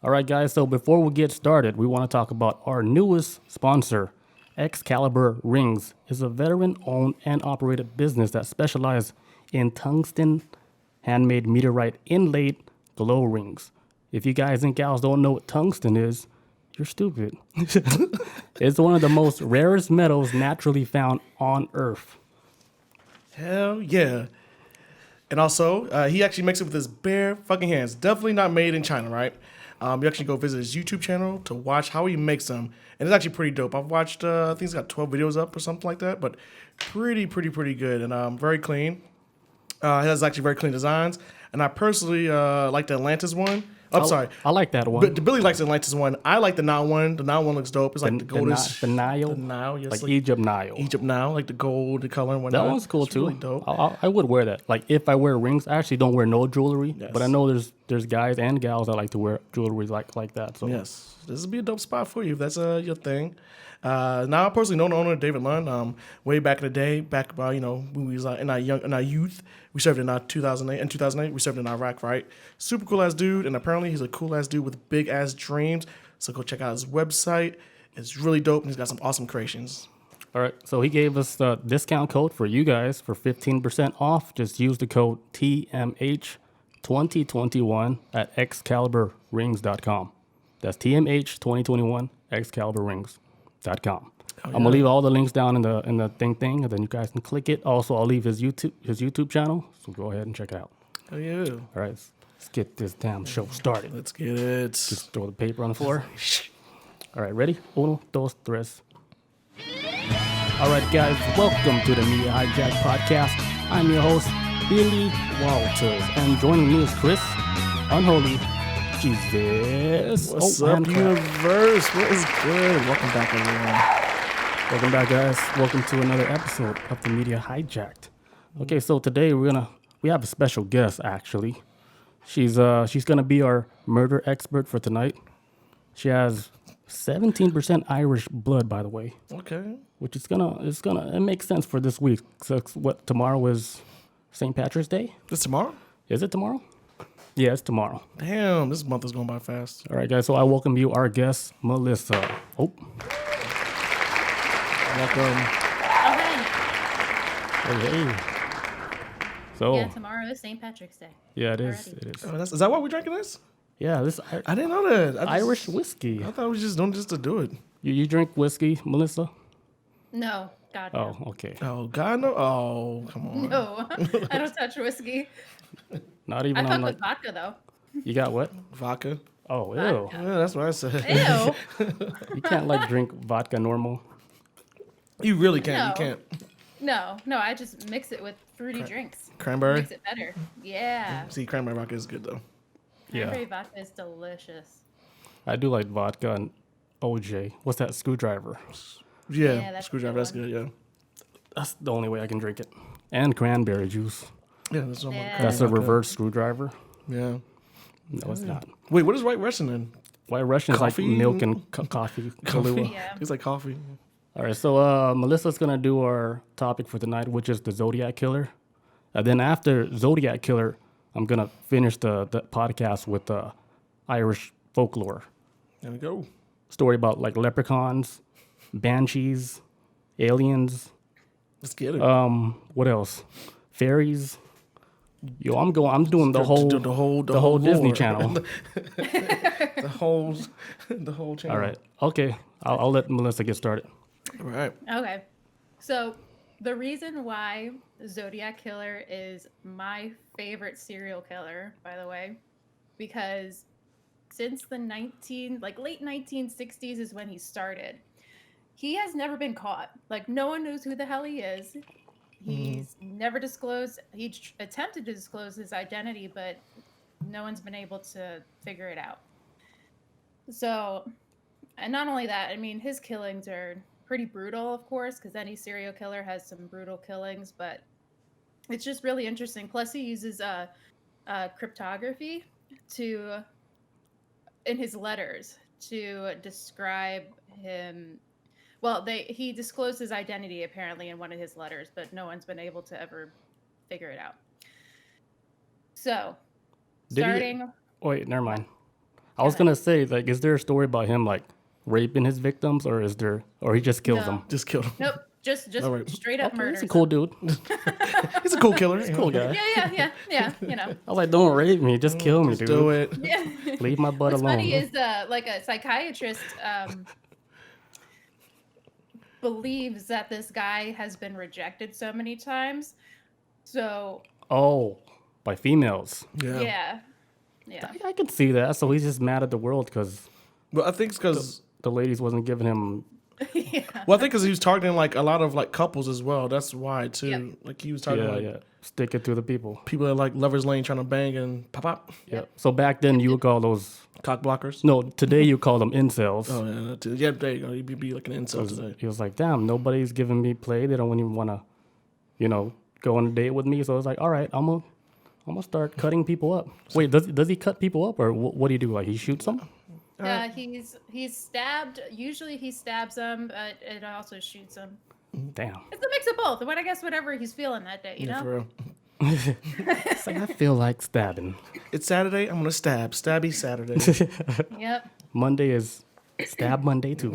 All right, guys. So before we get started, we want to talk about our newest sponsor. Excalibur Rings is a veteran-owned and operated business that specializes in tungsten handmade meteorite inlaid glow rings. If you guys and gals don't know what tungsten is, you're stupid. It's one of the most rarest metals naturally found on Earth. Hell yeah. And also, he actually makes it with his bare fucking hands. Definitely not made in China, right? You actually go visit his YouTube channel to watch how he makes them. And it's actually pretty dope. I've watched, I think he's got 12 videos up or something like that. But pretty good. And very clean. He has actually very clean designs. And I personally like the Atlantis one. I'm sorry. I like that one. Billy likes the Atlantis one. I like the Nile one. The Nile one looks dope. It's like the goldish. The Nile? The Nile, yes. Like Egypt Nile. Egypt Nile, like the gold, the color and whatnot. That one's cool it's too. Really dope. I would wear that. Like if I wear rings, I actually don't wear no jewelry, Yes. but I know there's guys and gals that like to wear jewelry like that. So Yes, this would be a dope spot for you if that's your thing. Now, I personally know the owner, David Lund. Way back in the day, back about when we was in our youth, we served in 2008. In 2008, we served in Iraq, right? Super cool ass dude, and apparently he's a cool ass dude with big ass dreams. So go check out his website. It's really dope, and he's got some awesome creations. all right, so he gave us the discount code for you guys for 15% off. Just use the code TMH2021 at excaliburrings.com. That's TMH2021 excaliburrings.com. I'm gonna leave all the links down in the thing, and then you guys can click it. Also, I'll leave his YouTube channel, so go ahead and check it out. Oh yeah, All right, let's get this damn show started. let's get it. Just throw the paper on the floor. All right, ready? Uno, dos, tres. All right, guys, welcome to the Media Hijack podcast. I'm your host, Billy Walters, and joining me is Chris, Unholy, Jesus. What's up, and Crap. universe? What is good? Welcome back, everyone. Welcome back, guys. Welcome to another episode of the Media Hijacked. Okay, so today we have a special guest. Actually, she's gonna be our murder expert for tonight. She has 17% Irish blood, by the way, Okay. which it makes sense for this week. So what, tomorrow is St. Patrick's Day? This tomorrow? Is it tomorrow? Yeah, it's tomorrow. Damn, this month is going by fast. All right, guys. So I welcome you, our guest, Melissa. Oh, Welcome. Okay. hey. So Yeah, tomorrow is St. Patrick's Day. yeah, it is. Already. It is. Oh, is that why we're drinking this? Yeah, this I didn't know that. Irish whiskey. I thought we were just doing just to do it. You drink whiskey, Melissa? No, God, no. Oh, okay. Oh God, no! Oh, come on. No, I don't touch whiskey. Not I even fuck on with like. vodka, though. You got what? Vodka. Oh, ew. Vodka. Yeah, that's what I said. Ew. You can't like drink vodka normal. You really can't. No. You can't. No, I just mix it with fruity drinks. Cranberry. Makes it better. Yeah. See, cranberry vodka is good though. Cranberry vodka is delicious. I do like vodka and OJ. What's that? Screwdriver. Yeah, Yeah, that's a screwdriver. good That's good. Yeah. That's the only way I can drink it. And cranberry juice. Yeah, that's normal. Yeah. That's a reverse screwdriver. Yeah. No, it's not. Wait, what is White Russian then? White Russian is like Coffee? milk and coffee. Kahlua. Yeah. It's like coffee. All right, so Melissa's gonna do our topic for tonight, which is the Zodiac Killer. And then after Zodiac Killer, I'm gonna finish the podcast with Irish folklore There we go. story about like leprechauns, banshees, aliens. Let's get it. What else? Fairies. Yo, I'm doing the whole Disney lore. Channel. the whole channel. All right, okay. I'll let Melissa get started. All right. Okay. So the reason why Zodiac Killer is my favorite serial killer, by the way, because since the late 1960s is when he started. He has never been caught. Like, no one knows who the hell he is. He's never disclosed. He attempted to disclose his identity, but no one's been able to figure it out. So, and not only that, I mean, his killings are pretty brutal, of course, because any serial killer has some brutal killings, but it's just really interesting. Plus, he uses cryptography in his letters to describe him. Well, he disclosed his identity apparently in one of his letters, but no one's been able to ever figure it out. So, Did he- starting. Wait, never mind. I was gonna say, like, is there a story about him like raping his victims, or he just kills No. them? Just killed him. Nope. Just All right. straight up murder. He's a cool dude. He's a cool killer. He's Cool guy. Yeah. You know. I was like, don't rape me, just kill me, dude. Do it. Yeah. Leave my butt What's alone. funny is like a psychiatrist believes that this guy has been rejected so many times. So Oh, by females. Yeah. yeah. I can see that. So he's just mad at the world because But I think it's because. the ladies wasn't giving him. Yeah. Well, I think because he was targeting like a lot of like couples as well. That's why too. Yep. Like he was targeting like Yeah. Stick it to the people. people at like lovers lane trying to bang and pop. Yeah. So back then you would call those. Cock blockers. No, today you call them incels. Oh yeah, that too. Yeah. There you go. You'd be like an insult 'Cause today. he was like, damn, nobody's giving me play. They don't even want to, go on a date with me. So I was like, all right, I'm gonna start cutting people up. Wait, does he cut people up, or what do you do? Like he shoots them? He's stabbed. Usually he stabs them, but it also shoots them. Damn. It's a mix of both. But I guess whatever he's feeling that day, you Yeah, know. for real. It's like I feel like stabbing. It's Saturday. I'm gonna stab. Stabby Saturday. Yep. Monday is stab Monday too.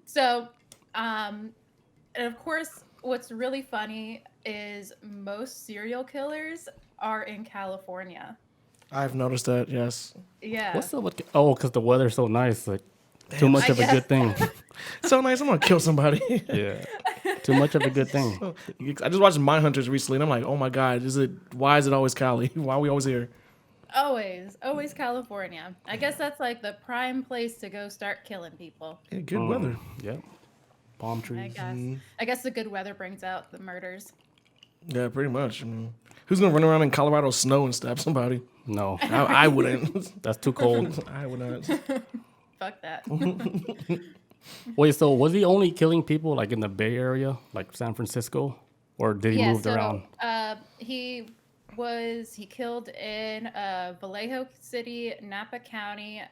So, and of course, what's really funny is most serial killers are in California. I've noticed that. Yes. Yeah. What's up with? Oh, because the weather's so nice. Like too much I of a guess. good thing. So nice. I'm gonna kill somebody. Yeah. Too much of a good thing. I just watched Mindhunters recently, and I'm like, oh my god, why is it always Cali? Why are we always here? Always California. I guess that's like the prime place to go start killing people. Yeah, good weather. Yep. Palm I trees. guess. I guess the good weather brings out the murders. Yeah, pretty much. I mean, who's gonna run around in Colorado snow and stab somebody? No, I wouldn't. that's too cold. I would not. Fuck that. Wait, so was he only killing people like in the Bay Area, like San Francisco, or did he move around? He killed in Vallejo City, Napa County,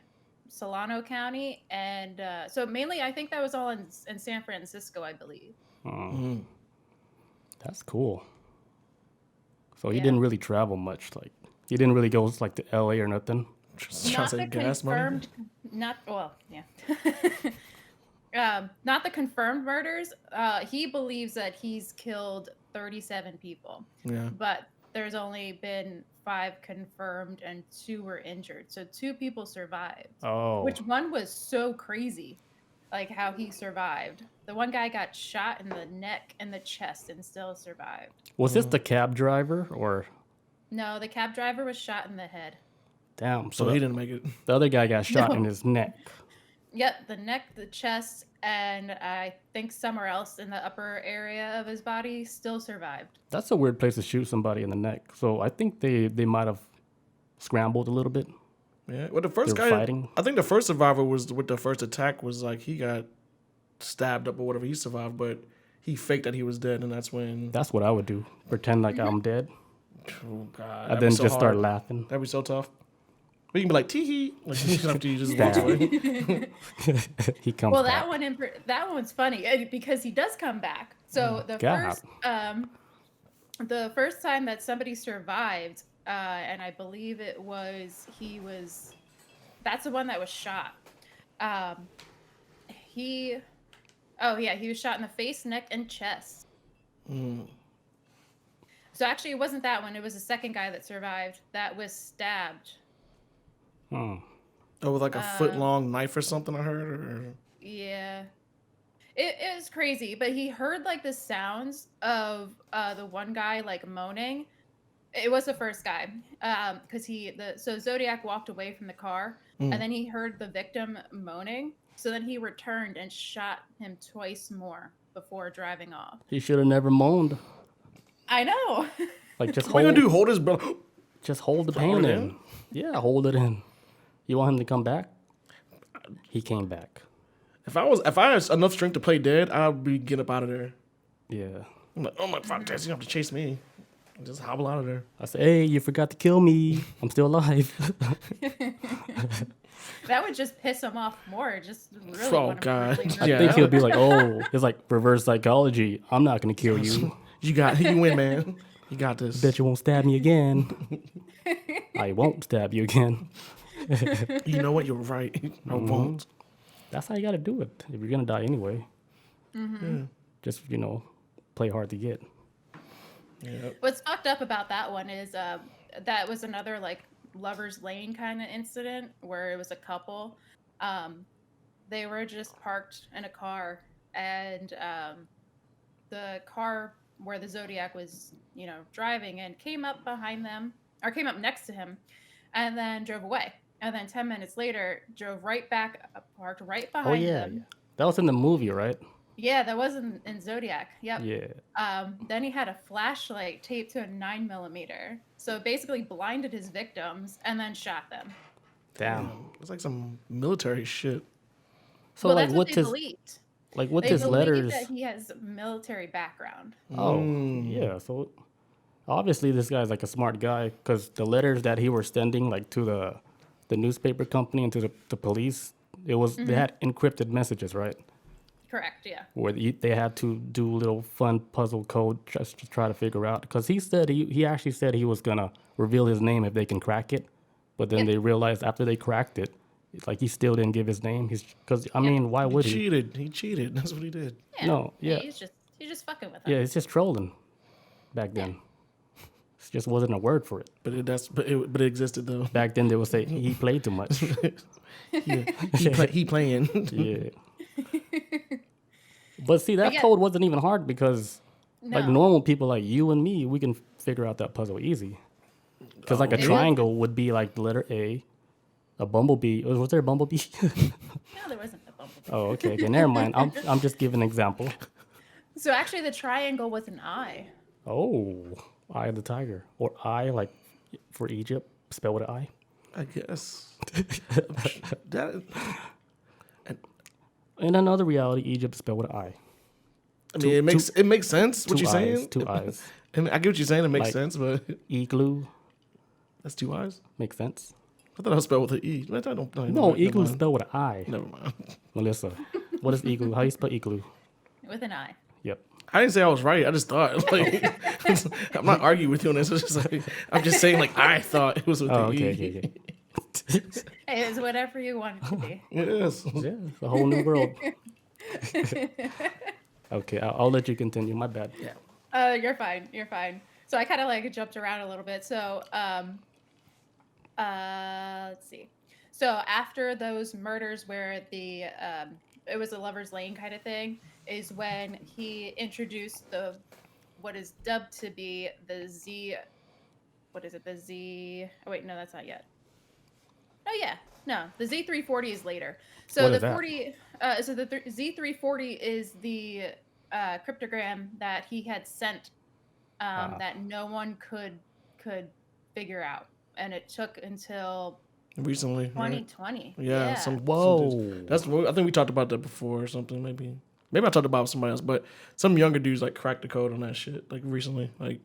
Solano County, and so mainly I think that was all in San Francisco, I believe. That's cool. So he Yeah. didn't really travel much. Like he didn't really go like to LA or nothing. Just trying Not to the say gas money. confirmed, not the confirmed murders. He believes that he's killed 37 people, Yeah. but there's only been 5 confirmed and 2 were injured. So 2 people survived. Oh, Which one was so crazy, like how he survived. The one guy got shot in the neck and the chest and still survived. was this the cab driver or? No, the cab driver was shot in the head. Damn. So he didn't make it. The other guy got shot No. in his neck. Yep, the neck, the chest, and I think somewhere else in the upper area of his body still survived. That's a weird place to shoot somebody in the neck. So I think they might have scrambled a little bit. Yeah. Well, the first They were guy, fighting? I think the first survivor was with the first attack was like he got stabbed up or whatever. He survived, but he faked that he was dead, and that's when. That's what I would do. Pretend like I'm dead, Oh God. and that'd then be so just start hard. laughing. That'd be so tough. But you can be like tee hee, like after you just walks Stab. away. He comes Well, back. that one's funny because he does come back. So God. the first time that somebody survived, and I believe that's the one that was shot. He was shot in the face, neck, and chest. So actually, it wasn't that one. It was the second guy that survived that was stabbed. Hmm. Oh, with like a foot long knife or something. I heard. Or... Yeah. It was crazy, but he heard like the sounds of the one guy like moaning. It was the first guy, because so Zodiac walked away from the car, and then he heard the victim moaning. So then he returned and shot him twice more before driving off. He should have never moaned. I know. Like just What are you hold, gonna do? Hold his brother? just hold the Hold pain it in. in? Yeah, hold it in. You want him to come back? He came back. If I had enough strength to play dead, I'd be getting up out of there. Yeah. I'm like, oh my fuck, Jess, you don't have to chase me. Just hobble out of there. I said, hey, you forgot to kill me. I'm still alive. That would just piss him off more. Just really. Oh, want him to God. really I Yeah. think he'll be like, oh, it's like reverse psychology. I'm not going to kill you. You win, man. You got this. Bet you won't stab me again. I won't stab you again. You know what? You're right. I won't. That's how you got to do it. If you're going to die anyway, just, play hard to get. Yeah. What's fucked up about that one is that was another like lover's lane kind of incident where it was a couple. They were just parked in a car, and the car where the Zodiac was, driving and came up behind them or came up next to him, and then drove away. And then 10 minutes later, drove right back, parked right Oh, behind yeah. them. That was in the movie, right? Yeah, that was in Zodiac. Yep. Yeah. Then he had a flashlight taped to a 9mm. So basically blinded his victims and then shot them. Damn. It's like some military shit. So, Well, like, that's what what's they his, believed. like, what's They his believe letters? that he has military background. Oh, yeah. So, obviously, this guy's like a smart guy because the letters that he was sending, like, to the newspaper company and to the police, they had encrypted messages, right? Correct, yeah. Where they had to do little fun puzzle code just to try to figure out. Because he said he actually said he was gonna reveal his name if they can crack it, but then they realized after they cracked it, it's like he still didn't give his name. Because I mean, why would he? Cheated. He cheated. That's what he did. Yeah. No, yeah. He's just fucking with them. Yeah, it's just trolling. Back then, it just wasn't a word for it. But it existed though. Back then, they would say he played too much. He playing. Yeah. But see, that code wasn't even hard because, like, normal people like you and me, we can figure out that puzzle easy. Because, like, a triangle would be like the letter A bumblebee. Was there a bumblebee? No, there wasn't a bumblebee. Oh, okay. Never mind. I'm just giving an example. So actually, the triangle was an eye. Oh, Eye of the Tiger. Or I, like, for Egypt, spell with an I. I guess. That, In another reality, Egypt spelled with an I. I mean, it makes sense what you're saying. 2 eyes. And I get what you're saying. It makes Like- sense, but Igloo that's 2 eyes. makes sense. I thought I was spelled with an E. I don't, No, never igloo mind. spelled with an I. Never mind. Melissa, what is igloo? How you spell igloo? With an eye. Yep. I didn't say I was right. I just thought. Like, I'm not arguing with you on this. It's just like, I'm just saying, like, I thought it was with Oh, the E. okay. Hey, it's whatever you want it to be. Yes. Yeah, it's a whole new world. Okay, I'll let you continue. My bad. Yeah. You're fine. You're fine. So I kind of like jumped around a little bit. So, let's see. So after those murders where it was a lover's lane kind of thing, is when he introduced what is dubbed to be the Z. What is it? The Z. Oh wait, no, that's not yet. Oh yeah, no, the Z340 is later. So What the is that? 40. So the Z340 is the cryptogram that he had sent that no one could figure out, and it took until Recently. Right? 2020. Yeah. Whoa. That's. I think we talked about that before or something. Maybe I talked about it with somebody else, but some younger dudes like cracked the code on that shit like recently, like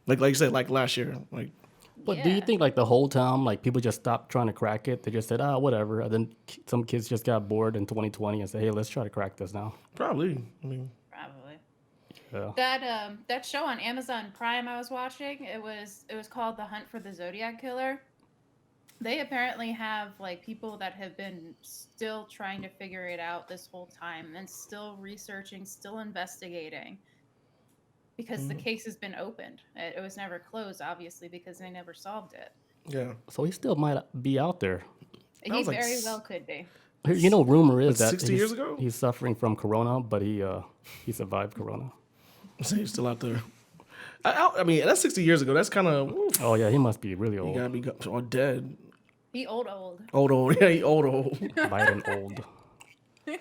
you said, like last year, like. But do you think like the whole time, like people just stopped trying to crack it? They just said, whatever. And then some kids just got bored in 2020 and said, hey, let's try to crack this now. Probably. I mean. Probably. Yeah. That show on Amazon Prime I was watching, it was called The Hunt for the Zodiac Killer. They apparently have like people that have been still trying to figure it out this whole time and still researching, still investigating. Because the case has been opened. It was never closed, obviously, because they never solved it. Yeah. So he still might be out there. He was like very well could be. You know, rumor is that 60 years ago? he's suffering from corona, but he survived corona. So he's still out there. I mean, that's 60 years ago. That's kind of. Oh yeah, he must be really You old. gotta be or dead. He old. Old. Yeah, he old. Biden old. I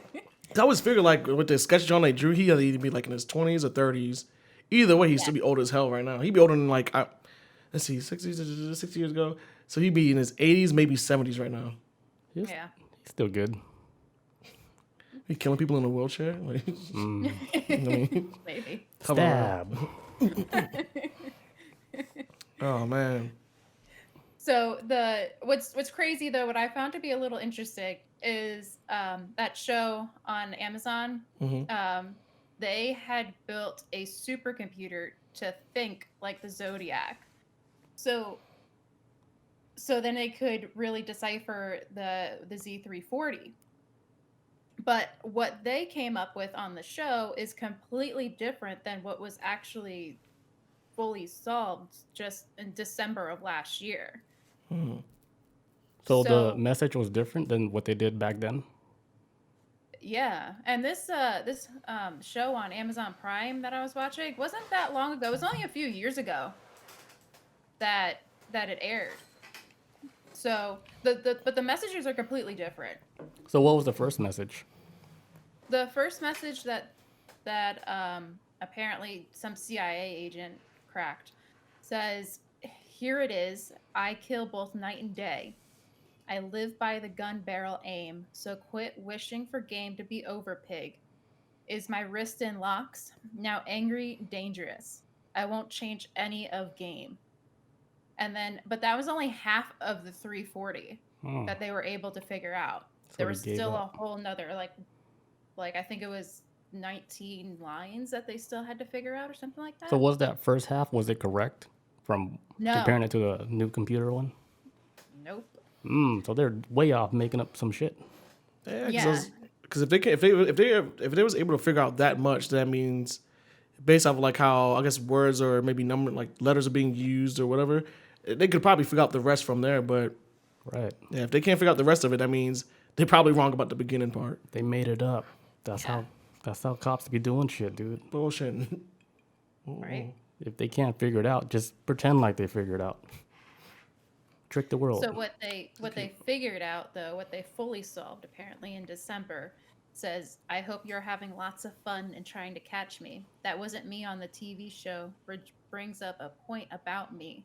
always figured like with the sketch John they drew, he had to either be like in his 20s or 30s. Either way, he'd still be old as hell right now. He'd be older than like, let's see, 60 years ago. So he'd be in his 80s, maybe 70s right now. He's still good. He killing people in a wheelchair. Like, you know what I mean? Maybe. Stab. Oh man. So what's crazy though, what I found to be a little interesting is that show on Amazon. They had built a supercomputer to think like the Zodiac. So so then they could really decipher the Z340. But what they came up with on the show is completely different than what was actually fully solved just in December of last year. So the So message was different than what they did back then. yeah, and this show on Amazon Prime that I was watching wasn't that long ago. It was only a few years ago that it aired. So but the messages are completely different. So what was the first message? The first message that apparently some CIA agent cracked says, "Here it is. I kill both night and day. I live by the gun barrel aim, so quit wishing for game to be over, pig. Is my wrist in locks? Now angry, dangerous. I won't change any of game." And then, but that was only half of the 340 Hmm. that they were able to figure out. So There he was gave still up. a whole nother, like I think it was 19 lines that they still had to figure out or something like that. So was that first half, was it correct from No. comparing it to the new computer one? Nope. So they're way off making up some shit. Yeah, Yeah. because if they was able to figure out that much, that means based off of like how I guess words or maybe number like letters are being used or whatever, they could probably figure out the rest from there. But Right. yeah, if they can't figure out the rest of it, that means they're probably wrong about the beginning part. They made it up. Yeah. That's how cops be doing shit, dude. Bullshit. Right. If they can't figure it out, just pretend like they figured it out. Trick the world. So what they figured out though, what they fully solved apparently in December, says, "I hope you're having lots of fun and trying to catch me. That wasn't me on the TV show, which brings up a point about me.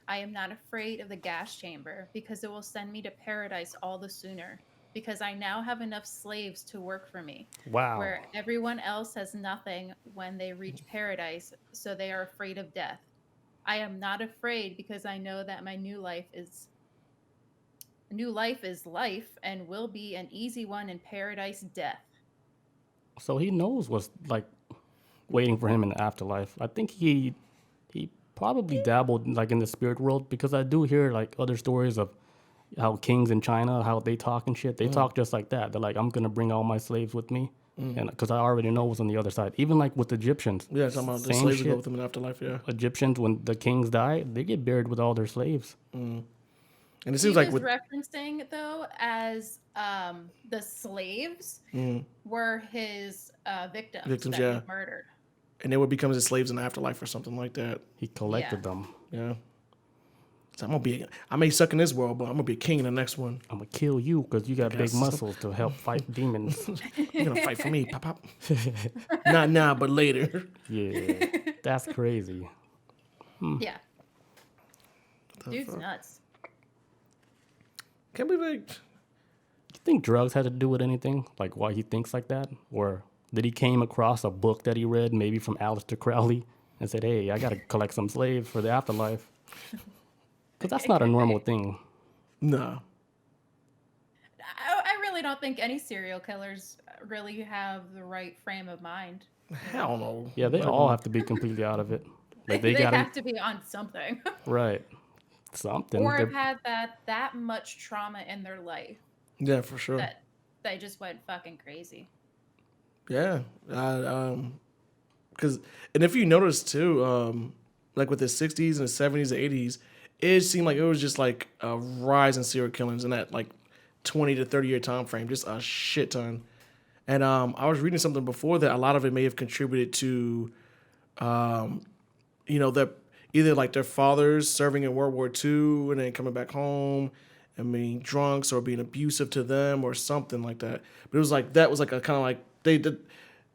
I am not afraid of the gas chamber because it will send me to paradise all the sooner. Because I now have enough slaves to work for me. Wow. Where everyone else has nothing when they reach paradise, so they are afraid of death. I am not afraid because I know that my new life is life and will be an easy one in paradise death." So he knows what's like waiting for him in the afterlife. I think he probably dabbled like in the spirit world, because I do hear like other stories of how kings in China, how they talk and shit. They talk just like that. They're like, I'm gonna bring all my slaves with me, and because I already know what's on the other side. Even like with Egyptians, Yeah, talking about the same slaves that go shit. with them in afterlife. Yeah, Egyptians, when the kings die, they get buried with all their slaves. and it He seems like was with referencing though as the slaves were his victims, Victims, that yeah. he murdered. and they would become his slaves in the afterlife or something like that. He collected Yeah. them. Yeah. So I may suck in this world, but I'm gonna be a king in the next one. I'm gonna kill you because you got big guess. muscles to help fight demons. You're gonna fight for me, pop pop. Not now, but later. Yeah, that's crazy. Yeah. Dude's nuts. Can't believe You think drugs had to do with anything? Like why he thinks like that? Or did he came across a book that he read, maybe from Aleister Crowley, and said, hey, I gotta collect some slaves for the afterlife? Because that's not a normal thing. no. I really don't think any serial killers really have the right frame of mind. Hell no. Yeah, they all have to be completely out of it. Like they gotta, have to be on something. right, something. Or have They're- had that much trauma in their life Yeah, for sure. that they just went fucking crazy. Yeah. Because and if you notice too, like with the 60s and the 70s and 80s, it seemed like it was just like a rise in serial killings in that like 20 to 30 year time frame, just a shit ton. And I was reading something before that a lot of it may have contributed to, that either like their fathers serving in World War II and then coming back home and being drunks or being abusive to them or something like that. But it was like that was like a kind of like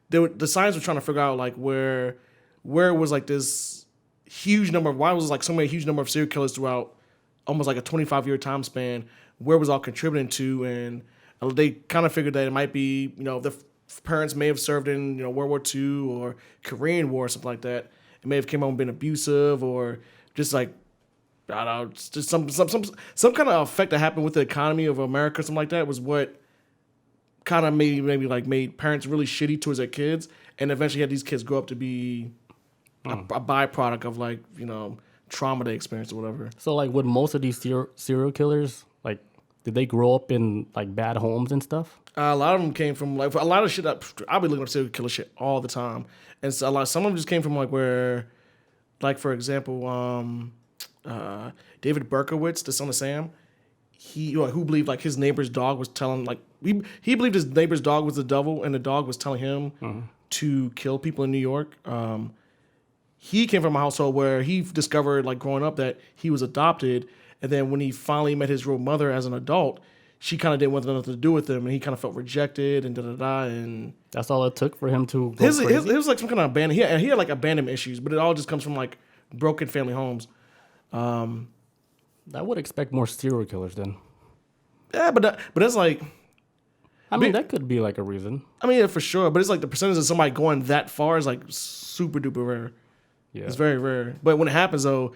the science were trying to figure out like where was like this huge number of, why was like so many huge number of serial killers throughout almost like a 25-year time span, where was all contributing to, and they kind of figured that it might be, the parents may have served in, World War II or Korean War or something like that. It may have came home and been abusive or just like, I don't know, just some kind of effect that happened with the economy of America, something like that, was what kind of made parents really shitty towards their kids, and eventually had these kids grow up to be a byproduct of like, trauma they experienced or whatever. So, like, with most of these serial killers, like, did they grow up in, like, bad homes and stuff? A lot of them came from like a lot of shit. I'll be looking up serial killer shit all the time, and so some of them just came from like where, like for example, David Berkowitz, the son of Sam, who believed like his neighbor's dog was telling like he believed his neighbor's dog was the devil, and the dog was telling him to kill people in New York. He came from a household where he discovered like growing up that he was adopted, and then when he finally met his real mother as an adult, she kind of didn't want nothing to do with him, and he kind of felt rejected and and That's all it took for him to go his crazy? it was like some kind of abandonment. He had like abandonment issues, but it all just comes from like broken family homes. I would expect more serial killers then. Yeah, but that's like, I mean, that could be like a reason. I mean, yeah, for sure. But it's like the percentage of somebody going that far is like super duper rare. Yeah. It's very rare. But when it happens though,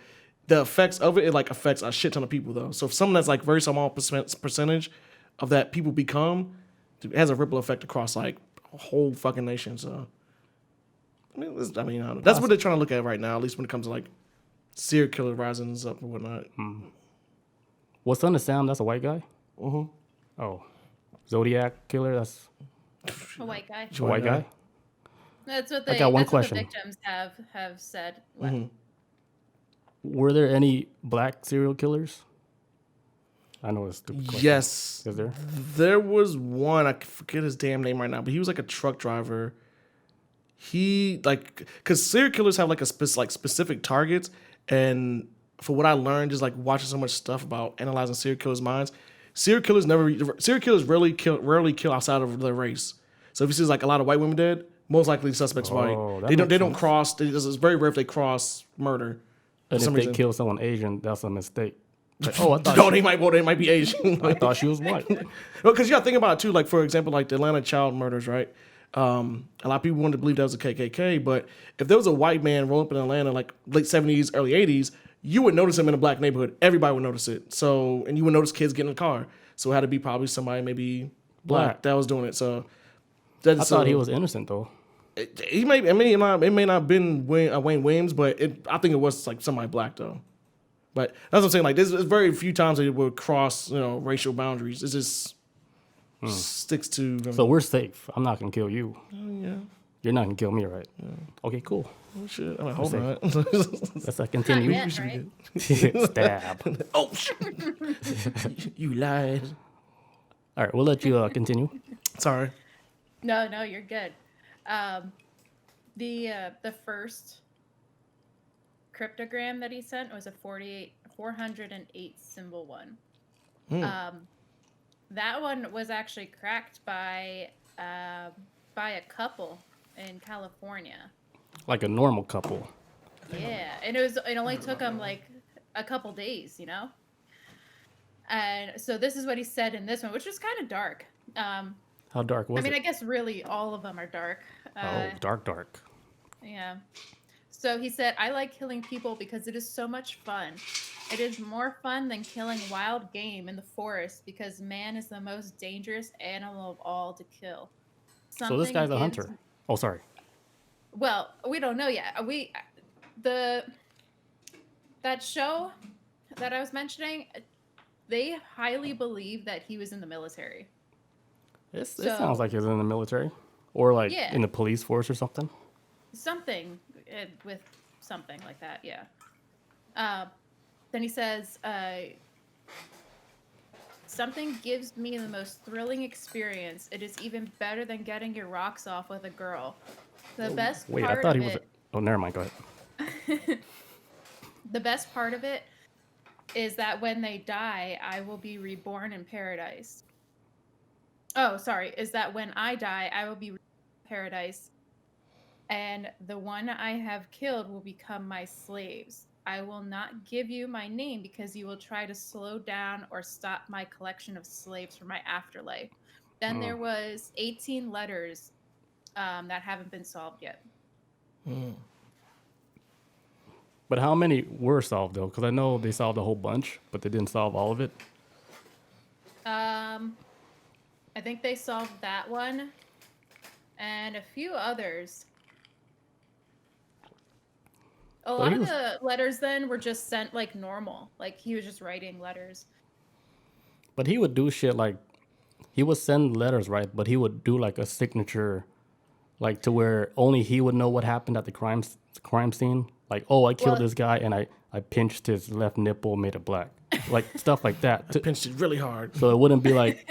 the effects of it like affects a shit ton of people though. So if someone that's like very small percentage of that people become, it has a ripple effect across like a whole fucking nation. So I mean, that's what they're trying to look at right now. At least when it comes to like serial killer risings up and whatnot. What's Son of Sam? That's a white guy? Oh. Zodiac Killer? That's A white guy. a white guy? That's what I got one that's question. What the victims have said. Were there any black serial killers? I know it's a stupid question. Yes. Is there? There was one, I forget his damn name right now, but he was like a truck driver. He like, cause serial killers have like specific targets, and for what I learned, just like watching so much stuff about analyzing serial killers' minds, serial killers rarely kill outside of their race. So if you see like a lot of white women dead, most likely the suspect's white. They don't cross. It's very rare if they cross murder. And if they kill someone Asian, that's a mistake. Like, I thought they might be Asian. I thought she was white. Well, because you got to think about it too. Like for example, like the Atlanta child murders, right? A lot of people wanted to believe that was a KKK, but if there was a white man rolling up in Atlanta, like late 70s, early 80s, you would notice him in a black neighborhood. Everybody would notice it. So, and you would notice kids getting in the car. So it had to be probably somebody maybe black that was doing it. So I thought he was innocent though. He may. I mean, it may not have been Wayne Williams, but I think it was like somebody black though. But that's what I'm saying. Like, there's very few times they would cross, racial boundaries. It just sticks to. So we're safe. I'm not gonna kill you. Yeah. You're not gonna kill me, right? Yeah. Okay, cool. Oh shit! I hope not. Let's continue. Not yet, right? Stab. Oh shit! You lied. All right, we'll let you continue. Sorry. No, you're good. The first cryptogram that he sent was a 408 symbol one. That one was actually cracked by a couple in California. Like a normal couple. Yeah, and it only took them like a couple days, And so this is what he said in this one, which was kind of dark. How dark was it? I guess really all of them are dark. Dark. Yeah. So he said, I like killing people because it is so much fun. It is more fun than killing wild game in the forest because man is the most dangerous animal of all to kill. So this guy's a hunter. Oh, sorry. Well, we don't know yet. That show that I was mentioning, they highly believe that he was in the military. It sounds like he's in the military or like in the police force or something. Something with something like that, yeah. Then he says, something gives me the most thrilling experience. It is even better than getting your rocks off with a girl. The best Wait, part I thought of he was. it, Oh, never mind. Go ahead. the best part of it is that when they die, I will be reborn in paradise. Oh, sorry. Is that when I die, I will be reborn in paradise, and the one I have killed will become my slaves. I will not give you my name because you will try to slow down or stop my collection of slaves for my afterlife. Then there was 18 letters that haven't been solved yet. But how many were solved though? Because I know they solved a whole bunch, but they didn't solve all of it. I think they solved that one and a few others. A lot of the letters then were just sent like normal. Like he was just writing letters. But he would do shit like he would send letters, right? But he would do like a signature, like to where only he would know what happened at the crime scene. Like, oh, I killed this guy and I pinched his left nipple, made it black, like stuff like that. Pinched it really hard. So it wouldn't be like,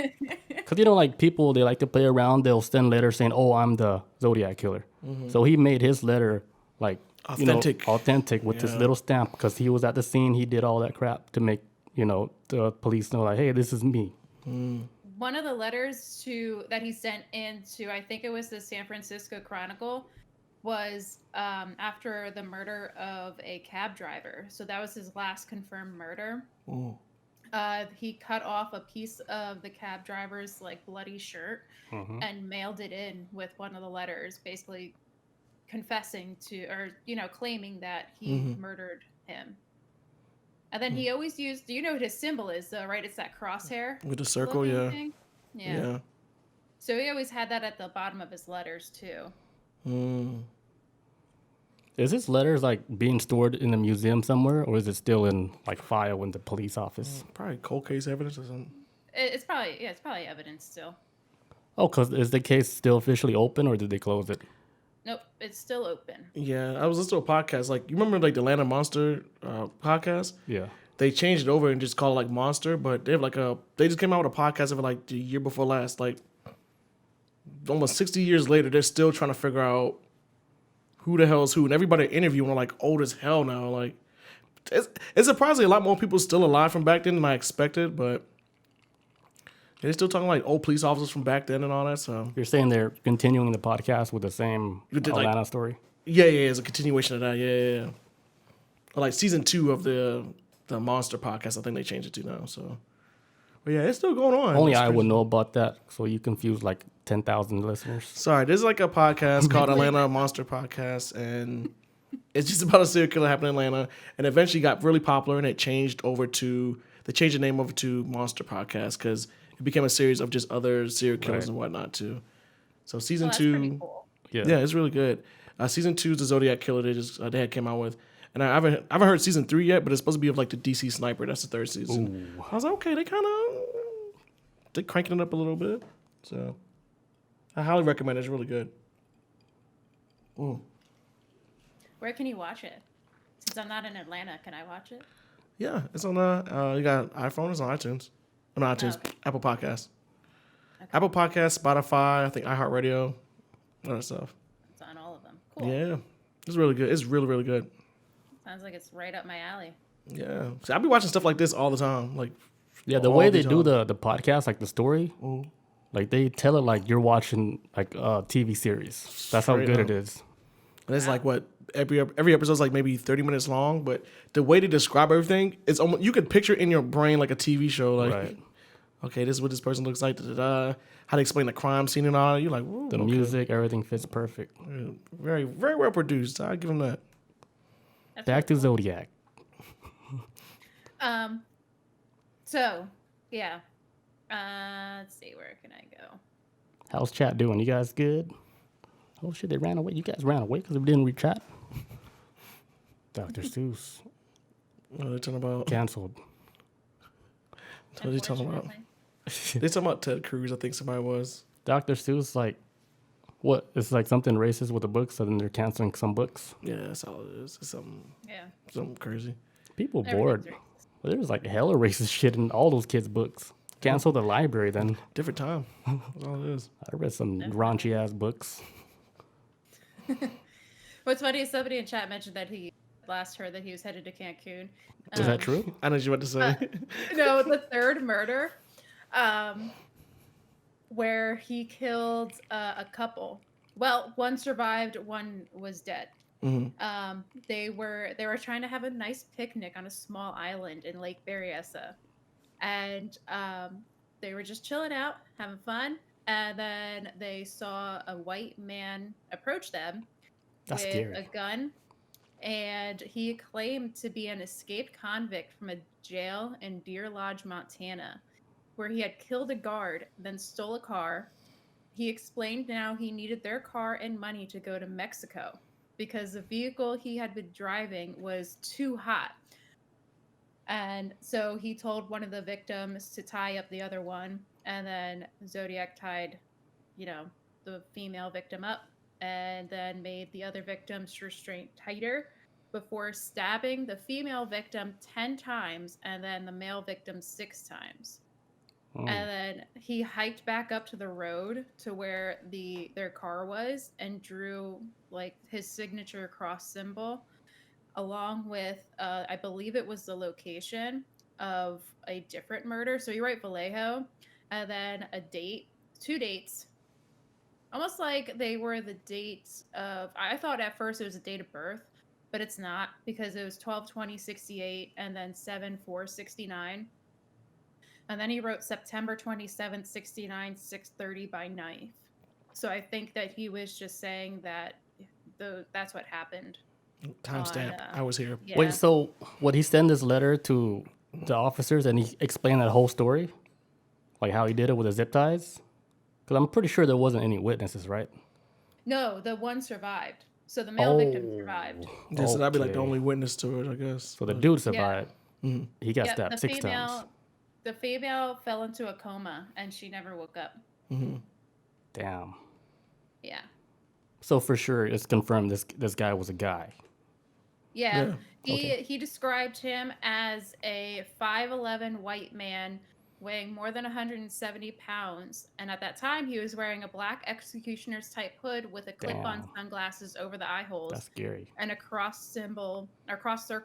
because like people, they like to play around. They'll send letters saying, "Oh, I'm the Zodiac Killer." So he made his letter like authentic with this little stamp because he was at the scene. He did all that crap to make the police know like, "Hey, this is me." One of the letters that he sent into, I think it was the San Francisco Chronicle, was after the murder of a cab driver. So that was his last confirmed murder. He cut off a piece of the cab driver's like bloody shirt and mailed it in with one of the letters, basically confessing to, or claiming that he murdered him. And then he always used, do you know what his symbol is though, right? It's that crosshair with the circle. Yeah. So he always had that at the bottom of his letters too. Is his letters like being stored in a museum somewhere, or is it still in like file in the police office? Probably cold case evidence or something. It's probably evidence still. Oh, because is the case still officially open, or did they close it? Nope, it's still open. Yeah, I was listening to a podcast. Like, you remember like the Atlanta Monster podcast? Yeah. They changed it over and just called it like Monster, but they have they just came out with a podcast of it like the year before last. Like, almost 60 years later, they're still trying to figure out who the hell is who, and everybody interviewing are like old as hell now. Like, it's surprisingly a lot more people still alive from back then than I expected, but they're still talking like old police officers from back then and all that. So you're saying they're continuing the podcast with the same Atlanta story? Yeah, it's a continuation of that. Yeah. Or like season 2 of the Monster podcast, I think they changed it to now. So, but yeah, it's still going on. Only I would know about that. So you confused like 10,000 listeners. Sorry, there's like a podcast called Atlanta Monster Podcast, and it's just about a serial killer happening in Atlanta, and eventually got really popular, and they changed the name over to Monster Podcast because it became a series of just other serial killers and whatnot too. So season 2, pretty cool. Yeah, it's really good. Season 2 is the Zodiac Killer they had came out with, and I haven't heard season 3 yet, but it's supposed to be of like the DC Sniper. That's the 3rd season. Ooh. I was like, okay, they're cranking it up a little bit, so I highly recommend it. It's really good. Where can you watch it? Since I'm not in Atlanta, can I watch it? Yeah, it's on you got iPhone, it's on iTunes. Not iTunes, Apple Podcasts. Okay. Apple Podcasts, Spotify, I think iHeartRadio, all that stuff. It's on all of them. Cool. Yeah. It's really good. It's really, really good. Sounds like it's right up my alley. Yeah. See, I'll be watching stuff like this all the time. Like, yeah, the way they do the podcast, like the story, like they tell it like you're watching like a TV series. That's how good it is. And it's like what every episode's like maybe 30 minutes long, but the way they describe everything, it's almost you could picture in your brain like a TV show. Like, okay, this is what this person looks like. How they explain the crime scene and all that. You're like, the music, everything fits perfect. Very, very well produced. I give them that. Back to Zodiac. So, yeah. Let's see, where can I go? How's chat doing? You guys good? Oh shit, they ran away. You guys ran away because we didn't read chat. Dr. Seuss. What are they talking about? Canceled. What are they talking about? They talking about Ted Cruz, I think somebody was. Dr. Seuss, like, what? It's like something racist with the books, so then they're canceling some books. Yeah, that's all it is. It's something crazy. People bored. Well, there's like hella racist shit in all those kids' books. Cancel the library then. Different time. That's all it is. I read some raunchy ass books. What's funny is somebody in chat mentioned that he last heard that he was headed to Cancun. Is that true? I know what you were about to say. No, the 3rd murder, where he killed a couple. Well, one survived, one was dead. Mm-hmm. They were trying to have a nice picnic on a small island in Lake Berryessa, and they were just chilling out, having fun. And then they saw a white man approach them with a gun. And he claimed to be an escaped convict from a jail in Deer Lodge, Montana, where he had killed a guard, then stole a car. He explained now he needed their car and money to go to Mexico. because the vehicle he had been driving was too hot. And so he told one of the victims to tie up the other one, and then Zodiac tied, the female victim up, and then made the other victim's restraint tighter before stabbing the female victim 10 times and then the male victim 6 times. And then he hiked back up to the road to where their car was and drew like his signature cross symbol along with I believe it was the location of a different murder. So you write Vallejo and then two dates, almost like they were the dates of, I thought at first it was a date of birth, but it's not, because it was 12/20/68 and then 7/4/69. And then he wrote September 27th, 69, 6:30 by knife. So I think that he was just saying that that's what happened. Timestamp. I was here. Yeah. Wait, so would he send this letter to the officers and he explained that whole story? Like how he did it with the zip ties? Because I'm pretty sure there wasn't any witnesses, right? No, the one survived. So the male victim survived. Yeah, so that'd be like the Okay. only witness to it, I guess. So the dude survived. Mhm. He got Yep, stabbed 6 times. The female fell into a coma and she never woke up. Damn. Yeah. So for sure, it's confirmed this guy was a guy. Yeah. Yeah, He described him as a 5'11" white man weighing more than 170 pounds. And at that time, he was wearing a black executioner's type hood with a clip-on Damn. sunglasses over the eye holes That's scary. and a cross circle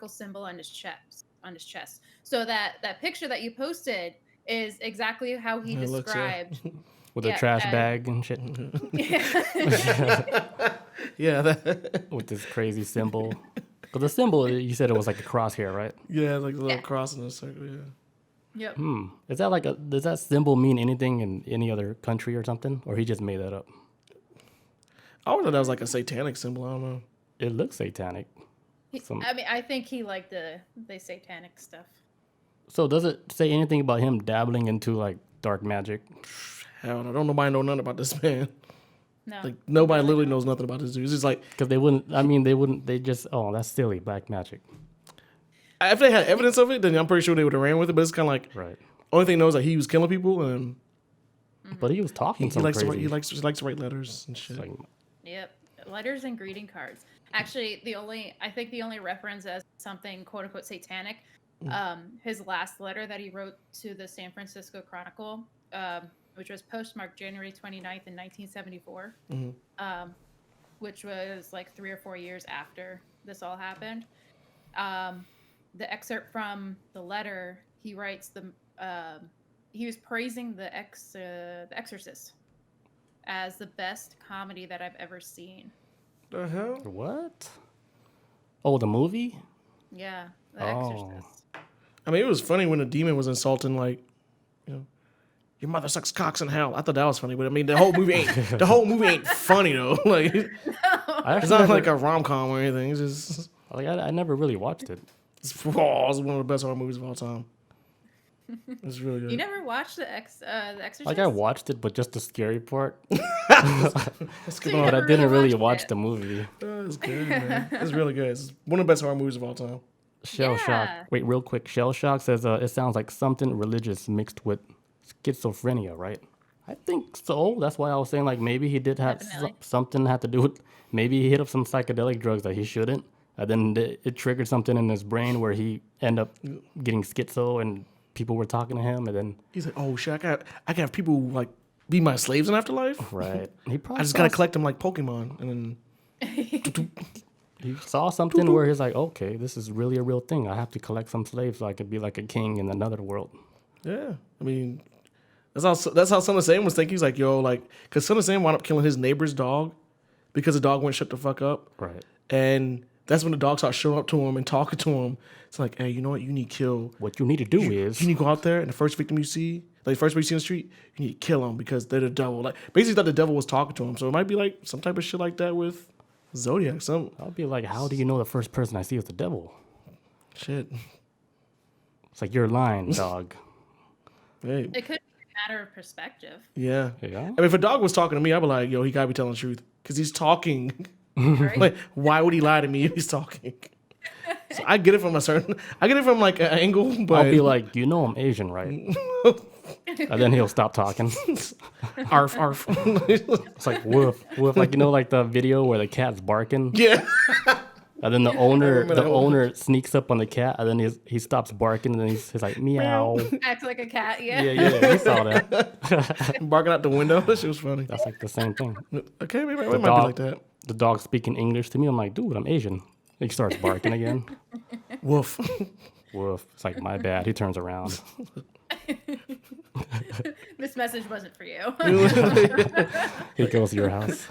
symbol on his chest. So that picture that you posted is exactly how he It looks, yeah. described. With a Yeah, trash and- bag and shit. Yeah, With this crazy symbol. But the symbol, you said it was like a crosshair, right? yeah, like the little Yeah. cross in a circle. Yeah. Yep. Is that like does that symbol mean anything in any other country or something? Or he just made that up? I always thought that was like a satanic symbol. I don't know. It looks satanic. I mean, I think he liked the satanic stuff. So does it say anything about him dabbling into like dark magic? Hell, I don't nobody know nothing about this man. No. Like nobody literally knows nothing about this dude. It's just like Because they just, oh, that's silly, black magic. if they had evidence of it, then I'm pretty sure they would have ran with it. But it's kind of like Right. only thing knows that he was killing people and But he was talking he some likes to crazy. write, he likes to write letters and shit. It's like, Yep. Letters and greeting cards. Actually, I think the only reference as something quote unquote satanic, his last letter that he wrote to the San Francisco Chronicle, which was postmarked January 29th in 1974, which was like 3 or 4 years after this all happened. The excerpt from the letter, he writes he was praising the Exorcist as the best comedy that I've ever seen. The hell? what? Oh, the movie? Yeah, The Oh. Exorcist. I mean, it was funny when the demon was insulting, like, you know, your mother sucks cocks in hell. I thought that was funny, but I mean, the whole movie ain't funny though. Like, I it's actually not never, like a rom com or anything. It's just like I never really watched it. it's one of the best horror movies of all time. It's really good. You never watched The Exorcist? Like I watched it, but just the scary part. It's good. You But I never didn't really watched watch it. the movie. It's good, man. It's really good. It's one of the best horror movies of all time. Shell shock. Yeah. Wait, real quick. Shell shock says it sounds like something religious mixed with schizophrenia, right? I think so. That's why I was saying like maybe he did have Definitely. something had to do with maybe he hit up some psychedelic drugs that he shouldn't, and then it triggered something in his brain where he ended up getting schizo and people were talking to him, and then He's like, oh shit, I can have people like be my slaves in afterlife. right, he probably I just gotta collect them like Pokemon, and then he saw something where he's like, okay, this is really a real thing. I have to collect some slaves so I could be like a king in another world. yeah, I mean, that's how Son of Sam was thinking. He's like, yo, like, because Son of Sam wound up killing his neighbor's dog because the dog wouldn't shut the fuck up, Right. and that's when the dog started showing up to him and talking to him. It's like, hey, you know what? You need to kill. What you need to do is You need to go out there and the first victim you see, like the first person you see in the street, you need to kill them because they're the devil. Like basically, thought the devil was talking to him. So it might be like some type of shit like that with Zodiac. Some I'll be like, how do you know the first person I see is the devil? shit. It's like you're lying, dog. Hey, It could be a matter of perspective. yeah. Yeah. I mean, if a dog was talking to me, I'd be like, yo, he gotta be telling the truth because he's talking Right? Like, why would he lie to me if he's talking? So I get it from like an angle, but I'll be like, you know I'm Asian, right? And then he'll stop talking. arf arf. It's like woof, woof. Like, you know, like the video where the cat's barking? Yeah. And then the owner remember that one. owner sneaks up on the cat, and then he stops barking, and then he's like, meow. Act like a cat, yeah. Yeah, you saw that. Barking out the window. That shit was funny. That's like the same thing. Okay, maybe it The might be dog, like that. the dog speaking English to me. I'm like, dude, I'm Asian. He starts barking again. Woof. Woof. It's like, my bad. He turns around. This message wasn't for you. He goes to your house.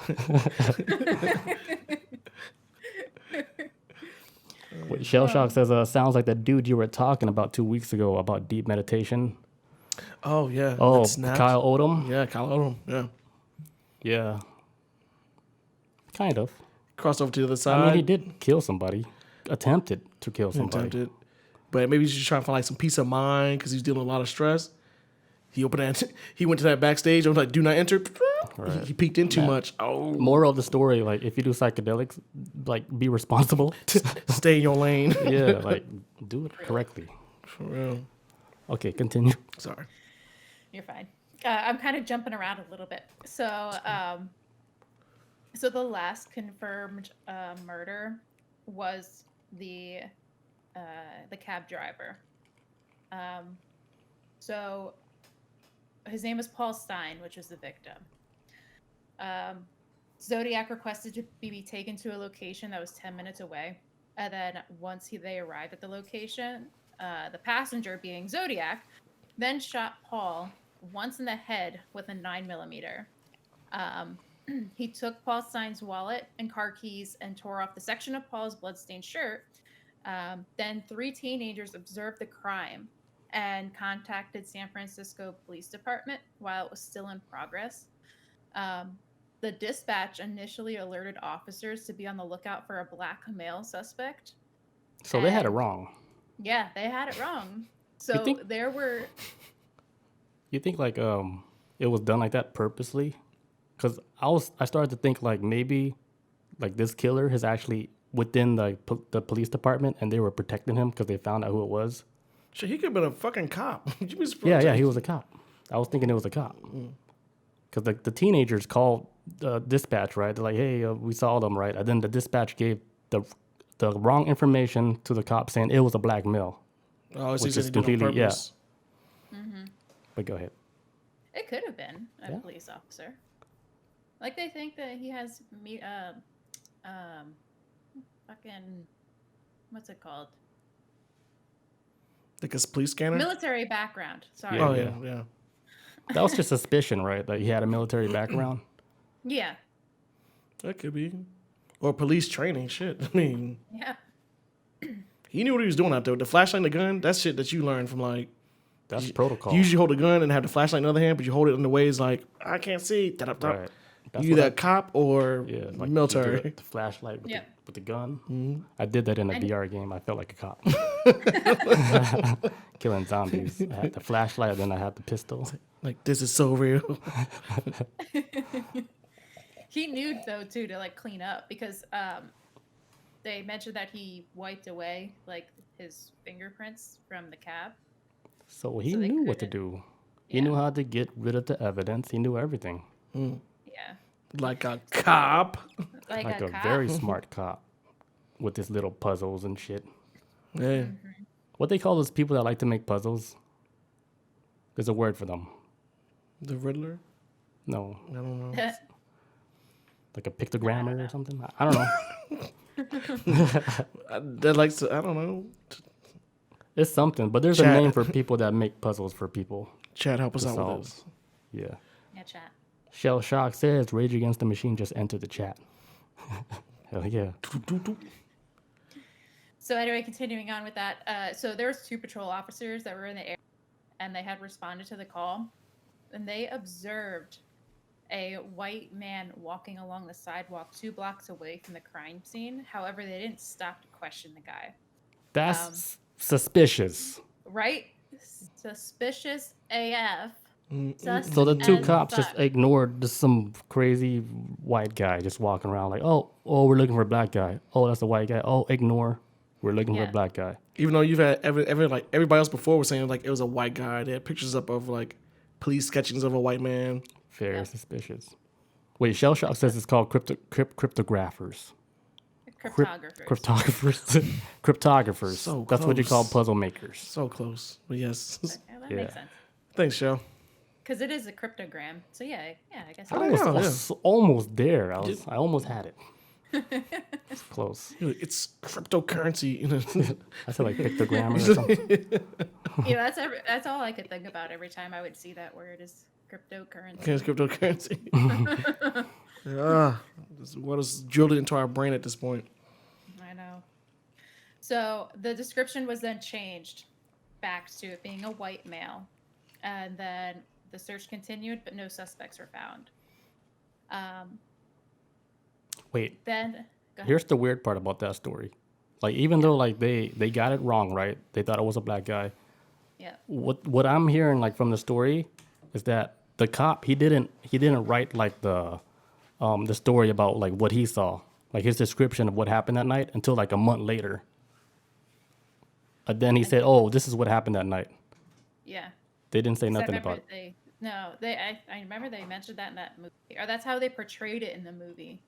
Wait, Shell Shock says, sounds like the dude you were talking about 2 weeks ago about deep meditation. Oh yeah. Oh, That snaps. Kyle Odom? Yeah, Kyle Odom. Yeah. Yeah. Kind of. Crossed over to the other I side. mean, he did kill somebody. Attempted to kill somebody. Attempted. But maybe he's just trying to find like some peace of mind because he's dealing with a lot of stress. He opened that. He went to that backstage. I was like, "Do not enter." Right. He peeked in too much. Oh, Moral of the story, like, if you do psychedelics, like, be responsible. stay in your lane. Yeah, like, do it correctly. For real. Okay, continue. Sorry. You're fine. I'm kind of jumping around a little bit. So, so the last confirmed murder was the cab driver. So his name is Paul Stein, which was the victim. Zodiac requested to be taken to a location that was 10 minutes away. And then once they arrived at the location, the passenger, being Zodiac, then shot Paul once in the head with a 9mm. He took Paul Stein's wallet and car keys and tore off the section of Paul's bloodstained shirt. Then 3 teenagers observed the crime and contacted San Francisco Police Department while it was still in progress. The dispatch initially alerted officers to be on the lookout for a black male suspect. So they had it wrong. Yeah, they had it wrong. So think- there were... You think, like, it was done like that purposely? Because I started to think, like, maybe, like, this killer is actually within the police department, and they were protecting him because they found out who it was. Shit, he could have been a fucking cop. You be surprised. Yeah, he was a cop. I was thinking it was a cop. Because the teenagers called dispatch, right? They're like, hey, we saw them, right? And then the dispatch gave the wrong information to the cop saying it was a black male. Oh, it's Which easy is to do on completely- yeah. purpose. But go ahead. It could have been a Yeah. police officer. Like, they think that he has fucking, what's it called? Like a police scanner. Military background. Sorry. Yeah. Oh yeah. That was just suspicion, right? Like, he had a military background. Yeah. That could be. Or police training. Shit. I mean, Yeah. he knew what he was doing out there. The flashlight and the gun. That's shit that you learn from like. That's protocol. You usually hold a gun and have the flashlight in the other hand, but you hold it in the ways like I can't see. Right. That's You what either a cop or Yeah, like military. you do the flashlight with, Yep. with the gun. I did that in a And- VR game. I felt like a cop. Killing zombies. I had the flashlight, then I had the pistol. Like this is so real. He knew, though, too, to, like, clean up because they mentioned that he wiped away, like, his fingerprints from the cab. So he So they knew what to couldn't- do. He Yeah. knew how to get rid of the evidence. He knew everything. Yeah. Like a cop. Like Like a a cop. very smart cop with his little puzzles and shit. Yeah. What they call those people that like to make puzzles? There's a word for them. The Riddler. No, I don't know. like a pictogrammer or something. I don't know. That likes to. I don't know. It's something, but there's Chat. a name for people that make puzzles for people. Chad, help us To out solve. with this. Yeah. Yeah, chat. Shell Shock says Rage Against the Machine just entered the chat. Hell yeah. So anyway, continuing on with that. So there was 2 patrol officers that were in the area, and they had responded to the call, and they observed a white man walking along the sidewalk 2 blocks away from the crime scene. However, they didn't stop to question the guy. That's suspicious. Right? Suspicious AF. Sus So the two as cops just fuck. ignored just some crazy white guy just walking around like, oh, we're looking for a black guy. Oh, that's a white guy. Oh, ignore. We're looking for a Yeah. black guy. Even though you've had every like everybody else before was saying like it was a white guy. They had pictures up of like police sketchings of a white man. Very Yeah. suspicious. Wait, Shell Shock says it's called cryptographers. Cryptographers. Cryptographers. Cryptographers. So That's what you call close. puzzle makers. So close, but yes. Yeah, that Yeah. makes sense. Thanks, Shell. Because it is a cryptogram. So yeah, I guess. I was yeah. almost there. I almost had it. It's close. It's cryptocurrency. You know? I said like pictogram or something. Yeah, that's all I could think about every time I would see that word is cryptocurrency. It's cryptocurrency. What is drilled into our brain at this point? I know. So the description was then changed back to it being a white male, and then the search continued, but no suspects were found. Wait, Then go ahead. here's the weird part about that story. Like even though like they got it wrong, right? They thought it was a black guy. Yeah. What I'm hearing like from the story is that the cop he didn't write like the story about like what he saw, like his description of what happened that night until like a month later. And then he said, "Oh, this is what happened that night." Yeah. They didn't say 'Cause I nothing remember about it. I remember they mentioned that in that movie, or that's how they portrayed it in the movie.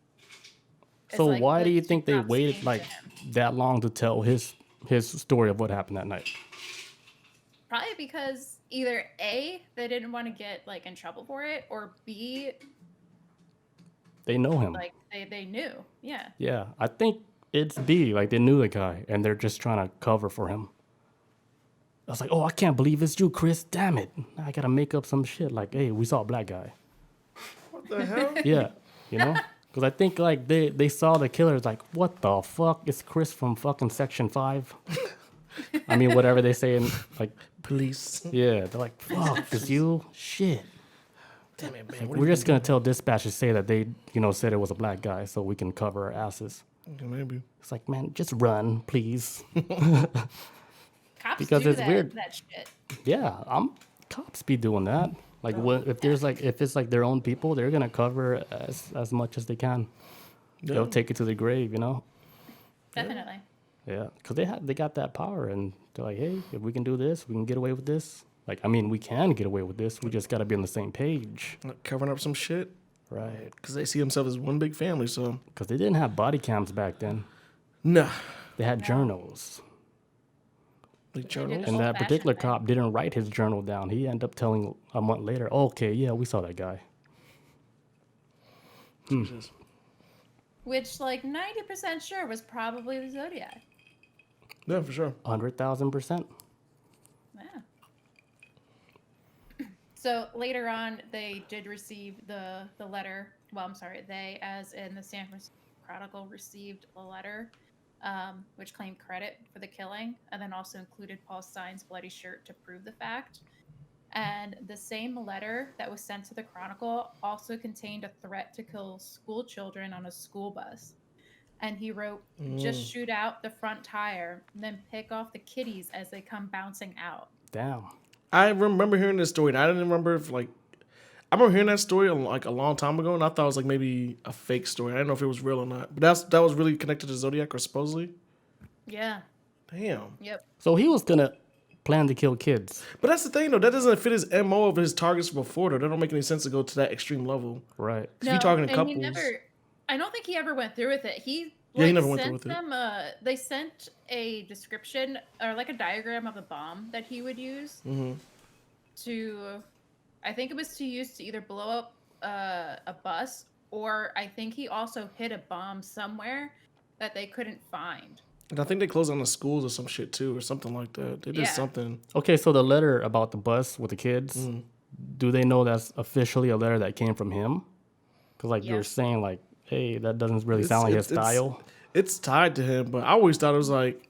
It's So like why the do you two think they cops waited came to like him. that long to tell his story of what happened that night? Probably because either A, they didn't want to get like in trouble for it, or B, They know him. like they knew. Yeah. Yeah, I think it's B. Like they knew the guy, and they're just trying to cover for him. I was like, oh, I can't believe it's you, Chris. Damn it! Now I gotta make up some shit. Like, hey, we saw a black guy. What the hell? Yeah, you know, because I think like they saw the killer. Like, what the fuck? It's Chris from fucking Section 5. I mean, whatever they say in like, Police. yeah, they're like, fuck, it's you. Shit. Damn it, man. We're just gonna tell dispatch to say that they, said it was a black guy, so we can cover our asses. Maybe. It's like, man, just run, please. Cops Because do it's that, weird. that shit. Yeah, cops be doing that. Like, if it's like their own people, they're gonna cover as much as they can. Yeah. They'll take it to the grave, Definitely. Yeah, because they got that power, and they're like, hey, if we can do this, we can get away with this. Like, I mean, we can get away with this. We just gotta be on the same page, Like covering up some shit. right? Because they see themselves as one big family, so. Because they didn't have body cams back then. Nah. They had journals. Like did journals. And that Old-fashioned particular thing. cop didn't write his journal down. He ended up telling a month later, okay, yeah, we saw that guy. Jesus. Which, like, 90% sure was probably the Zodiac. Yeah, for sure. 100,000%. Yeah. So later on, they did receive the letter. Well, I'm sorry, they, as in the San Francisco Chronicle, received a letter which claimed credit for the killing, and then also included Paul Stein's bloody shirt to prove the fact. And the same letter that was sent to the Chronicle also contained a threat to kill school children on a school bus. And he wrote, just shoot out the front tire, and then pick off the kitties as they come bouncing out. Damn. I remember hearing this story, and I didn't remember if, like, I remember hearing that story like a long time ago, and I thought it was like maybe a fake story. I didn't know if it was real or not. But that was really connected to Zodiac, or supposedly. Yeah. Damn. Yep. So he was gonna plan to kill kids. But that's the thing, though. That doesn't fit his MO of his targets before, though. That don't make any sense to go to that extreme level. Right. Because if you're talking to and couples. he never. I don't think he ever went through with it. He never went through sent with it. them. They sent a description or like a diagram of the bomb that he would use to. I think it was to use to either blow up a bus, or I think he also hid a bomb somewhere that they couldn't find. And I think they closed on the schools or some shit, too, or something like that. They did Yeah. something. Okay, so the letter about the bus with the kids, do they know that's officially a letter that came from him? Because like you were Yes. saying, like, hey, that doesn't really sound like his style. It's tied to him, but I always thought it was like,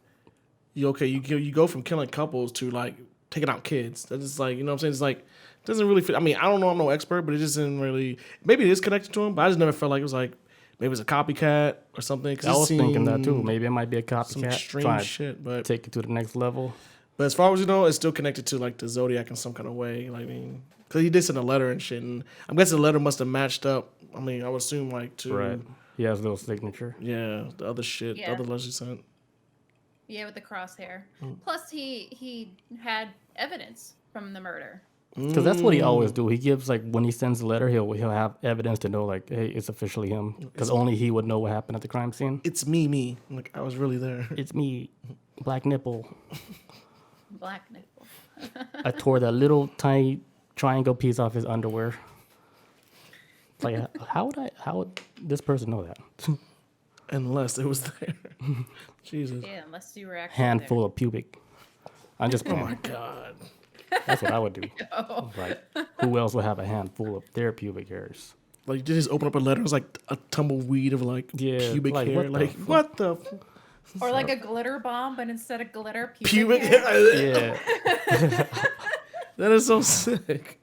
you go from killing couples to like taking out kids. That is like, you know what I'm saying? It's like, it doesn't really fit. I mean, I don't know, I'm no expert, but it just didn't really. Maybe it is connected to him, but I just never felt like it was like maybe it's a copycat or something. 'Cause I it was thinking that too. seemed Maybe it might be a some copycat extreme trying to shit, but take it to the next level. as far as you know, it's still connected to like the Zodiac in some kind of way. Like, I mean, Because he did send a letter and shit. And I'm guessing the letter must have matched up. I mean, I would assume like to Right. He has a little signature. yeah, the other shit, the Yeah. other letters he sent. Yeah, with the crosshair. Plus, he had evidence from the murder. Because that's what he always do. He gives like when he sends a letter, he'll have evidence to know like, hey, it's officially him. Because only he would know what happened at the crime scene. It's me. Like I was really there. It's me, black nipple. Black nipple. I tore that little tiny triangle piece off his underwear. Like, how would this person know that? Unless it was there. Jesus. Yeah, unless you were actually Handful of pubic. I'm just Oh playing. my god. That's what I would do. there. Oh. Like, who else would have a handful of their pubic hairs? Like you just open up a letter, it was like a tumbleweed of like Yeah, pubic like, hair. what the Like fuck? what the Or like a glitter bomb, but instead of glitter, pubic hair. hair? Yeah. That is so sick.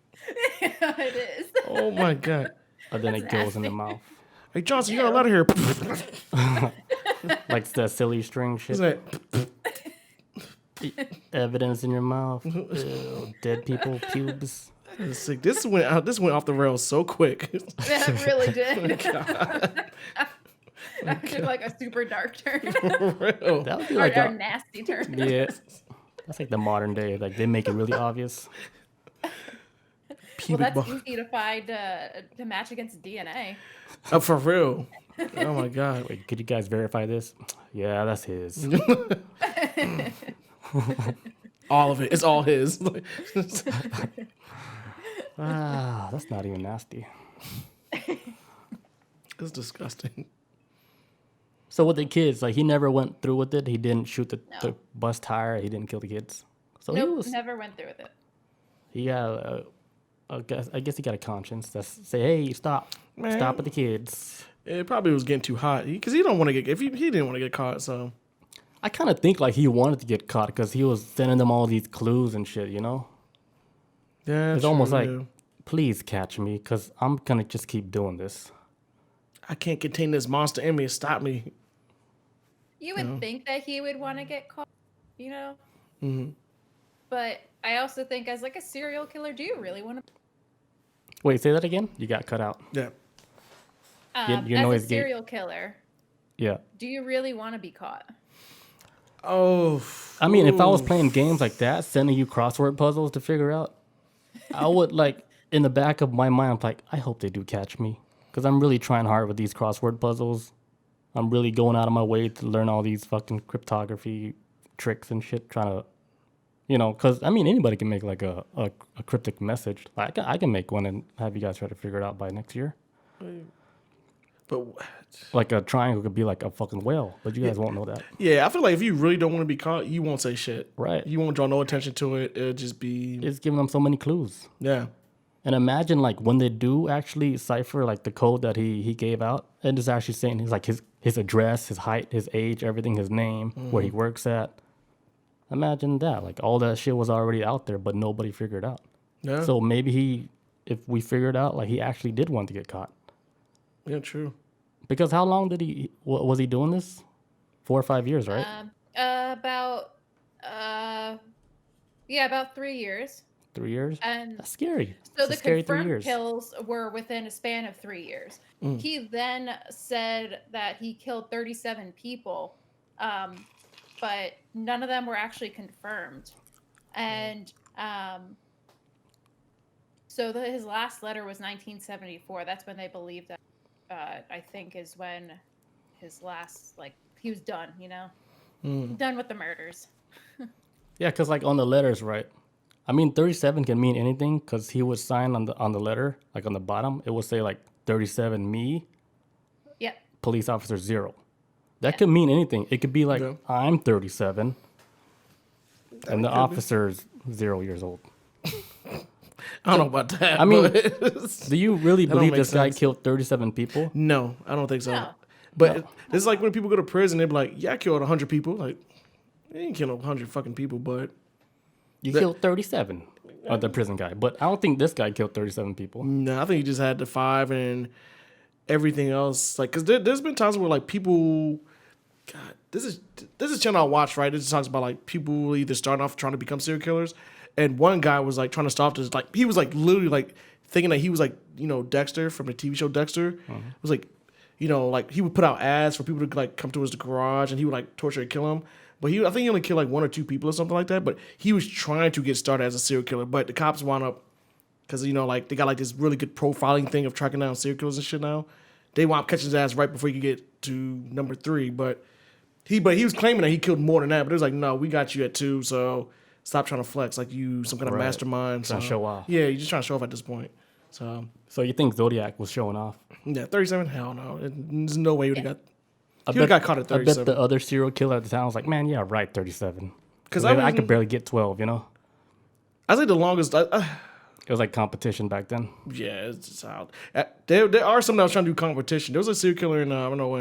Yeah, it is. Oh my god. And then it That's goes in the nasty. mouth. Hey Johnson, you got a letter here. Like that silly string shit. He's like, Evidence in your mouth. Ew, dead people, pubes. this is sick. This went off the rails so quick. That really did. That took like a super dark turn. Real. That would be Or like a nasty turn. yeah. That's like the modern day. Like they make it really obvious. Well, Pubic that's ball. easy to find to match against DNA. Oh, for real. Oh my god. Wait, could you guys verify this? Yeah, that's his. All of it. It's all his. Ah, that's not even nasty. It's disgusting. So with the kids, like he never went through with it. He didn't shoot the No. bus tire. He didn't kill the kids. So he Nope, was. never went through with it. He got. I guess he got a conscience. That's say, hey, stop, Man. stop with the kids. It probably was getting too hot because he don't want to get. If he didn't want to get caught, so I kind of think like he wanted to get caught because he was sending them all these clues and shit. You know, yeah, it's true, almost like, yeah. please catch me because I'm gonna just keep doing this. I can't contain this monster in me. Stop me. You would think that he would want to get caught, you know? Mhm. But I also think as like a serial killer, do you really want to? Wait, say that again. You got cut out. Yeah. your As noise a gate. serial killer, Yeah. do you really want to be caught? Oh. I mean, if I was ooh. playing games like that, sending you crossword puzzles to figure out, I would like in the back of my mind, I'm like, I hope they do catch me because I'm really trying hard with these crossword puzzles. I'm really going out of my way to learn all these fucking cryptography tricks and shit, trying to, you know, because I mean, anybody can make like a cryptic message. Like I can make one and have you guys try to figure it out by next year. But Like a triangle could be like a fucking whale, but you guys won't know that. yeah, I feel like if you really don't want to be caught, you won't say shit. Right. You won't draw no attention to it. It'll just be It's giving them so many clues. yeah. And imagine like when they do actually cipher like the code that he gave out, and it's actually saying he's like his address, his height, his age, everything, his name, where he works at. Imagine that. Like all that shit was already out there, but nobody figured it out. Yeah. So maybe if we figured out, like he actually did want to get caught. Yeah, true. Because how long did was he doing this? 4 or 5 years, right? About 3 years. 3 years? And That's scary. so That's a the scary 3 confirmed years. kills were within a span of 3 years. He then said that he killed 37 people, but none of them were actually confirmed. And so his last letter was 1974. That's when they believe that. I think is when his last he was done. You know, done with the murders. Yeah, because like on the letters, right? I mean, 37 can mean anything because he would sign on the letter, like on the bottom, it would say like 37 me, Yep. police officer 0. That could mean anything. It could be like Yeah. I'm 37 and the could be. officer's 0 years old. I don't know about that. I mean, but- do you really don't believe make this guy sense. killed 37 people? no, I don't think so. No. But it's like when people go to prison, they be like, "Yeah, I killed 100 people." Like, they ain't killing 100 fucking people, but You killed 37 of the prison guy, but I don't think this guy killed 37 people. no, I think he just had the 5 and everything else. Like, cause there's been times where like people, God, this is channel I watch, right? It just talks about like people either starting off trying to become serial killers, and one guy was like trying to stop this. Like he was like literally like thinking that he was like Dexter from the TV show Dexter. It was like like he would put out ads for people to like come to his garage, and he would like torture and kill him. But I think he only killed like 1 or 2 people or something like that. But he was trying to get started as a serial killer. But the cops wound up because like they got like this really good profiling thing of tracking down serial killers and shit now. They wound up catching his ass right before he could get to number 3. But he was claiming that he killed more than that. But it was like, no, we got you at 2, so stop trying to flex like you some kind of mastermind. Trying to show off. Yeah, you're just trying to show off at this point. So you think Zodiac was showing off? Yeah, 37? Hell no. There's no way he would have got. He would have got caught at 37. I bet the other serial killer at the time was like, man, yeah, right, 37. Because I I could barely get 12, I think the longest. It was like competition back then. Yeah, it's just out. There are some that was trying to do competition. There was a serial killer in I don't know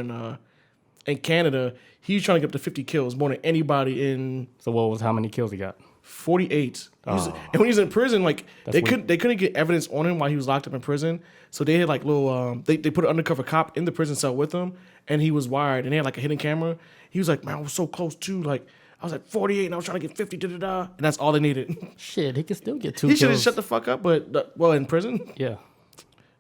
in Canada. He was trying to get up to 50 kills, more than anybody in. So how many kills he got? 48. And when he was in prison, like they couldn't get evidence on him while he was locked up in prison. So they had like little they put an undercover cop in the prison cell with him, and he was wired, and they had like a hidden camera. He was like, man, I was so close too. Like I was like 48, and I was trying to get 50, and that's all they needed. Shit, he could still get 2 He kills. should have shut the fuck up, but in prison, Yeah.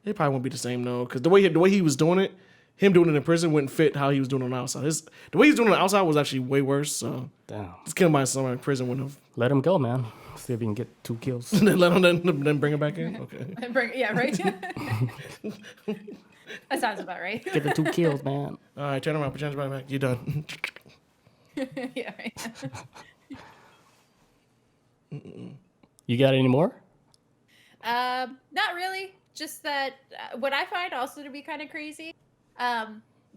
it probably won't be the same though, because the way he was doing it, him doing it in prison wouldn't fit how he was doing it on the outside. The way he was doing it on the outside was actually way worse. So Damn. just killing by someone in prison wouldn't have. Let him go, man. See if he can get 2 kills. Then let him then bring him back in. Okay. Yeah, right. That sounds about right. Get the 2 kills, man. All right, turn around, put your hands back. You're done. Yeah, right. You got any more? Not really. Just that what I find also to be kind of crazy,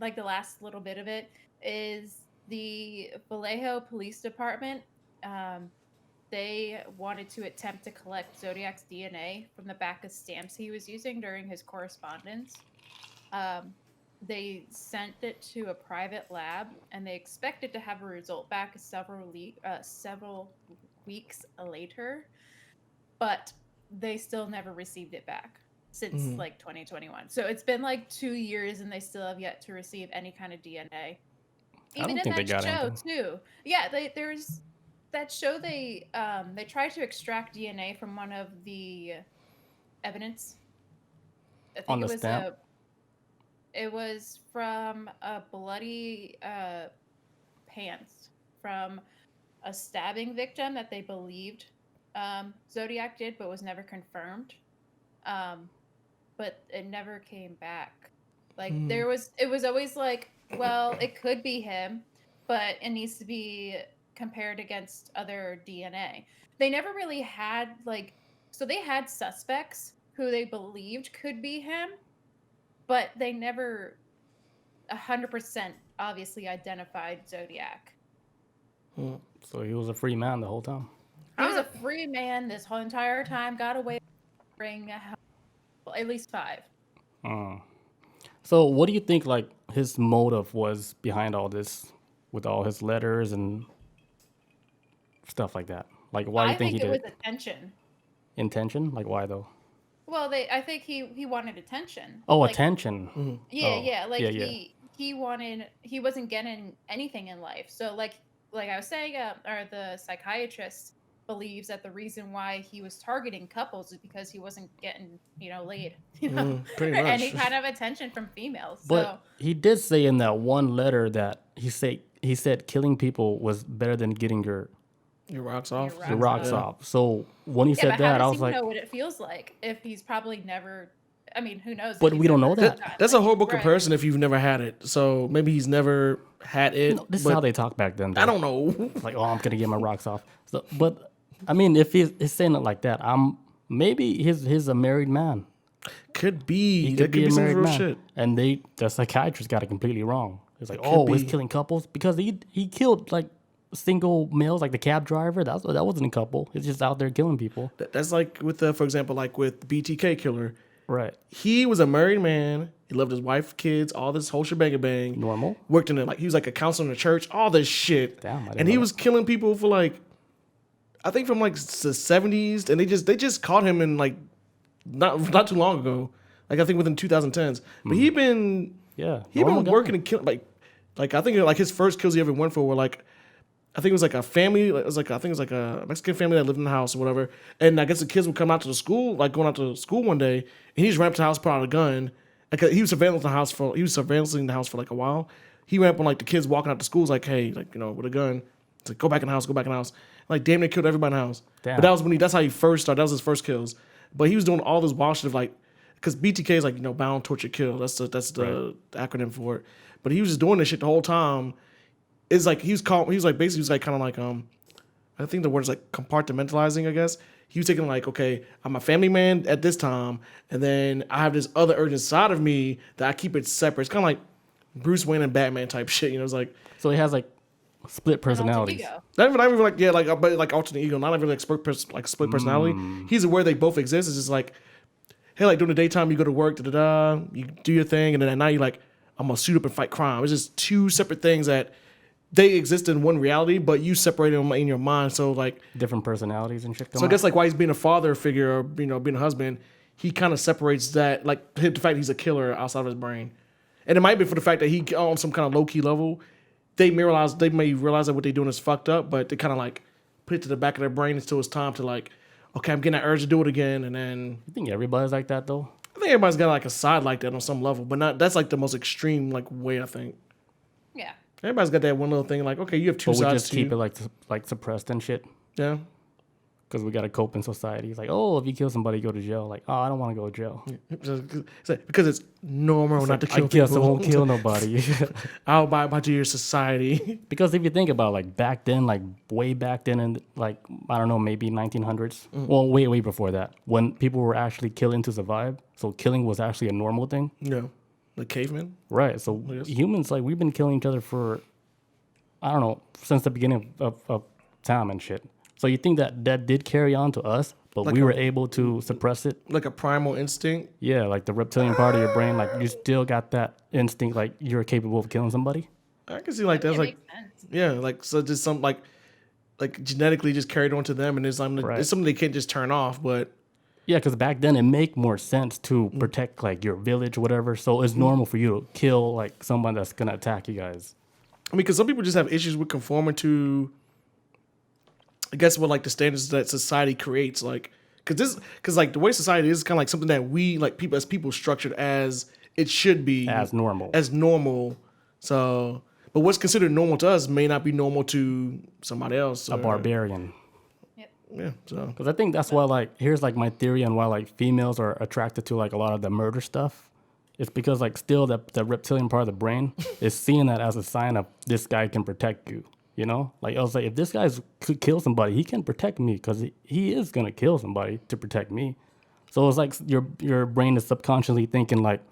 like the last little bit of it, is the Vallejo Police Department. They wanted to attempt to collect Zodiac's DNA from the back of stamps he was using during his correspondence. They sent it to a private lab, and they expected to have a result back several weeks later, but they still never received it back since like 2021. So it's been like 2 years, and they still have yet to receive any kind of DNA. Even in that show too. Yeah, there's that show. They tried to extract DNA from one of the evidence. I think on the stamp. It was from a bloody pants from a stabbing victim that they believed Zodiac did, but was never confirmed. But it never came back. Like it was always like, well, it could be him, but it needs to be compared against other DNA. They never really had so they had suspects who they believed could be him, but they never 100% obviously identified Zodiac. So he was a free man the whole time. He was a free man this whole entire time, got away with bring at least 5. So what do you think like his motive was behind all this with all his letters and stuff like that? Like why do you think he did it? I think it was attention. Intention? Like why though? Well, I think he wanted attention. Oh, attention. Yeah. He wasn't getting anything in life. So like I was saying, or the psychiatrist believes that the reason why he was targeting couples is because he wasn't getting, laid, pretty much. any kind of attention from females. But he did say in that one letter that he said killing people was better than getting your rocks off. Your rocks off. So when he said that, I was like, know what it feels like if he's probably never. I mean, who knows? But we don't know that. That's a horrible comparison if you've never had it. So maybe he's never had it. No, this is how they talk back then. Though. I don't know. Like, oh, I'm gonna get my rocks off. So, but I mean, if he's saying it like that, maybe he's a married man. Could be. He could be some married real man. shit. And the psychiatrist got it completely wrong. It's like, he's killing couples because he killed like single males, like the cab driver. That wasn't a couple. He's just out there killing people. That's like with for example, like with BTK killer. Right. He was a married man. He loved his wife, kids, all this whole shebang bang. Normal. Worked in he was like a counselor in the church, all this shit. Damn, and he was killing people for I think from the 70s, and they just caught him in not too long ago. I think within 2010s. But he been normal working and killing like I think his first kills he ever went for were I think it was like a family. It was like I think it was like a Mexican family that lived in the house or whatever. And I guess the kids would come out to the school, like going out to school one day, and he just ran up to the house, put out a gun. Like he was surveillancing the house for like a while. He ran up on like the kids walking out to school, was like, hey, like with a gun. It's like go back in the house, go back in the house. Like damn near killed everybody in the house. Damn. But that was that's how he first started. That was his first kills. But he was doing all this wild shit of like, because BTK is like bound, torture, kill. That's the acronym for it. But he was just doing this shit the whole time. It's like he was basically kind of like I think the word is like compartmentalizing, I guess. He was taking like, okay, I'm a family man at this time, and then I have this other urge inside of me that I keep it separate. It's kind of like Bruce Wayne and Batman type shit, It's like So he has like split personalities. not even like but like alternate ego, not even like split personality. He's aware they both exist. It's just like, hey, like during the daytime you go to work, you do your thing, and then at night you like, I'm gonna suit up and fight crime. It's just two separate things that they exist in one reality, but you separate them in your mind. So like Different personalities and shit. So I guess like why he's being a father figure or being a husband, he kind of separates that, like the fact he's a killer outside of his brain, and it might be for the fact that he on some kind of low key level, they may realize that what they're doing is fucked up, but they kind of like put it to the back of their brain until it's time to like, okay, I'm getting that urge to do it again, and then You think everybody's like that though? I think everybody's got like a side like that on some level, but not that's like the most extreme like way I think. Yeah. Everybody's got that one little thing like, okay, you have two But we sides just to keep you. it like suppressed and shit. Yeah. Because we got to cope in society. It's like, oh, if you kill somebody, go to jail. Like, oh, I don't want to go to jail. It's like, because it's normal not to kill I guess I people. won't kill nobody. I'll buy to your society. Because if you think about like back then, like way back then in like, I don't know, maybe 1900s. Well, way before that, when people were actually killing to survive. So killing was actually a normal thing. The cavemen. Right. So Yes. humans, like we've been killing each other for, I don't know, since the beginning of time and shit. So you think that did carry on to us, but Like we were able to suppress it? Like a primal instinct. Yeah, like the reptilian part of your brain, like you still got that instinct, like you're capable of killing somebody. I can see like that's It like makes sense. yeah, like so just some like genetically just carried on to them, and it's Right. it's something they can't just turn off. But Yeah, because back then it make more sense to protect like your village or whatever. So it's normal for you to kill like someone that's gonna attack you guys. I mean, because some people just have issues with conforming to, I guess, what like the standards that society creates. Like, because like the way society is kind of like something that we like people structured as it should be As normal. as normal. So, but what's considered normal to us may not be normal to somebody else. A barbarian. Yeah. So Because I think that's why, like, here's like my theory on why like females are attracted to like a lot of the murder stuff. It's because like still the reptilian part of the brain is seeing that as a sign of this guy can protect you. You know, like I was like, if this guy could kill somebody, he can protect me because he is gonna kill somebody to protect me. So it's like your brain is subconsciously thinking like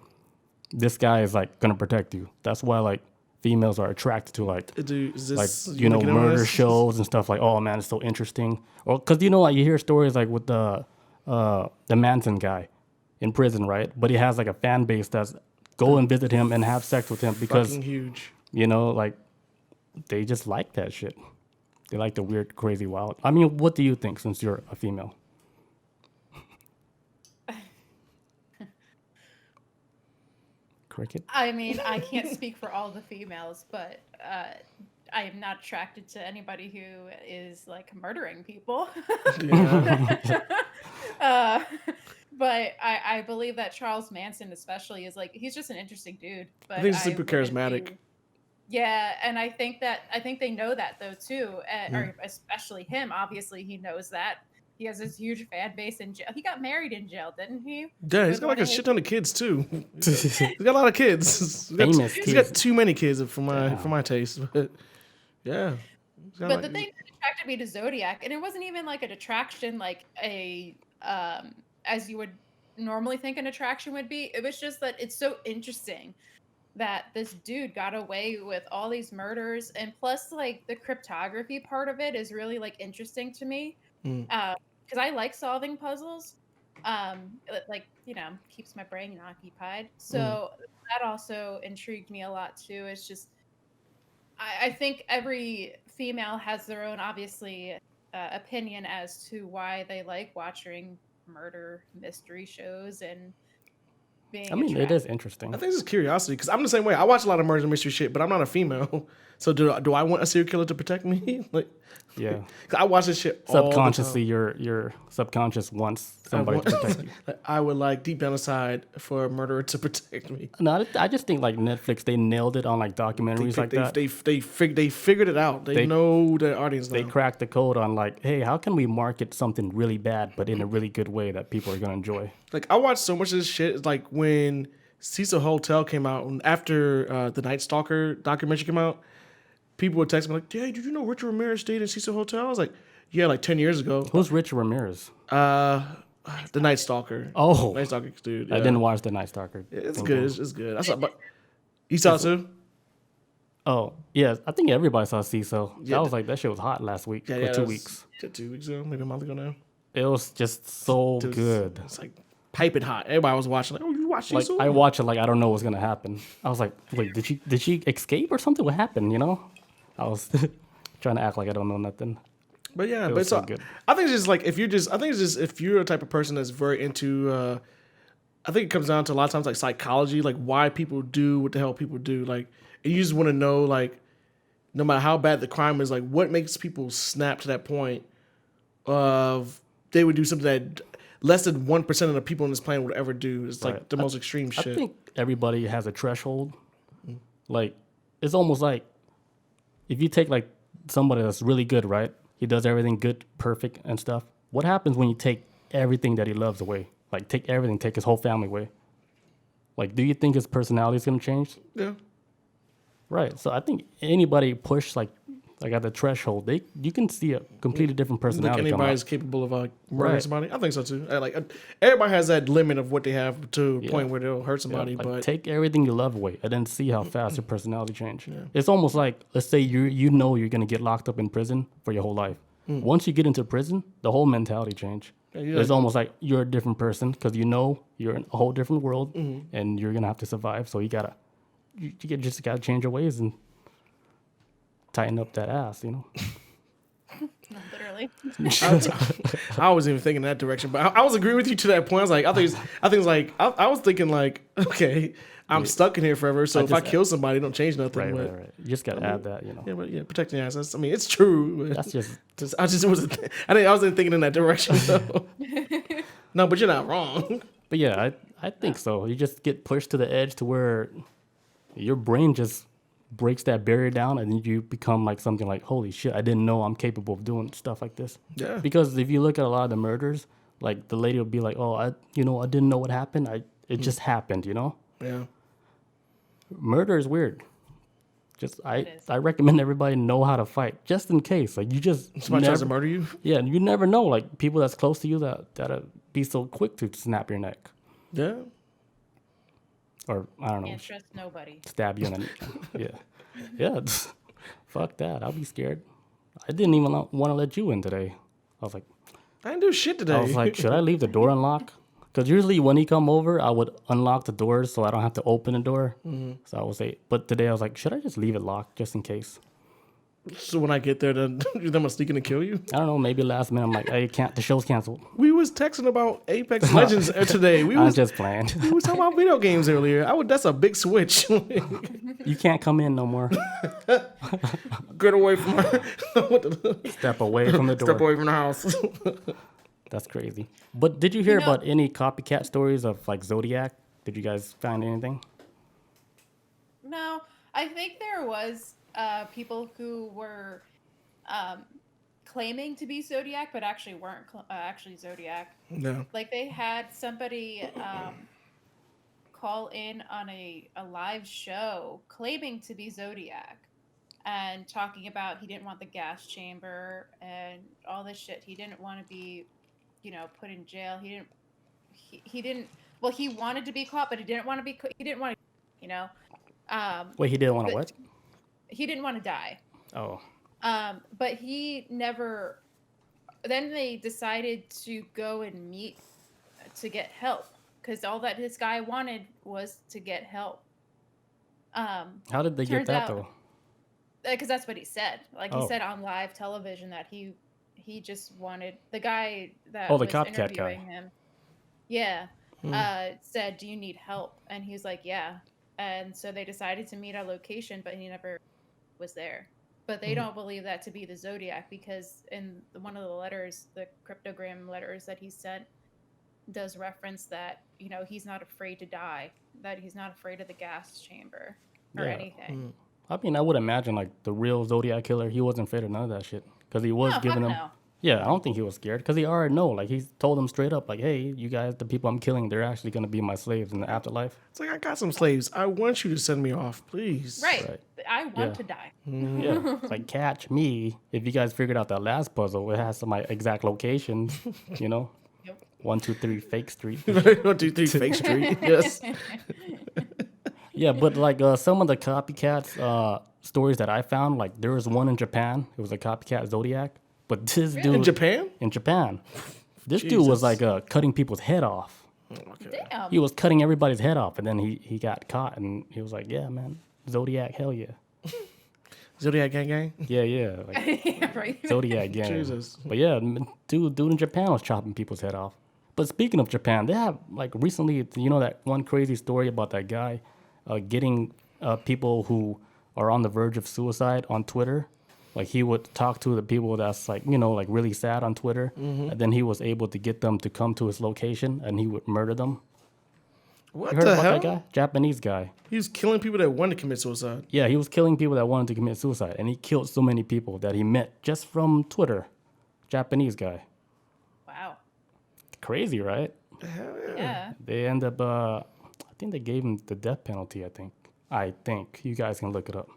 this guy is like gonna protect you. That's why like females are attracted to like is this like murder shows and stuff like, oh man, it's so interesting. Or because like you hear stories like with the Manson guy in prison, right? But he has like a fan base that's go and visit him and have sex with him because fucking huge. like they just like that shit. They like the weird, crazy, wild. I mean, what do you think since you're a female? Cricket. I mean, I can't speak for all the females, but I am not attracted to anybody who is like murdering people. uh, but I believe that Charles Manson, especially, is like he's just an interesting dude. But I think he's super wouldn't charismatic. be- Yeah, and I think they know that though too, or especially him. Obviously, he knows that. He has this huge fan base in jail. He got married in jail, didn't he? Yeah, he's With got like one a of his- shit ton of kids too. He's got a lot of kids. Famous He's got kids. too many kids for Damn. my taste. But yeah. He's got But like- the thing that attracted me to Zodiac, and it wasn't even like an attraction, like a as you would normally think an attraction would be. It was just that it's so interesting that this dude got away with all these murders, and plus like the cryptography part of it is really like interesting to me. Because I like solving puzzles. It, like keeps my brain occupied. So that also intrigued me a lot too. It's just I think every female has their own obviously opinion as to why they like watching murder mystery shows, and being I mean, it is interesting. I think it's curiosity because I'm the same way. I watch a lot of murder mystery shit, but I'm not a female. So do I want a serial killer to protect me? Like, Yeah. 'cause I watch this shit all the time. Subconsciously, your subconscious wants somebody to protect you. I would like deep down inside for a murderer to protect me. No, I just think like Netflix, they nailed it on like documentaries like that. They figured it out. They know the audience now. They cracked the code on like, hey, how can we market something really bad but in a really good way that people are gonna enjoy? Like I watched so much of this shit. It's like when Cecil Hotel came out, and after the Night Stalker documentary came out, people would text me like, "Yeah, did you know Richard Ramirez stayed in Cecil Hotel?" I was like, "Yeah, like 10 years ago." Who's Richard Ramirez? The Night Stalker. Oh, Night Stalker dude. Yeah. I didn't watch the Night Stalker. It's good. It's good. I saw, but you saw it too. Oh, yeah. I think everybody saw Cecil. Yeah, that was like, that shit was hot last week or 2 weeks. 2 weeks ago, maybe a month ago now. It was just so good. It's like piping hot. Everybody was watching. Like, oh, you watch Like Cecil? I watch it like I don't know what's gonna happen. I was like, wait, did she escape or something? What happened? You know? I was trying to act like I don't know nothing. But yeah, It but was it's so all, good. I think it's just like if you're a type of person that's very into I think it comes down to a lot of times like psychology, like why people do what the hell people do. Like and you just want to know like no matter how bad the crime is, like what makes people snap to that point of they would do something that less than 1% of the people on this planet would ever do. It's like Right. the most extreme shit. I think everybody has a threshold. Like it's almost like if you take like somebody that's really good, right? He does everything good, perfect, and stuff. What happens when you take everything that he loves away? Like take everything, take his whole family away. Like, do you think his personality is gonna change? Yeah. Right. So I think anybody push like at the threshold, you can see a completely different Think personality. Come anybody's out. capable of murdering Right. somebody? I think so too. Everybody has that limit of what they have to a Yeah. point where they'll hurt somebody. Like, but take everything you love away and then see how fast your personality change. It's almost like, let's say you know you're gonna get locked up in prison for your whole life. Once you get into prison, the whole mentality change. Yeah, It's almost like you're a different person because you know you're in a whole different world and you're gonna have to survive. So you just gotta change your ways and tighten up that ass, you know. Literally. I wasn't even thinking that direction, but I was agreeing with you to that point. I was like, I think it's like I was thinking like, okay, I'm stuck in here forever. So if I kill somebody, it don't change nothing. Right. You just gotta add that, you know. Yeah, but yeah, protecting your assets. I mean, it's true. But That's just I just wasn't. I wasn't thinking in that direction. So. No, but you're not wrong. But yeah, I think so. You just get pushed to the edge to where your brain just breaks that barrier down, and then you become like something like, holy shit, I didn't know I'm capable of doing stuff like this. Yeah. Because if you look at a lot of the murders, like the lady will be like, oh, I didn't know what happened. It just happened, you know? Yeah. Murder is weird. I recommend everybody know how to fight, just in case. Like you just Somebody tries to murder you. Yeah, and you never know. Like people that's close to you that'll be so quick to snap your neck. Yeah. Or I don't know. Can't trust nobody. Stab you in the yeah. Fuck that. I'll be scared. I didn't even want to let you in today. I was like, I didn't do shit today. I was like, should I leave the door unlocked? Because usually when he come over, I would unlock the doors so I don't have to open the door. So I would say, but today I was like, should I just leave it locked just in case? So when I get there, then I'm gonna sneak in and kill you. I don't know. Maybe last minute I'm like, hey, the show's canceled. We was texting about Apex Legends today. I was just playing. We was talking about video games earlier. That's a big switch. You can't come in no more. Get away from her. Step away from the door. Step away from the house. That's crazy. But did you hear about any copycat stories of like Zodiac? Did you guys find anything? No, I think there was people who were claiming to be Zodiac, but actually weren't actually Zodiac. No. Like they had somebody call in on a live show claiming to be Zodiac and talking about he didn't want the gas chamber and all this shit. He didn't want to be, put in jail. He didn't. Well, he wanted to be caught, but he didn't want to be. He didn't want to, Wait, he didn't want to what? He didn't want to die. Oh. But he never. Then they decided to go and meet to get help because all that this guy wanted was to get help. How did they get that though? Because that's what he said. Like Oh. he said on live television that he just wanted the guy that Oh, the was copycat guy. interviewing him. Yeah, said, "Do you need help?" And he was like, "Yeah." And so they decided to meet at a location, but he never was there. But they don't believe that to be the Zodiac because in one of the letters, the cryptogram letters that he sent, does reference that he's not afraid to die, that he's not afraid of the gas chamber or Yeah. anything. I mean, I would imagine like the real Zodiac Killer, he wasn't afraid of none of that shit because he was No, giving fuck them. no. Yeah, I don't think he was scared because he already know. Like he's told them straight up, like, "Hey, you guys, the people I'm killing, they're actually gonna be my slaves in the afterlife." It's like, I got some slaves. I want you to send me off, please. Right. I want Yeah. to die. Yeah, it's like catch me if you guys figured out that last puzzle. It has some my exact locations. You know, Yep. 1, 2, 3 Fake Street. 1, 2, 3 Fake Street. Yes. Yeah, but like some of the copycats stories that I found, like there was one in Japan. It was a copycat Zodiac, but this dude In Japan? in Japan, this dude was like cutting people's head off. Okay. Damn. He was cutting everybody's head off, and then he got caught, and he was like, "Yeah, man, Zodiac, hell yeah, Zodiac gang gang? yeah, like Right. Zodiac gang." Jesus. But yeah, dude in Japan was chopping people's head off. But speaking of Japan, they have like recently, that one crazy story about that guy getting people who are on the verge of suicide on Twitter. Like he would talk to the people that's like, like really sad on Twitter. And then he was able to get them to come to his location and he would murder them. What You heard the about hell? that guy? Japanese guy. He was killing people that wanted to commit suicide. Yeah, he was killing people that wanted to commit suicide. And he killed so many people that he met just from Twitter. Japanese guy. Wow. Crazy, right? Yeah. They end up, I think they gave him the death penalty, I think. You guys can look it up.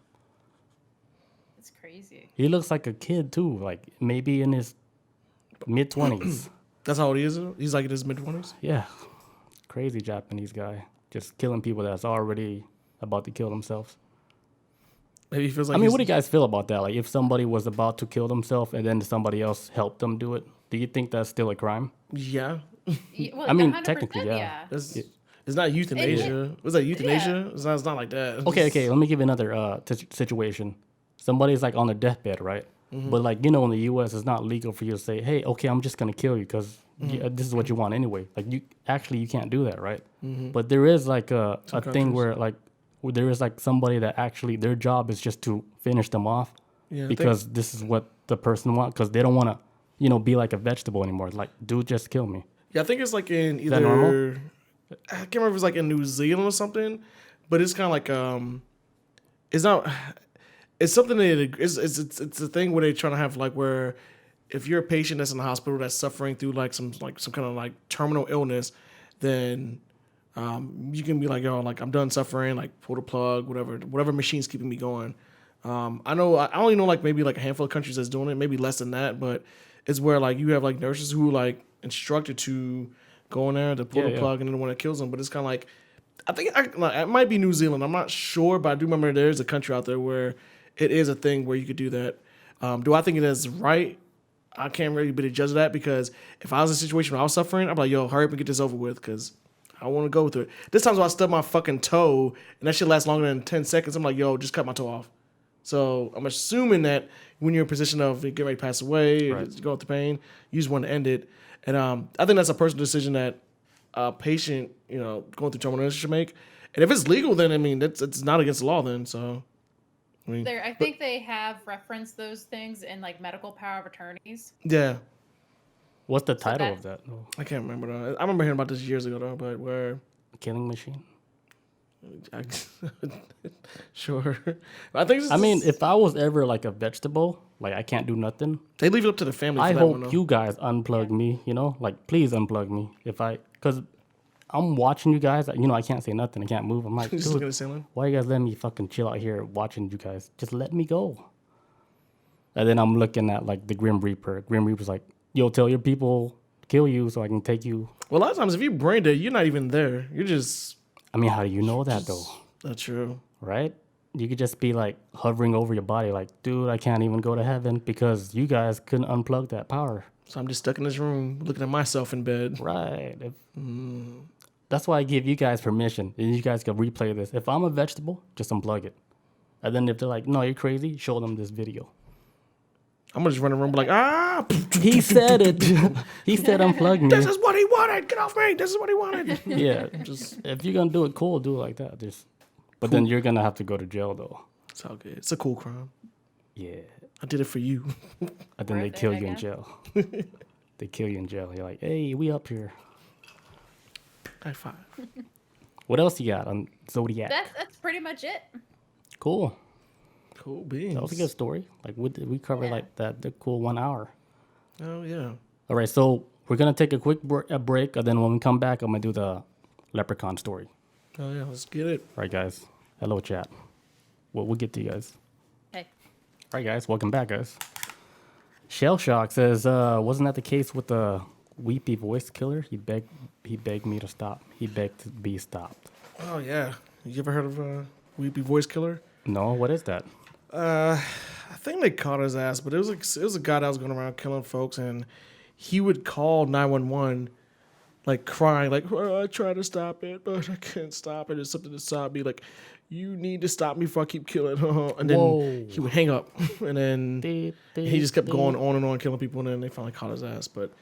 It's crazy. He looks like a kid, too. Like, maybe in his mid-20s. That's how old he is? He's like in his mid-20s? Yeah. Crazy Japanese guy. Just killing people that's already about to kill themselves. Maybe he feels like I mean, what do you guys feel about that? Like, if somebody was about to kill themselves and then somebody else helped them do it, do you think that's still a crime? Yeah. Well, I mean, 100%, technically, yeah. It's not euthanasia. Was that euthanasia? It's not like that. Okay, let me give you another situation. Somebody's like on their deathbed, right? But like, in the U.S., it's not legal for you to say, "Hey, okay, I'm just gonna kill you because this is what you want anyway." Like, you can't do that, right? But there is like a thing where there is like somebody that actually their job is just to finish them off Yeah, because this is what the person wants because they don't want to, be like a vegetable anymore. Like, dude, just kill me. Yeah, I think it's like in that normal? either I can't remember if it's like in New Zealand or something, but it's kind of like it's not. It's something that it's a thing where they're trying to have like where if you're a patient that's in the hospital that's suffering through like some kind of like terminal illness, then you can be like, "Yo, like I'm done suffering, like pull the plug, whatever machine's keeping me going." I know I only know like maybe like a handful of countries that's doing it, maybe less than that, but it's where like you have like nurses who like instructed to go in there to pull the plug and then the one that kills them. But it's kind of like I think it might be New Zealand. I'm not sure, but I do remember there's a country out there where it is a thing where you could do that. Do I think it is right? I can't really be the judge of that because if I was in a situation where I was suffering, I'd be like, "Yo, hurry up and get this over with," because I want to go through it. This time I stubbed my fucking toe and that shit lasts longer than 10 seconds. I'm like, "Yo, just cut my toe off." So I'm assuming that when you're in a position of getting ready to pass away, right, going through pain, you just want to end it. And I think that's a personal decision that a patient, going through terminal illness should make. And if it's legal, then I mean, it's not against the law. Then so, I mean, I think they have referenced those things in like medical power of attorneys. Yeah. What's the title of that? I can't remember though. I remember hearing about this years ago though, but where Killing machine. Sure. I think. I mean, if I was ever like a vegetable, like I can't do nothing. They leave it up to the family. I for hope that one, you guys unplug me. Like please unplug me because I'm watching you guys. I can't say nothing. I can't move. I'm like, just dude, looking at the ceiling. why you guys letting me fucking chill out here watching you guys? Just let me go. And then I'm looking at like the Grim Reaper. Grim Reaper's like, "Yo, tell your people to kill you so I can take you." Well, a lot of times if you're brain dead, you're not even there. You're just. I mean, how do you know that though? That's true. Right? You could just be like hovering over your body, like, dude, I can't even go to heaven because you guys couldn't unplug that power. So I'm just stuck in this room looking at myself in bed. Right. That's why I give you guys permission, and you guys can replay this. If I'm a vegetable, just unplug it. And then if they're like, "No, you're crazy," show them this video. I'm gonna just run around like, ah. He said it. He said unplug me. This is what he wanted. Get off me. This is what he wanted. Yeah, just if you're gonna do it cool, do it like that. But then you're gonna have to go to jail though. It's all good. It's a cool crime. Yeah. I did it for you. And then they Worth it, kill I you in guess. jail. They kill you in jail. You're like, hey, we up here. High five. What else you got on Zodiac? That's pretty much it. Cool. Cool beans. That was a good story. Like we covered Yeah. like the cool 1 hour. Oh yeah. All right, so we're gonna take a quick break, and then when we come back, I'm gonna do the Leprechaun story. Oh yeah. Let's get it. All right, guys. Hello, chat. We'll get to you guys. Hey. All right, guys. Welcome back, guys. Shell Shock says, wasn't that the case with the weepy voice killer? He begged me to stop. He begged to be stopped. Oh yeah. You ever heard of Weepy Voice Killer? No, what is that? I think they caught his ass, but it was a guy that was going around killing folks, and he would call 911, like crying, like, oh, I try to stop it, but I can't stop it. It's something to stop me. Like, you need to stop me before I keep killing. And then Whoa. he would hang up, and then he just kept going on and on killing people, and then they finally caught his ass. But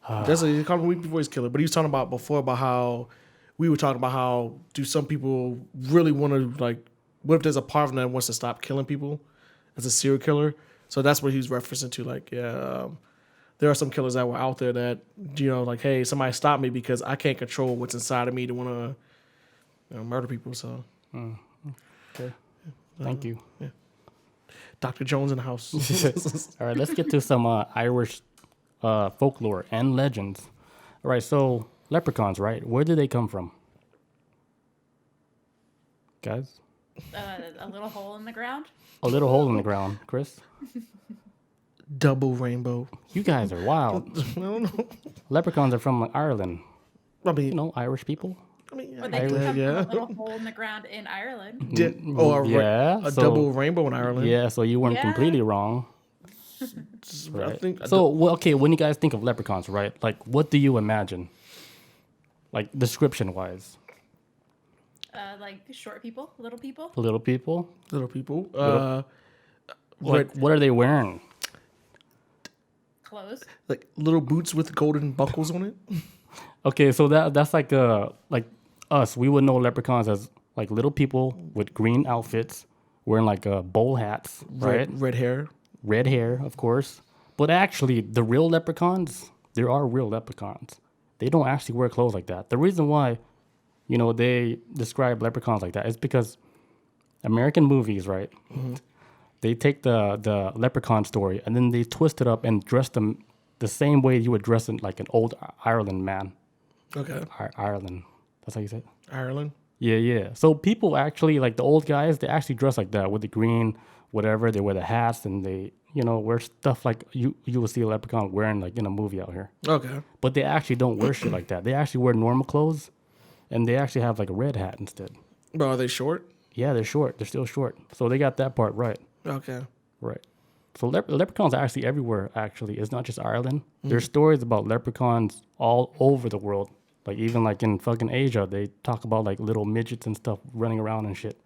they called him Weepy Voice Killer. But he was talking about before about how we were talking about how do some people really want to, like, what if there's a part of them that wants to stop killing people as a serial killer? So that's what he was referencing to. Like, there are some killers that were out there that, like, hey, somebody stop me because I can't control what's inside of me to want to murder people. So, Okay. Thank you. Dr. Jones in the house. All right, let's get to some Irish folklore and legends. All right, so leprechauns, right? Where did they come from? Guys? A little hole in the ground. A little hole in the ground. Chris? Double rainbow. You guys are wild. I don't know. Leprechauns are from Ireland. I mean, You know, Irish people. But they do come from a little hole in the ground in Ireland. A double rainbow in Ireland. Yeah, so you weren't Yeah. completely wrong. I Right. think So, well, okay, when you guys think of leprechauns, right? Like, what do you imagine? Like, description-wise? Like short people, little people. Little people? little people. Like, what are they wearing? Clothes. Like little boots with golden buckles on it. Okay, so that's like us. We would know leprechauns as like little people with green outfits, wearing like bowl hats, right? Red hair. Red hair, of course. But actually, the real leprechauns, there are real leprechauns. They don't actually wear clothes like that. The reason why, they describe leprechauns like that is because American movies, right? Mm-hmm. They take the leprechaun story and then they twist it up and dress them the same way you would dress in like an old Ireland man. Okay. Ireland. That's how you say it? Ireland. Yeah. So people actually, like the old guys, they actually dress like that with the green, whatever. They wear the hats and they, wear stuff like you will see a leprechaun wearing like in a movie out here. Okay. But they actually don't wear shit like that. They actually wear normal clothes and they actually have like a red hat instead. But are they short? Yeah, they're short. They're still short. So they got that part right. Okay. Right. So leprechauns are actually everywhere, actually. It's not just Ireland. There's stories about leprechauns all over the world. Like, even, like, in fucking Asia, they talk about, like, little midgets and stuff running around and shit.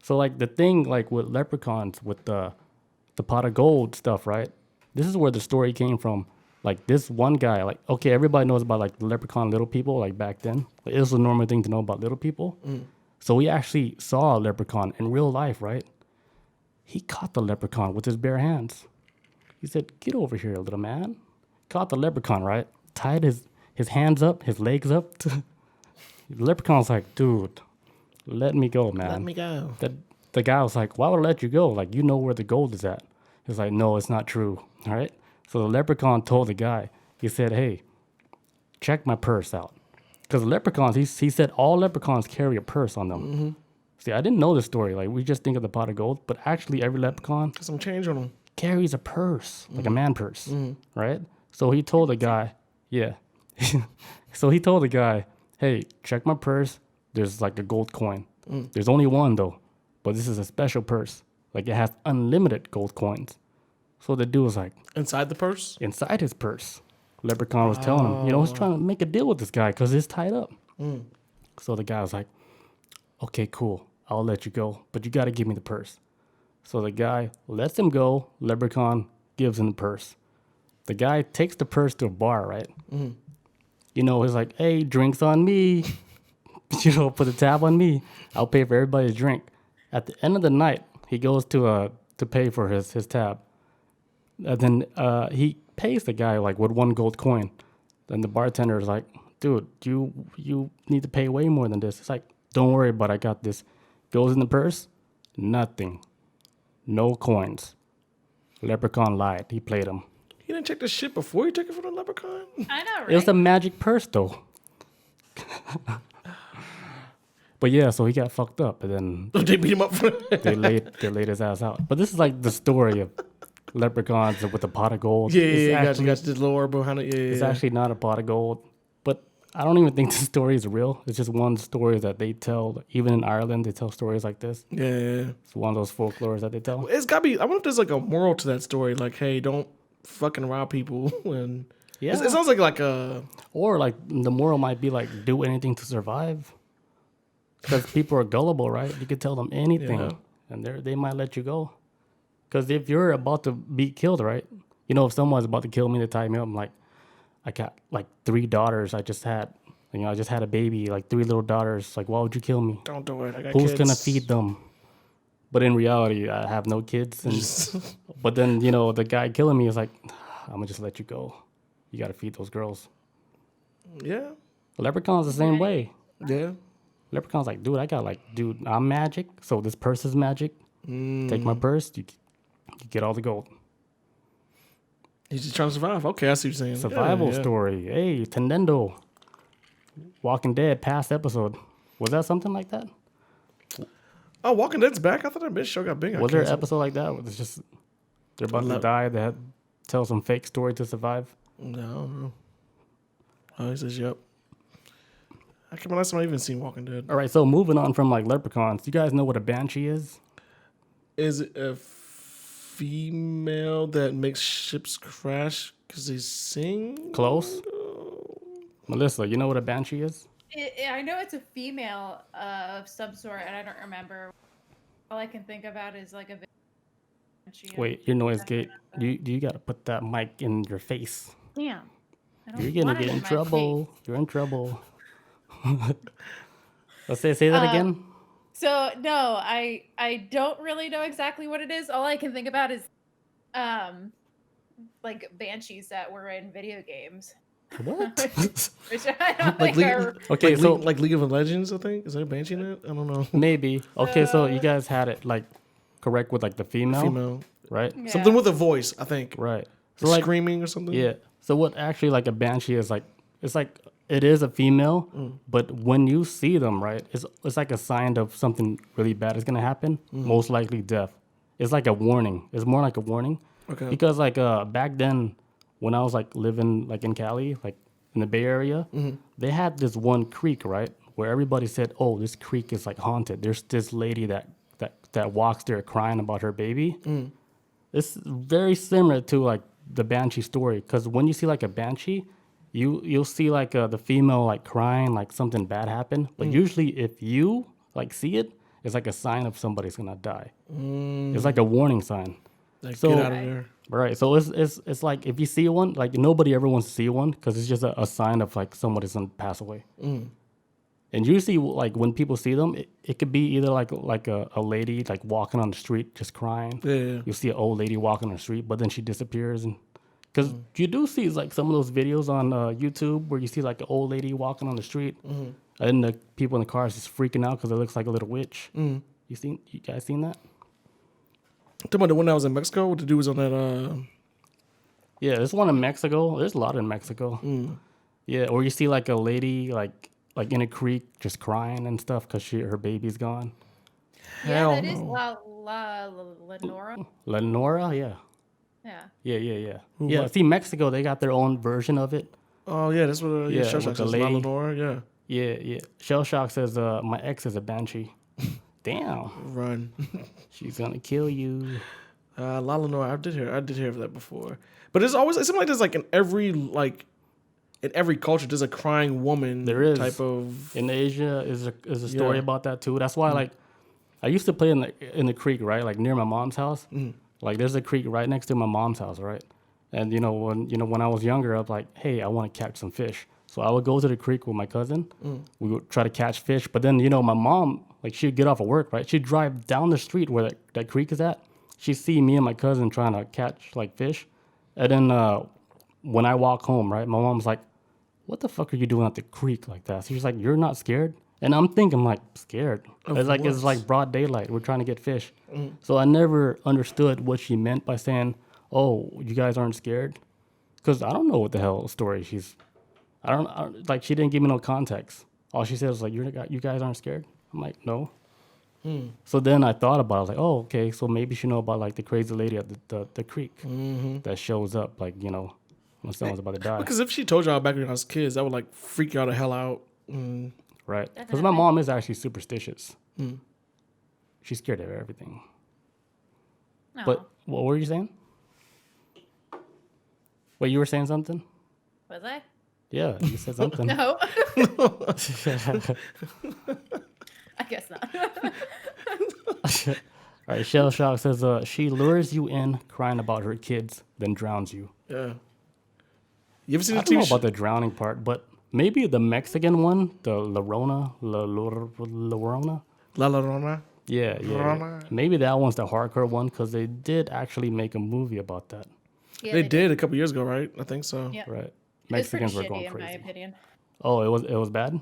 So, like, the thing, like, with leprechauns, with the pot of gold stuff, right? This is where the story came from. Like, this one guy, like, okay, everybody knows about, like, the leprechaun little people, like, back then. Like, it was a normal thing to know about little people. So we actually saw a leprechaun in real life, right? He caught the leprechaun with his bare hands. He said, get over here, little man. Caught the leprechaun, right? Tied his hands up, his legs up. The leprechaun's like, dude, let me go, man. Let me go. The guy was like, why would I let you go? Like, you know where the gold is at. He's like, no, it's not true. All right? So the leprechaun told the guy, he said, hey, check my purse out. Because leprechauns, he said all leprechauns carry a purse on them. See, I didn't know this story. Like, we just think of the pot of gold, but actually every leprechaun Got some change on them. carries a purse, like a man purse, right? So he told the guy, yeah. So he told the guy, hey, check my purse. There's like a gold coin. There's only one though, but this is a special purse. Like, it has unlimited gold coins. So the dude was like, Inside the purse? inside his purse. Leprechaun was telling him, he's trying to make a deal with this guy because it's tied up. So the guy was like, okay, cool. I'll let you go, but you got to give me the purse. So the guy lets him go. Leprechaun gives him the purse. The guy takes the purse to a bar, right? Mm-hmm. You know, he's like, hey, drinks on me. You know, put the tab on me. I'll pay for everybody's drink. At the end of the night, he goes to pay for his tab. And then he pays the guy like with 1 gold coin. Then the bartender is like, dude, you need to pay way more than this. It's like, don't worry about it, I got this. Goes in the purse, nothing. No coins. Leprechaun lied. He played him. He didn't check the shit before he took it from the leprechaun? I know, right? It was a magic purse, though. But yeah, so he got fucked up, and then They beat him up for it. they laid his ass out. But this is like the story of leprechauns with a pot of gold. Yeah, It's got the lore behind it. Yeah, It's actually not a pot of gold. But I don't even think the story is real. It's just one story that they tell. Even in Ireland, they tell stories like this. yeah. It's one of those folklores that they tell. It's gotta be. I wonder if there's like a moral to that story. Like, hey, don't fucking rob people. And Yeah. it sounds like a. Or like the moral might be like do anything to survive. Because people are gullible, right? You could tell them anything, Yeah. and they might let you go. Because if you're about to be killed, right? You know, if someone's about to kill me, they tie me up. I'm like, I got like 3 daughters. I just had a baby, like 3 little daughters. Like, why would you kill me? Don't do it. I got Who's kids. gonna feed them? But in reality, I have no kids. And but then the guy killing me is like, I'm gonna just let you go. You gotta feed those girls. Yeah. Leprechaun's the same way. Yeah. Leprechaun's like, dude, I'm magic, so this purse is magic. Take my purse, you get all the gold. He's just trying to survive. Okay, I see what you're saying. Survival Yeah. story. Hey, Tendendo. Walking Dead, past episode. Was that something like that? Oh, Walking Dead's back. I thought that bitch show got big. Was there an episode like that where it's just they're about to die, they had to tell some fake story to survive? No. Oh, he says, yep. I can't last time I even seen Walking Dead. All right, so moving on from like leprechauns, you guys know what a banshee is? Is it a female that makes ships crash because they sing? Close. Melissa, you know what a banshee is? I know it's a female of some sort, and I don't remember. All I can think about is like a. Wait, your noise gate. You got to put that mic in your face. Damn. I don't You're gonna want it get in my trouble. face. You're in trouble. Let's say that again. So no, I don't really know exactly what it is. All I can think about is like banshees that were in video games. What? Which I don't Like think League, are Okay, so like League of Legends, I think. Is there a Banshee in it? I don't know. maybe. Okay, so you guys had it like correct with like the female, Female. right? Yeah. Something with a voice, I think. Right. So like Screaming or something. yeah. So what actually like a banshee is like? It's like it is a female, but when you see them, right, it's like a sign of something really bad is gonna happen. Most likely death. It's like a warning. It's more like a warning. Okay. Because like back then, when I was like living like in Cali, like in the Bay Area, they had this one creek, right, where everybody said, "Oh, this creek is like haunted." There's this lady that walks there crying about her baby. It's very similar to like the banshee story, because when you see like a banshee, you'll see like the female like crying, like something bad happened. But usually, if you like see it, it's like a sign of somebody's gonna die. It's like a warning sign. Like, So- get out of there. Right. So it's like if you see one, like nobody ever wants to see one because it's just a sign of like somebody's gonna pass away. And usually, like when people see them, it could be either like a lady like walking on the street just crying. Yeah. You see an old lady walking on the street, but then she disappears, and because you do see like some of those videos on YouTube where you see like an old lady walking on the street, and the people in the cars just freaking out because it looks like a little witch. You guys seen that? Talking about the one that was in Mexico, what the dude was on that. Yeah, there's one in Mexico. There's a lot in Mexico. Yeah, or you see like a lady like in a creek just crying and stuff because her baby's gone. Yeah, Hell that is no. Lenora. Lenora, yeah. Yeah. Yeah, see, Mexico, they got their own version of it. Oh, yeah, that's what Yeah, Shell with Shock the says. lady. Malador, yeah. Yeah. Shell Shock says, my ex is a banshee. Damn, Run. she's gonna kill you. La Lenore, I did hear of that before. But it's seems like there's like in every culture there's a crying woman There is. type of In Asia is a story Yeah. about that too. That's why like I used to play in the creek, right? Like near my mom's house. Like there's a creek right next to my mom's house, right? And when I was younger, I was like, hey, I want to catch some fish. So I would go to the creek with my cousin. We would try to catch fish. But then, my mom, like she'd get off of work, right? She'd drive down the street where that creek is at. She'd see me and my cousin trying to catch like fish. And then when I walk home, right, my mom's like, what the fuck are you doing at the creek like that? So she's like, you're not scared? And I'm thinking like, scared. It's like broad daylight. We're trying to get fish. So I never understood what she meant by saying, oh, you guys aren't scared? Because I don't know what the hell story I don't like, she didn't give me no context. All she said was like, you guys aren't scared? I'm like, no. So then I thought about it. I was like, oh, okay, so maybe she know about like the crazy lady at the creek that shows up, like, when someone's about to die. Because if she told y'all back when I was kids, that would like freak y'all the hell out. Right. Because my mom is actually superstitious. She's scared of everything. Aw. But what were you saying? Wait, you were saying something? Was I? Yeah, you said something. No. I guess not. All right, Shell Shock says she lures you in crying about her kids, then drowns you. Yeah. You ever seen I the don't know TV about the drowning part, but maybe the Mexican one, the La Llorona. La Llorona? Yeah. Llorona. Maybe that one's the hardcore one because they did actually make a movie about that. Yeah, They did a couple years ago, right? I think so. Yep. Right. It's pretty Mexicans were shitty, going in my crazy. opinion. Oh, it was bad?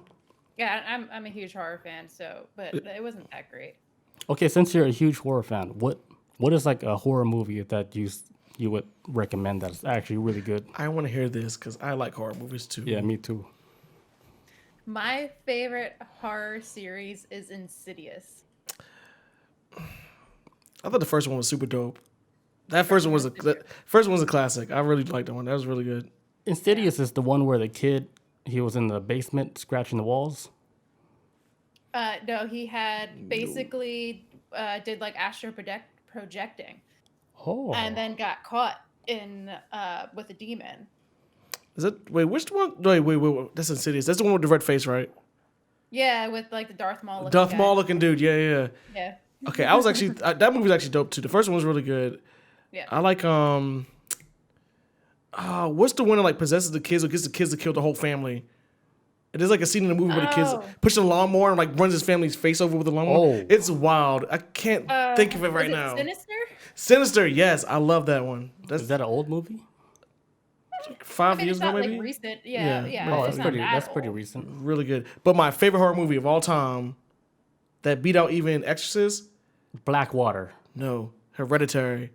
Yeah, I'm a huge horror fan, but it wasn't that great. Okay, since you're a huge horror fan, what is like a horror movie that you would recommend that's actually really good? I want to hear this because I like horror movies too. Yeah, me too. My favorite horror series is Insidious. I thought the first one was super dope. That first one was a classic. I really liked that one. That was really good. Insidious is the one where the kid, he was in the basement scratching the walls. No, he had basically did like astral projecting, Oh. and then got caught in with a demon. Is that which one? Wait. That's Insidious. That's the one with the red face, right? Yeah, with like the Darth Maul. Darth guy. Maul looking dude. Yeah. Yeah. Okay, I was actually that movie was actually dope too. The first one was really good. Yeah. I like what's the one that like possesses the kids or gets the kids to kill the whole family? There's like a scene in the movie where the kids push the lawnmower and like runs his family's face over with the lawnmower. Oh. It's wild. I can't think of it right was now. Sinister? Sinister, yes, I love that one. That's Is that an old movie? 5 I mean, years it's ago, not maybe. like recent. Yeah. Oh, it's not that that's pretty old. recent. Really good. But my favorite horror movie of all time that beat out even Exorcist? Blackwater. No, Hereditary.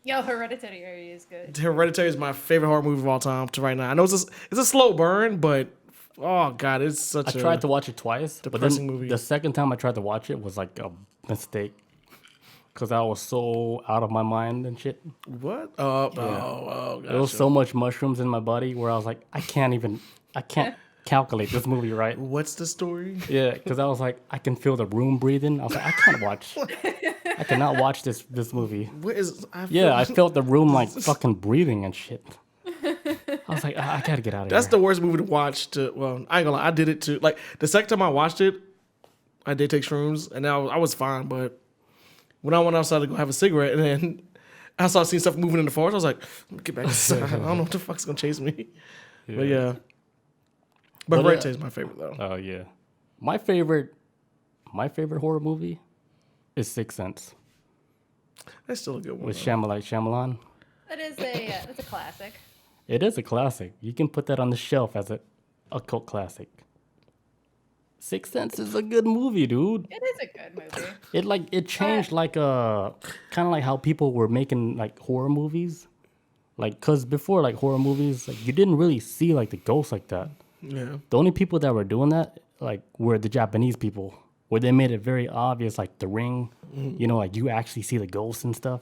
Yo, Hereditary is good. Hereditary is my favorite horror movie of all time to right now. I know it's a slow burn, but oh god, it's such I tried to watch it twice, but depressing then movie. the second time I tried to watch it was like a mistake because I was so out of my mind and shit. What? Oh, gotcha. There was so much mushrooms in my body where I was like, I can't calculate this movie right. What's the story? Yeah, because I was like, I can feel the room breathing. I was like, I cannot watch this movie. What is? I felt the room like fucking breathing and shit. I was like, I gotta get out of here. That's the worst movie to watch. Well, I ain't gonna lie, I did it too. Like the second time I watched it, I did take shrooms, and I was fine. But when I went outside to go have a cigarette, and then I started seeing stuff moving in the forest, I was like, get back inside. I don't know what the fuck's gonna chase me. But yeah. But Hereditary is my favorite though. Oh yeah, my favorite horror movie is Sixth Sense That's still a good one. with Shyamalan. That's a classic. It is a classic. You can put that on the shelf as a cult classic. Sixth Sense is a good movie, dude. It is a good movie. It changed kind of like how people were making like horror movies, like because before like horror movies like you didn't really see like the ghosts like that. Yeah. The only people that were doing that like were the Japanese people, where they made it very obvious, like The Ring, like you actually see the ghosts and stuff.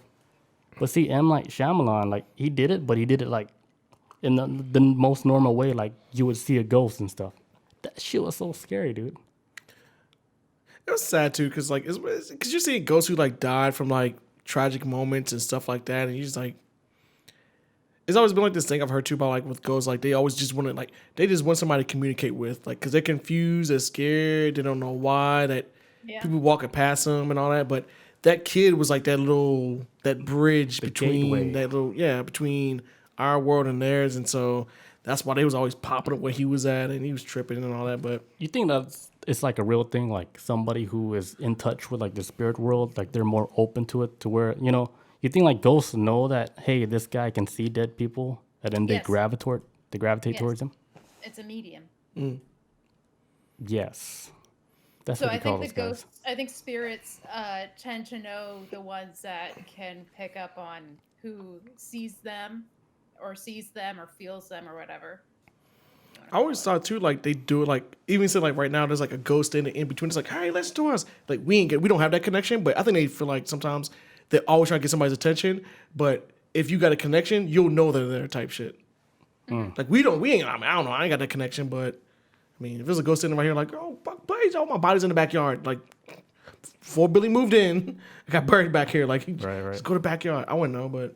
But see, M. Night Shyamalan, like he did it, but he did it like in the most normal way, like you would see a ghost and stuff. That shit was so scary, dude. It was sad too, cause you see ghosts who like died from like tragic moments and stuff like that, and you just like, it's always been like this thing I've heard too about like with ghosts, like they always just want to like they just want somebody to communicate with, like cause they're confused, they're scared, they don't know why, that people walking past them and all that, but that kid was like that bridge between gateway. between our world and theirs, and so that's why they was always popping up where he was at, and he was tripping and all that. But You think it's like a real thing, like somebody who is in touch with like the spirit world, like they're more open to it, to where you think like ghosts know that, hey, this guy can see dead people, and then they Yes. gravitate Yes. towards him. It's a medium. Yes, that's So what I we call think those guys. I think spirits tend to know the ones that can pick up on who sees them or feels them or whatever. I always thought too, like they do it, like even said like right now there's like a ghost in between. It's like, hey, listen to us. Like we don't have that connection, but I think they feel like sometimes they always try to get somebody's attention. But if you got a connection, you'll know they're there type shit. Like we ain't. I don't know. I ain't got that connection, but I mean, if there's a ghost in right here, like, oh, fuck, please, oh, my body's in the backyard. Like, before Billy moved in, I got buried back here. Like, Right. just go to the backyard. I wouldn't know, but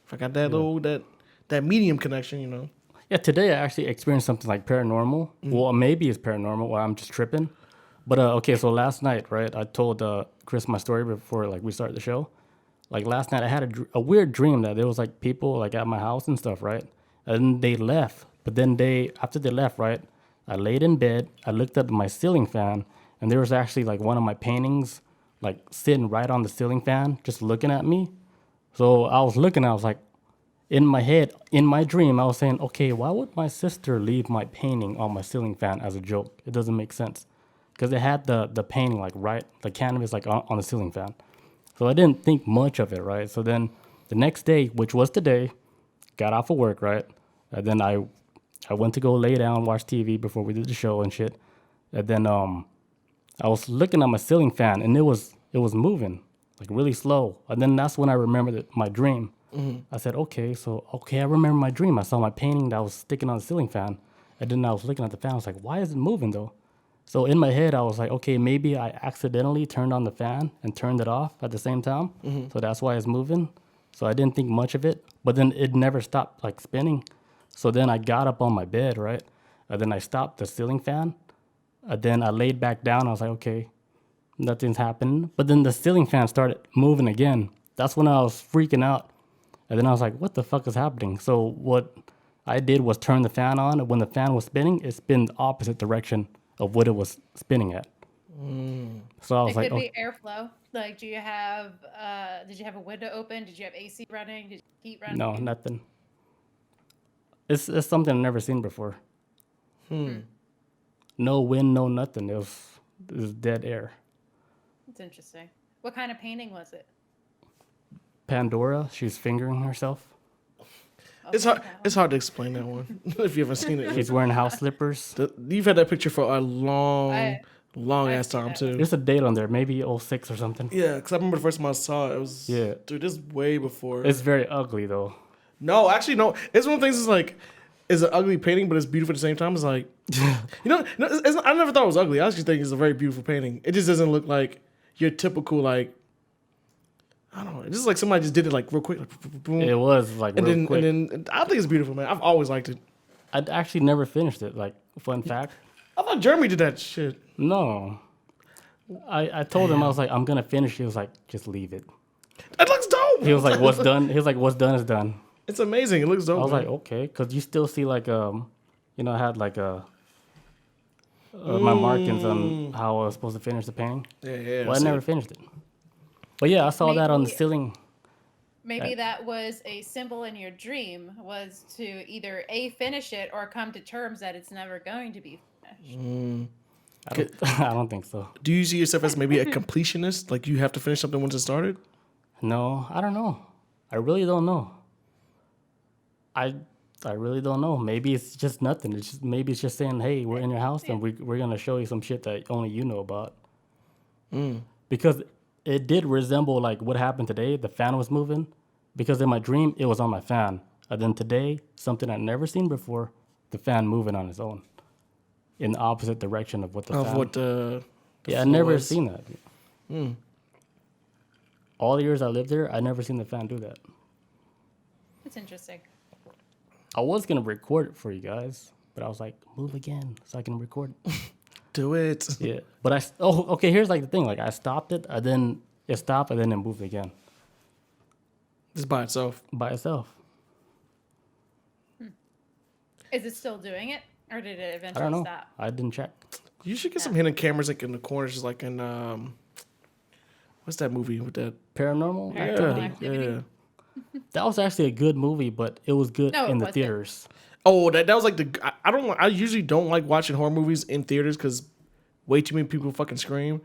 if I got that little that medium connection, Yeah, today I actually experienced something like paranormal. Well, maybe it's paranormal, or I'm just tripping. But okay, so last night, right? I told Chris my story before like we started the show. Like last night, I had a weird dream that there was like people like at my house and stuff, right? And they left. But then after they left, right? I laid in bed. I looked at my ceiling fan, and there was actually like one of my paintings, like sitting right on the ceiling fan, just looking at me. So I was looking. I was like, in my head, in my dream, I was saying, okay, why would my sister leave my painting on my ceiling fan as a joke? It doesn't make sense. Because it had the painting like right, the canvas like on the ceiling fan. So I didn't think much of it, right? So then the next day, which was today, got off of work, right? And then I went to go lay down, watch TV before we did the show and shit. And then I was looking at my ceiling fan, and it was moving like really slow. And then that's when I remembered my dream. I said, okay, I remember my dream. I saw my painting that was sticking on the ceiling fan. And then I was looking at the fan. I was like, why is it moving though? So in my head, I was like, okay, maybe I accidentally turned on the fan and turned it off at the same time. So that's why it's moving. So I didn't think much of it. But then it never stopped like spinning. So then I got up on my bed, right? And then I stopped the ceiling fan. And then I laid back down. I was like, okay, nothing's happening. But then the ceiling fan started moving again. That's when I was freaking out. And then I was like, what the fuck is happening? So what I did was turn the fan on. And when the fan was spinning, it spun the opposite direction of what it was spinning at. So I was It like, could oh, be airflow. Like, did you have a window open? Did you have AC running? Did you have heat running? no, nothing. It's something I've never seen before. No wind, no nothing. It was dead air. That's interesting. What kind of painting was it? Pandora, she's fingering herself. it's hard to explain that one if you haven't seen it. She's wearing house slippers. You've had that picture for a long ass seen time that too. There's a date on there, maybe 06 or something. Yeah, because I remember the first time I saw it, it was Yeah. dude, this is way before. It's very ugly though. No, actually, no. It's one of the things. Is like, it's an ugly painting, but it's beautiful at the same time. It's like, I never thought it was ugly. I actually think it's a very beautiful painting. It just doesn't look like your typical like. I don't know. It's just like somebody just did it like real quick, like, boom. It was like real quick. And then I think it's beautiful, man. I've always liked it. I'd actually never finished it. Like, fun fact. I thought Jeremy did that shit. No. I told him, I was like, I'm gonna finish it. He was like, just leave it. That looks dope. He was like, what's done? He was like, what's done is done. It's amazing. It looks dope. I was man. like, okay, because you still see like I had like my markings on how I was supposed to finish the painting. Yeah. Well, I never finished it. But yeah, I saw that on the Maybe- ceiling. Maybe that was a symbol in your dream, was to either A, finish it, or come to terms that it's never going to be finished. I don't think so. Do you see yourself as maybe a completionist? Like you have to finish something once it started? No, I don't know. I really don't know. I really don't know. Maybe it's just nothing. Maybe it's just saying, hey, we're in your house and we're gonna show you some shit that only you know about. Because it did resemble like what happened today. The fan was moving. Because in my dream, it was on my fan. And then today, something I'd never seen before, the fan moving on its own. In the opposite direction of what the Of fan... what the yeah, I flow never is. seen that. All the years I lived there, I never seen the fan do that. It's interesting. I was going to record it for you guys, but I was like, move again so I can record it. Do it. Yeah. But okay, here's like the thing. Like I stopped it, and then It stopped and then it moved again Just by itself. by itself. Is it still doing it, or did it I eventually don't know. stop? I didn't check. You should get some hidden cameras like in the corners, just like in what's that movie with that? Paranormal Yeah, Activity. Activity. That was actually a good movie, but it was good No, it in the wasn't. theaters. Oh, that was like I don't. I usually don't like watching horror movies in theaters because way too many people fucking scream.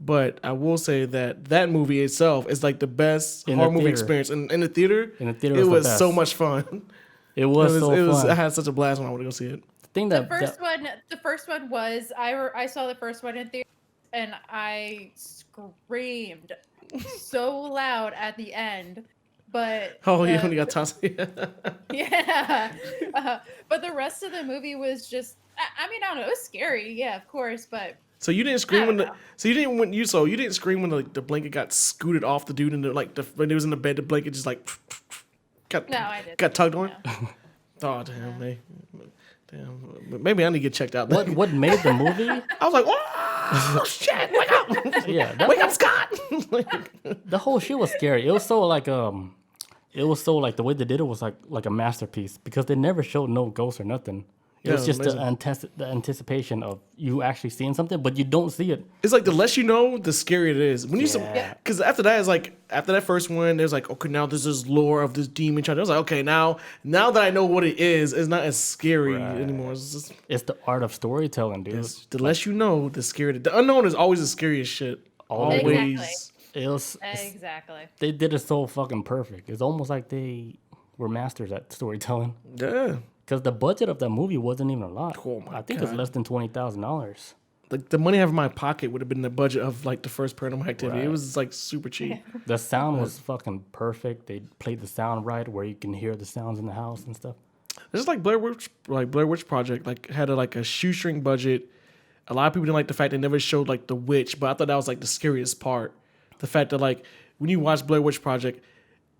But I will say that movie itself is like the best In horror the movie theater. experience. In the theater, In the theater it was the was best. so much fun. It was so fun. I had such a blast when I went to go see it. The thing The that, first one was I saw the first one in theater, and I screamed so loud at the end. But Oh, you only got tossed. yeah, but the rest of the movie was just. I mean, I don't know. It was scary, yeah, of course, but So you didn't scream I when don't the know. you didn't scream when the blanket got scooted off the dude and when he was in the bed, the blanket just like got No, I didn't. got tugged on. No. Oh damn, damn. Maybe I need to get checked out. what made the movie? I was like, oh shit, wake up, Yeah, that wake up, Scott. the whole shit was scary. It was so like the way they did it was like a masterpiece because they never showed no ghosts or nothing. It Yeah, was just amazing. the anticipation of you actually seeing something, but you don't see it. It's like the less you know, the scarier it is. When you Yeah. because after that, it's like after that first one, there's like okay, now there's this lore of this demon child. I was like, okay, now that I know what it is, it's not as scary anymore. It's just It's the art of storytelling, dude. the less you know, the scarier. The unknown is always the scariest shit. Always. Always. Exactly. It was Exactly. they did it so fucking perfect. It's almost like they were masters at storytelling. Yeah. Because the budget of that movie wasn't even a lot. Oh my I think it's God. less than $20,000. Like the money I have in my pocket would have been the budget of like the first Paranormal Activity. It Right. was like super cheap. The sound was fucking perfect. They played the sound right where you can hear the sounds in the house and stuff. It's just like Blair Witch Project, like had a shoestring budget. A lot of people didn't like the fact they never showed like the witch, but I thought that was like the scariest part. The fact that like when you watch Blair Witch Project,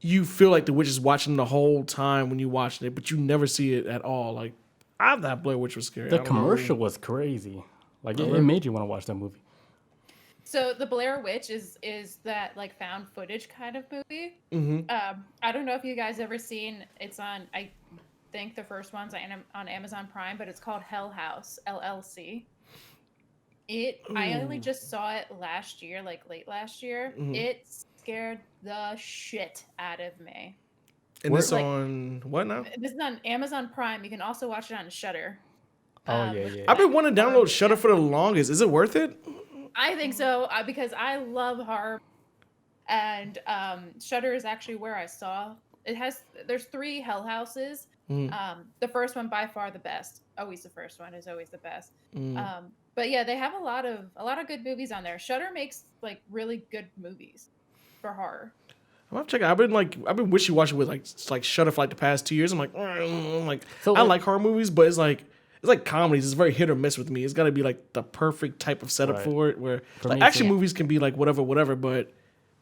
you feel like the witch is watching the whole time when you watch it, but you never see it at all. Like I thought Blair Witch was scary. The I don't know. commercial was crazy. Like it made you want to watch that movie. So the Blair Witch is that like found footage kind of movie. I don't know if you guys ever seen. It's on. I think the first one's on Amazon Prime, but it's called Hell House LLC. I only just saw it last year, like late last year. It scared the shit out of me. And this Like- on what now? This is on Amazon Prime. You can also watch it on Shudder. Oh yeah. I've been wanting to download Shudder for the longest. Is it worth it? I think so because I love horror, and Shudder is actually where I saw it. There's 3 Hell Houses. The first one by far the best. Always the first one is always the best. But yeah, they have a lot of good movies on there. Shudder makes like really good movies for horror. I'm gonna check it out. I've been wishy-washy with like Shudder for like the past 2 years. I'm like, So, I like- like horror movies, but it's like comedies. It's very hit or miss with me. It's got to be like the perfect type of setup Right. for it. Where For like me, action too. movies can be like whatever, but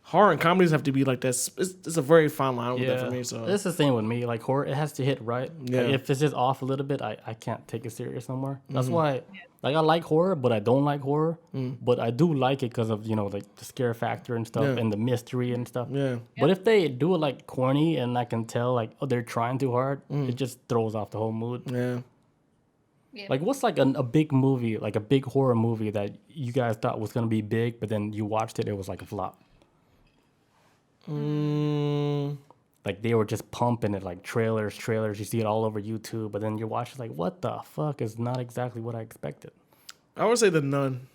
horror and comedies have to be like that. It's a very fine line with that for me. So it's the same with me. Like horror, it has to hit right. Yeah. Like, if it's just off a little bit, I can't take it serious no more. That's why, like, I like horror, but I don't like horror. But I do like it because of like the scare factor and stuff Yeah. and the mystery and stuff. Yeah. But if they do it like corny and I can tell like they're trying too hard, it just throws off the whole mood. yeah. Yeah. Like what's like a big movie, like a big horror movie that you guys thought was gonna be big, but then you watched it, it was like a flop. Like they were just pumping it like trailers. You see it all over YouTube, but then you watch it like, what the fuck is not exactly what I expected. I would say The Nun.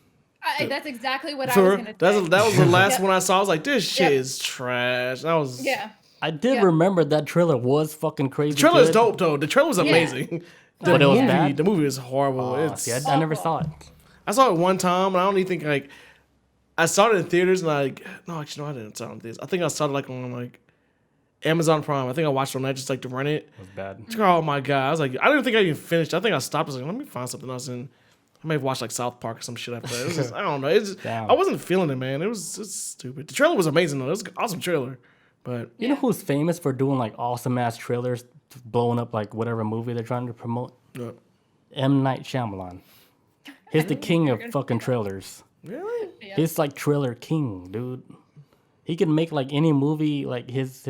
That's exactly what I was gonna say. That was the last Yep. one I saw. I was like, this shit Yep. is trash. That was Yeah. I did Yeah. remember that trailer was fucking crazy. The trailer is good, dope though. The trailer was amazing. But it was bad? The movie is horrible. Oh, see, I never saw it. I saw it one time, and I don't even think like I saw it in theaters, and no, actually no, I didn't saw it in theaters. I think I saw it like on like Amazon Prime. I think I watched it on that just like to rent it. It was bad. Oh my god! I was like, I didn't think I even finished. I think I stopped. I was like, let me find something else, and I may have watched like South Park or some shit after that. It was just, I don't know. It's just, Damn. I wasn't feeling it, man. It was just stupid. The trailer was amazing though. It was an awesome trailer, but You know who's famous for doing like awesome ass trailers, blowing up like whatever movie they're trying to promote? M. Night Shyamalan. He's the king of fucking trailers. really, Yeah. He's like trailer king, dude. He can make like any movie, like his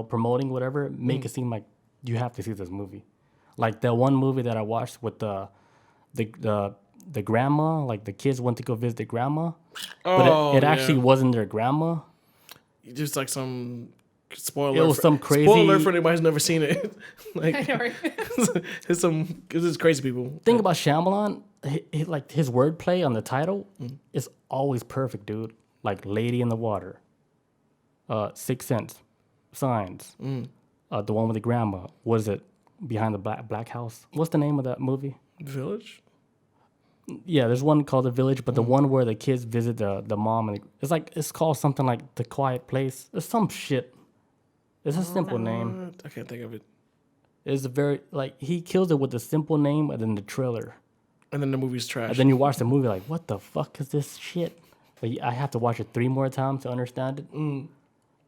promoting whatever, make it seem like you have to see this movie. Like that one movie that I watched with the grandma, like the kids went to go visit the grandma, but it actually wasn't their grandma. Just like some spoiler. It was some crazy spoiler for anybody who's never seen it. like I know, right? it's crazy people. Thing about Shyamalan, like his wordplay on the title is always perfect, dude. Like Lady in the Water, Sixth Sense, Signs, the one with the grandma. What is it? Behind the Black House. What's the name of that movie? Village. Yeah, there's one called The Village, but the one where the kids visit the mom and it's called something like The Quiet Place. It's some shit. It's a simple name. I can't think of it. It's a very he kills it with a simple name and then the trailer. And then the movie's trash. And then you watch the movie like, what the fuck is this shit? Like, I have to watch it 3 more times to understand it.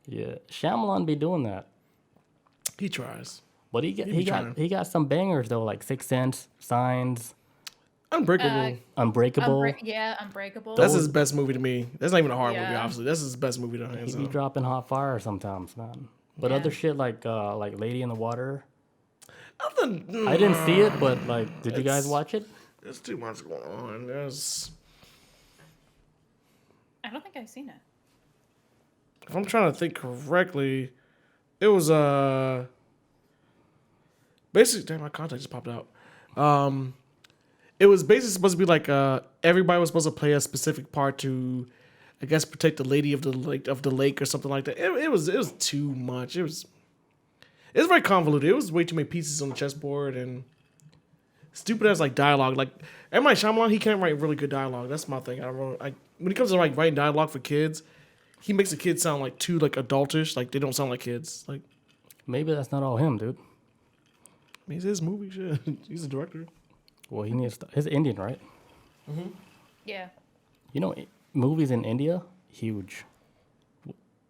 Yeah, Shyamalan be doing that. He tries. But he got some bangers though, like Sixth Sense, Signs, Unbreakable. Unbreakable. Unbreakable. That's his best movie to me. That's not even a horror movie, Yeah. obviously. That's his best movie to me. He be dropping hot fire sometimes, man. But other shit like Lady in the Water. I didn't see it, but like, did you guys watch it? There's too much going on. I don't think I've seen it. If I'm trying to think correctly, it was basically, damn, my contact just popped out. It was basically supposed to be like everybody was supposed to play a specific part to, I guess, protect the lady of the lake or something like that. It was too much. It was very convoluted. It was way too many pieces on the chessboard and stupid as like dialogue. Like M. Night Shyamalan, he can't write really good dialogue. That's my thing. When it comes to like writing dialogue for kids, he makes the kids sound like too like adultish. Like they don't sound like kids. Like Maybe that's not all him, dude. I mean, it's his movie. Shit. He's a director. Well, he needs. He's Indian, right? Yeah. You know, movies in India, huge.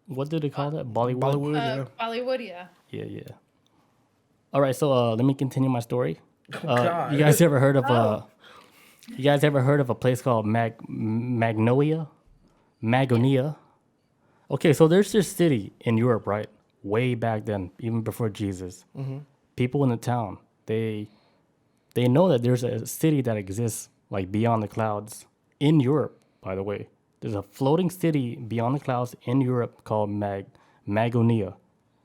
What did they call that? Bollywood. Bollywood, yeah. Bollywood, yeah. Yeah. All right, so let me continue my story. God. You guys ever heard of You guys ever heard of a place called Magonia? Okay, so there's this city in Europe, right? Way back then, even before Jesus. People in the town, they know that there's a city that exists like beyond the clouds in Europe. By the way, there's a floating city beyond the clouds in Europe called Magonia,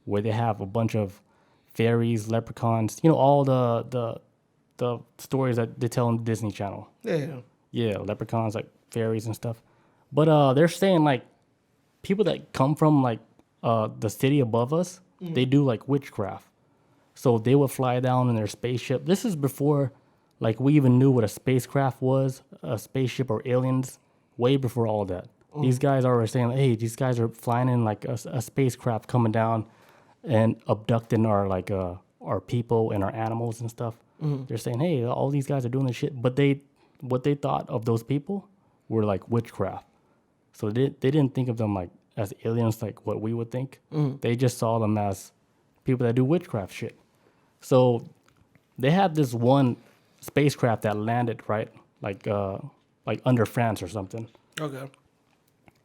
where they have a bunch of fairies, leprechauns. You know, all the stories that they tell on the Disney Channel. Yeah, leprechauns, like fairies and stuff. But they're saying like people that come from like the city above us, they do like witchcraft. So they would fly down in their spaceship. This is before like we even knew what a spacecraft was, a spaceship or aliens, way before all that. These guys are saying, hey, these guys are flying in like a spacecraft coming down and abducting our people and our animals and stuff. They're saying, hey, all these guys are doing this shit. But what they thought of those people were like witchcraft. So they didn't think of them like as aliens like what we would think. They just saw them as people that do witchcraft shit. So they had this one spacecraft that landed, right? Like under France or something. Okay.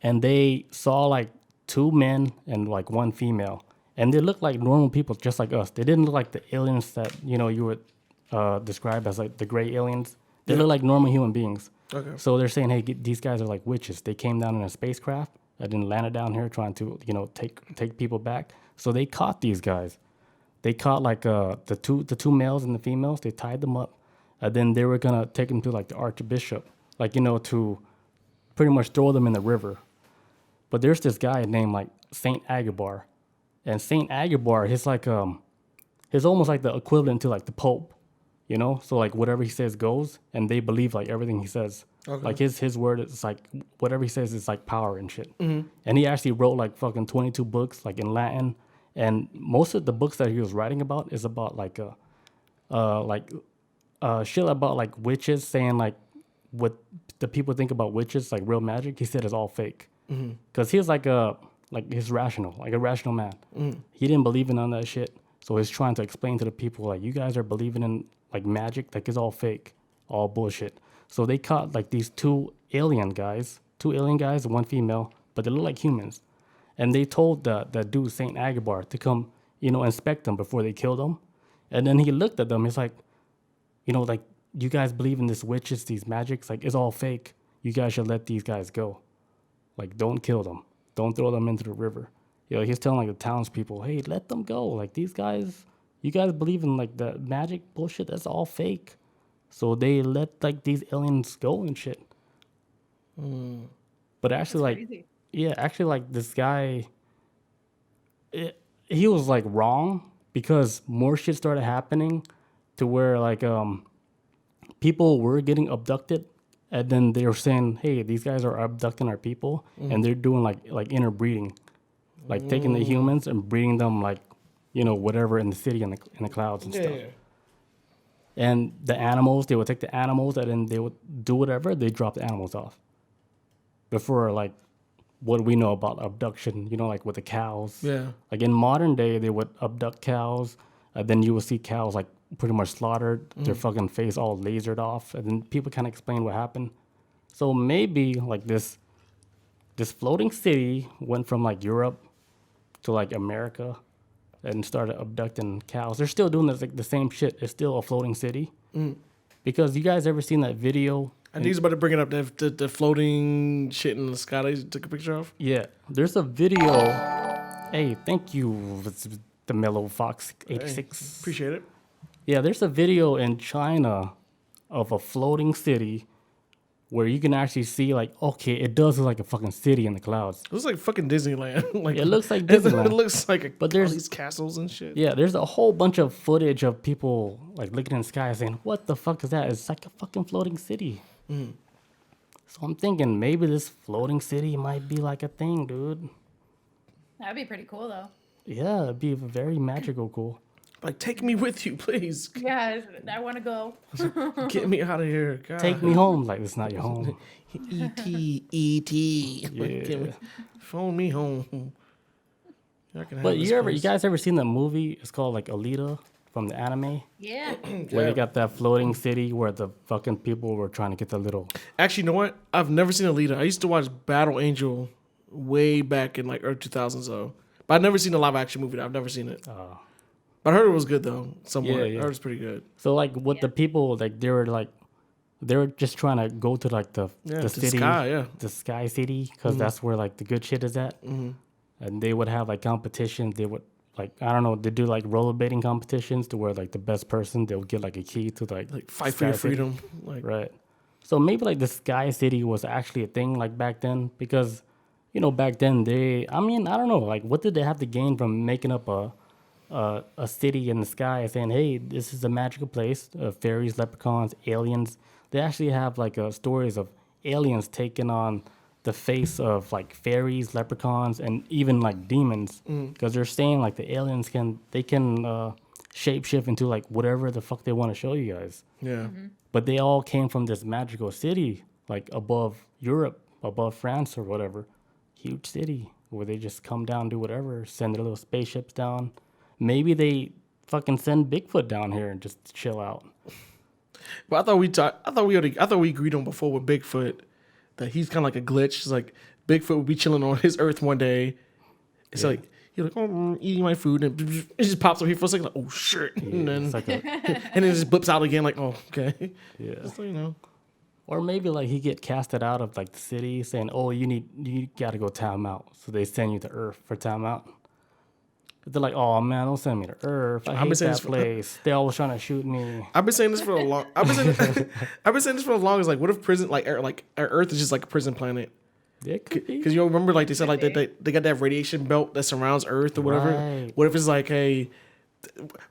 And they saw like 2 men and like 1 female. And they looked like normal people just like us. They didn't look like the aliens that, you would describe as like the gray aliens. They look like normal human beings. Okay. So they're saying, hey, these guys are like witches. They came down in a spacecraft and then landed down here trying to, take people back. So they caught these guys. They caught like the two males and the females. They tied them up, and then they were gonna take them to like the archbishop, like to pretty much throw them in the river. But there's this guy named like Saint Aguibar, and Saint Aguibar, he's almost like the equivalent to like the Pope, So like whatever he says goes, and they believe like everything he says. Okay. Like his word is like whatever he says is like power and shit. And he actually wrote like fucking 22 books like in Latin. And most of the books that he was writing about is about like shit about like witches, saying like what the people think about witches, like real magic. He said is all fake, because he was like a rational man. He didn't believe in none of that shit, so he's trying to explain to the people like, you guys are believing in like magic, like it's all fake, all bullshit. So they caught like these two alien guys, 1 female, but they look like humans. And they told the dude, Saint Aguibar, to come, inspect them before they killed them. And then he looked at them. He's like, like, you guys believe in this witches, these magics? Like, it's all fake. You guys should let these guys go. Like, don't kill them. Don't throw them into the river. He's telling, like, the townspeople, hey, let them go. Like, these guys, you guys believe in, like, the magic bullshit? That's all fake. So they let, like, these aliens go and shit. But actually, like, this guy, he was, like, wrong because more shit started happening to where, like, people were getting abducted, and then they were saying, hey, these guys are abducting our people, and they're doing, like interbreeding, like taking the humans and breeding them, like, whatever in the city and in the clouds and stuff. And the animals, they would take the animals, and then they would do whatever, they drop the animals off. Before, like, what we know about abduction, like with the cows. Yeah. Like in modern day, they would abduct cows, and then you would see cows, like, pretty much slaughtered, their fucking face all lasered off, and then people can't explain what happened. So maybe, like, this floating city went from, like, Europe to, like, America and started abducting cows. They're still doing this, like, the same shit. It's still a floating city. Because you guys ever seen that video? And he's about to bring it up, the floating shit in the sky that he took a picture of. Yeah. There's a video. Hey, thank you, the Mellow Fox 86. Hey, appreciate it. Yeah, there's a video in China of a floating city where you can actually see, like, okay, it does look like a fucking city in the clouds. It looks like fucking Disneyland. Like, It looks like Disneyland. It looks like But all there's- these castles and shit. Yeah, there's a whole bunch of footage of people, like, looking in the sky saying, what the fuck is that? It's like a fucking floating city. So I'm thinking maybe this floating city might be like a thing, dude. That'd be pretty cool, though. Yeah, it'd be very magical cool. Like, take me with you, please. Yeah, I want to go. Get me out of here. God. Take me home. Like, it's not your home. E.T. Yeah. Phone me home. I can have But this you place. guys ever seen that movie? It's called, like, Alita from the anime. Yeah. Where they got that floating city where the fucking people were trying to get the little... Actually, you know what? I've never seen Alita. I used to watch Battle Angel way back in, like, early 2000s, though. But I've never seen a live action movie. I've never seen it. But I heard it was good, though. Somewhere. Yeah. I heard it's pretty good. So, like, with the people, like, they were just trying to go to, like, the city. Sky, yeah. The Sky City, because that's where, like, the good shit is at. And they would have, like, competitions. They would, like, I don't know, they do, like, rollerblading competitions to where, like, the best person, they would get, like, a key to, like Fight for your Sky City. freedom. Like, Right. So maybe, like, the Sky City was actually a thing, like, back then, because, back then I don't know, like, what did they have to gain from making up a city in the sky saying, hey, this is a magical place, fairies, leprechauns, aliens. They actually have, like, stories of aliens taking on the face of, like, fairies, leprechauns, and even, like, demons, because they're saying, like, the aliens can shapeshift into, like, whatever the fuck they want to show you guys. yeah. But they all came from this magical city, like, above Europe, above France or whatever. Huge city where they just come down, do whatever, send their little spaceships down. Maybe they fucking send Bigfoot down here and just chill out. But I thought we agreed on before with Bigfoot that he's kind of like a glitch. It's like Bigfoot would be chilling on his Earth one day. It's like you're like, oh, eating my food, and it just pops up here for a second, like, oh shit, and then It's like and then it just blips out again, like, oh, okay, yeah. just so you know. Or maybe, like, he get casted out of, like, the city saying, oh, you got to go time out. So they send you to Earth for time out. But they're like, oh man, don't send me to Earth. I hate that place. They're always trying to shoot me. I've been saying this for a long. I've been saying this for as long as, like, what if prison, like Earth is just like a prison planet? It could be. Because you remember, like, they said, like, they got that radiation belt that surrounds Earth or whatever. Right. What if it's like, hey,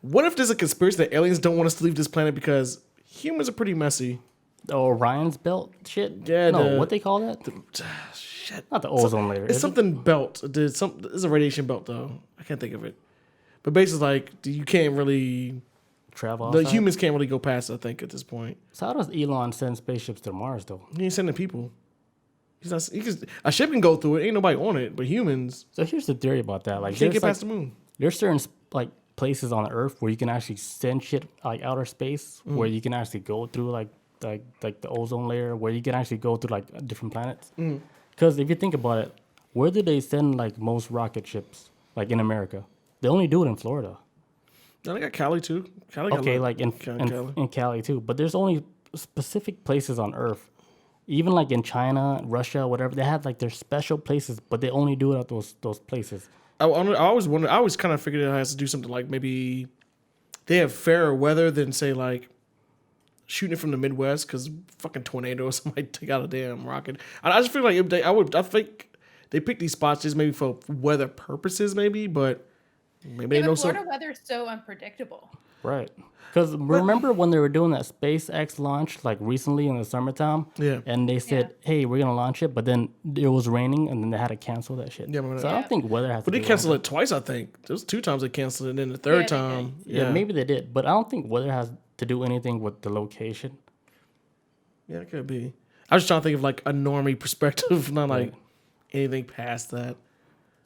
what if there's a conspiracy that aliens don't want us to leave this planet because humans are pretty messy? The Orion's belt shit? Yeah, No, what they call that? Shit. Not the ozone layer. It's is it? something belt. It's a radiation belt, though. I can't think of it. But basically, like, you can't really... Travel The outside? humans can't really go past it, I think, at this point. So how does Elon send spaceships to Mars, though? He ain't sending people. A ship can go through it. Ain't nobody on it. But humans, So here's the theory about that. Like, you can't there's, get past like, the moon. there's certain, like, places on Earth where you can actually send shit, like, outer space, where you can actually go through, like the ozone layer, where you can actually go through, like, different planets. Because if you think about it, Where do they send like most rocket ships? Like in America, they only do it in Florida. No, they got Cali too. Cali got Okay, like in Cali too. But there's only specific places on Earth. Even like in China, Russia, whatever, they have like their special places, but they only do it at those places. I always wonder. I always kind of figured it has to do something like maybe they have fairer weather than say like shooting it from the Midwest because fucking tornadoes might take out a damn rocket. I just feel like if I think they pick these spots just maybe for weather purposes, maybe, but maybe Yeah, they know but Florida some. weather's so unpredictable. Right. Because remember when they were doing that SpaceX launch like recently in the summertime? Yeah. And they said, hey, we're going to launch it, but then it was raining and then they had to cancel that shit. Yeah, remember so that. I don't think weather has But to they do canceled with it twice, I think. There was 2 times they canceled it, and then the third Yeah, they time. it. Yeah, maybe they did. But I don't think weather has to do anything with the location. Yeah, it could be. I was just trying to think of like a normie perspective, not like anything past that.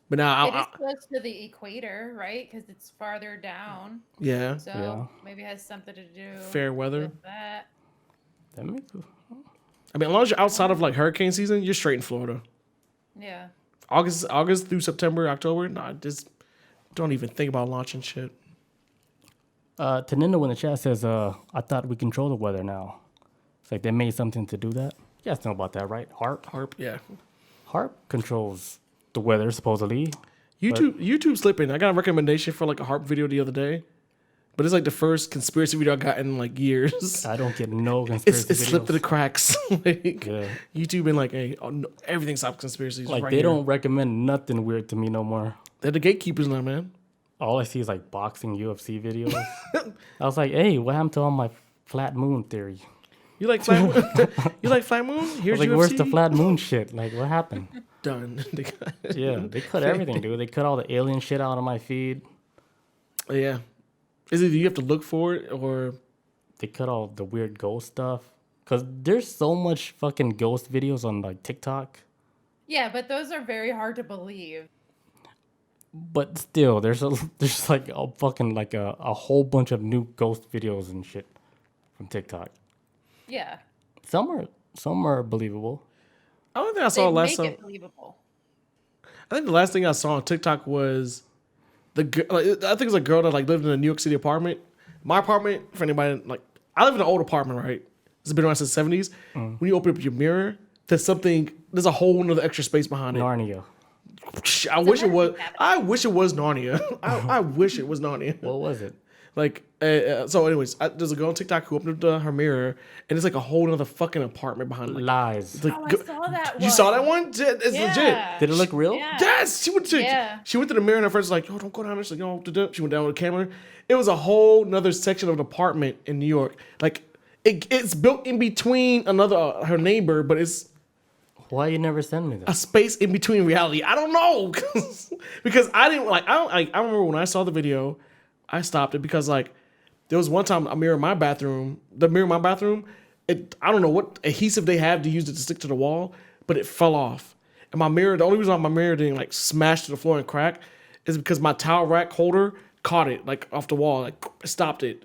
But now, It is close to the equator, right? Because it's farther down. yeah, So maybe it has something to do fair weather. with that. That makes I mean, as long as you're outside of like hurricane season, you're straight in Florida. Yeah. August through September, October, nah, just don't even think about launching shit. Tanindo in the chat says, I thought we control the weather now. It's like they made something to do that. You guys know about that, right? Harp, yeah. Harp controls the weather, supposedly. YouTube slipping. I got a recommendation for like a harp video the other day, but it's like the first conspiracy video I got in like years. I don't get no conspiracy It slipped through the videos. cracks. Like, Yeah. YouTube been like, hey, no, everything stops conspiracies. Like, right they here. don't recommend nothing weird to me no more. They're the gatekeepers now, man. All I see is like boxing UFC videos. I was like, hey, what happened to all my flat moon theory? You like flat moon? You like flat moon? I Here's was like, UFC. where's the flat moon shit? Like, what happened? Done. Yeah, they cut everything, dude. They cut all the alien shit out of my feed. Yeah. Is it you have to look for it or? They cut all the weird ghost stuff. Because there's so much fucking ghost videos on like TikTok. Yeah, but those are very hard to believe. But still, there's like a fucking like a whole bunch of new ghost videos and shit from TikTok. Yeah. Some are believable. I don't think I They saw make last time. it believable. I think the last thing I saw on TikTok was I think it was a girl that like lived in a New York City apartment. My apartment, for anybody like, I live in an old apartment, right? It's been around since the 70s. When you open up your mirror, there's a whole nother extra space behind it. Narnia. I wish it was Narnia. I wish it was Narnia. What was it? Like, so anyways, there's a girl on TikTok who opened up her mirror, and it's like a whole other fucking apartment behind it. Like, Lies. it's like, Oh, I saw that one. you saw that one? It's legit. Yeah. Did it look real? Yeah. Yes, she went to the mirror and her friend's like, "Yo, don't go down there." She's like, "Yo," she went down with the camera. It was a whole nother section of the apartment in New York. Like, it's built in between another her neighbor, but it's Why you never send me a that? space in between reality. I don't know because I didn't like. I remember when I saw the video, I stopped it because like there was one time the mirror in my bathroom, I don't know what adhesive they have to use it to stick to the wall, but it fell off. And my mirror, the only reason my mirror didn't like smash to the floor and crack is because my towel rack holder caught it like off the wall, like stopped it.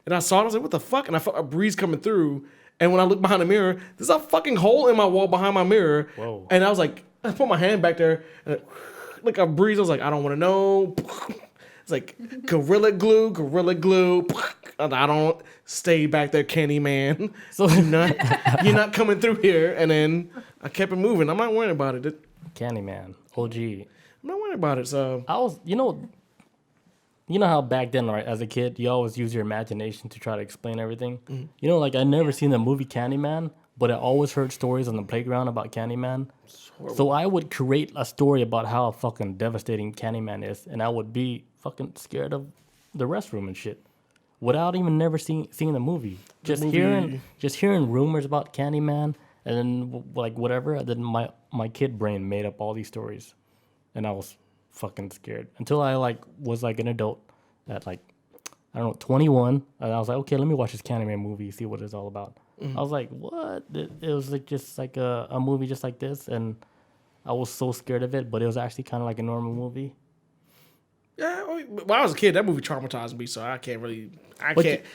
And I saw it, I was like, what the fuck? And I felt a breeze coming through. And when I looked behind the mirror, there's a fucking hole in my wall behind my mirror. Whoa. And I was like, I put my hand back there, and like a breeze. I was like, I don't want to know. It's like gorilla glue. I don't stay back there, Kenny man. So you're not coming through here. And then I kept it moving. I'm not worried about it. Candyman. OG. I'm not worried about it. So I was, you know how back then, right, as a kid, you always use your imagination to try to explain everything? Mm-hmm. You know, like I never seen the movie Candyman, but I always heard stories on the playground about Candyman. So I would create a story about how fucking devastating Candyman is, and I would be fucking scared of the restroom and shit, without even never seeing the movie. Just hearing rumors about Candyman, and then like whatever. And then my kid brain made up all these stories, and I was fucking scared until I like was like an adult at like I don't know 21, and I was like, okay, let me watch this Candyman movie, see what it's all about. I was like, what? It was like just like a movie just like this, and I was so scared of it, but it was actually kind of like a normal movie. yeah, when I was a kid, that movie traumatized me. So I can't. I'm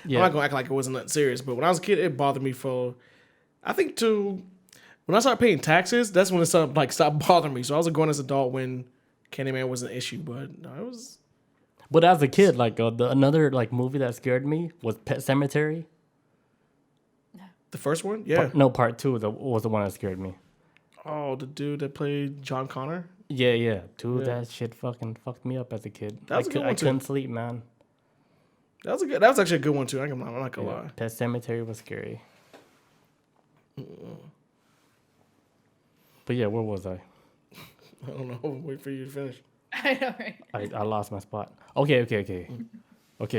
not gonna act like it wasn't that serious. But when I was a kid, it bothered me for, I think when I started paying taxes, that's when it stopped bothering me. So I was a grown as adult when Candyman was an issue, but no, it was. But as a kid, like another like movie that scared me was Pet Cemetery. The first one, yeah. Part 2 was the one that scared me. Oh, the dude that played John Connor. Yeah, dude, that shit fucking fucked me up as a kid. That was a good one I too. couldn't sleep, man. That was actually a good one too. I'm not gonna lie. Pet Cemetery was scary. But yeah, where was I? I don't know. Wait for you to finish. I know, right? I lost my spot. Okay.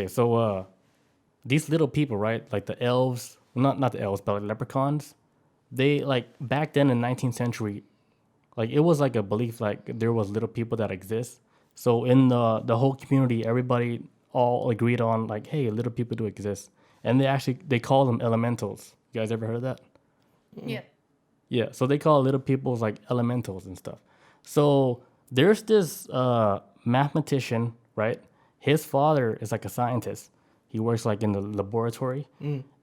So these little people, right? Like the elves, not the elves, but like leprechauns. They like back then in 19th century, like it was like a belief like there was little people that exist. So in the whole community, everybody all agreed on like, hey, little people do exist, and they call them elementals. You guys ever heard of that? Yeah. Yeah, so they call little peoples like elementals and stuff. So there's this mathematician, right? His father is like a scientist. He works like in the laboratory,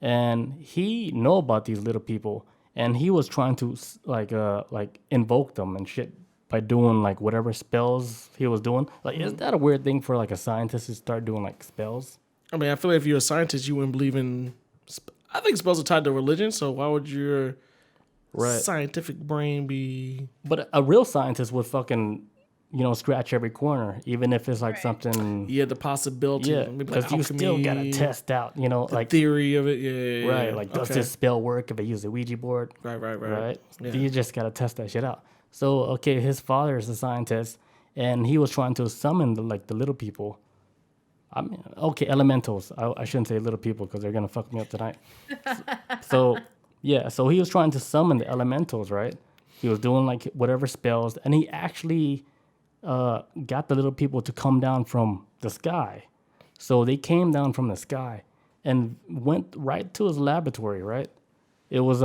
and he know about these little people, and he was trying to like invoke them and shit by doing like whatever spells he was doing. Like, is that a weird thing for like a scientist to start doing like spells? I mean, I feel like if you're a scientist, you wouldn't believe in. I think spells are tied to religion, so why would your scientific brain be? But a real scientist would fucking, scratch every corner, even if it's like something. Yeah, the possibility. Yeah, because you still gotta test out, like theory of it. Yeah. Right, like does this spell work if I use a Ouija board? Right. Yeah. You just gotta test that shit out. So okay, his father is a scientist, and he was trying to summon the little people. I mean, okay, elementals. I shouldn't say little people because they're gonna fuck me up tonight. So he was trying to summon the elementals, right? He was doing like whatever spells, and he actually got the little people to come down from the sky. So they came down from the sky and went right to his laboratory, right? It was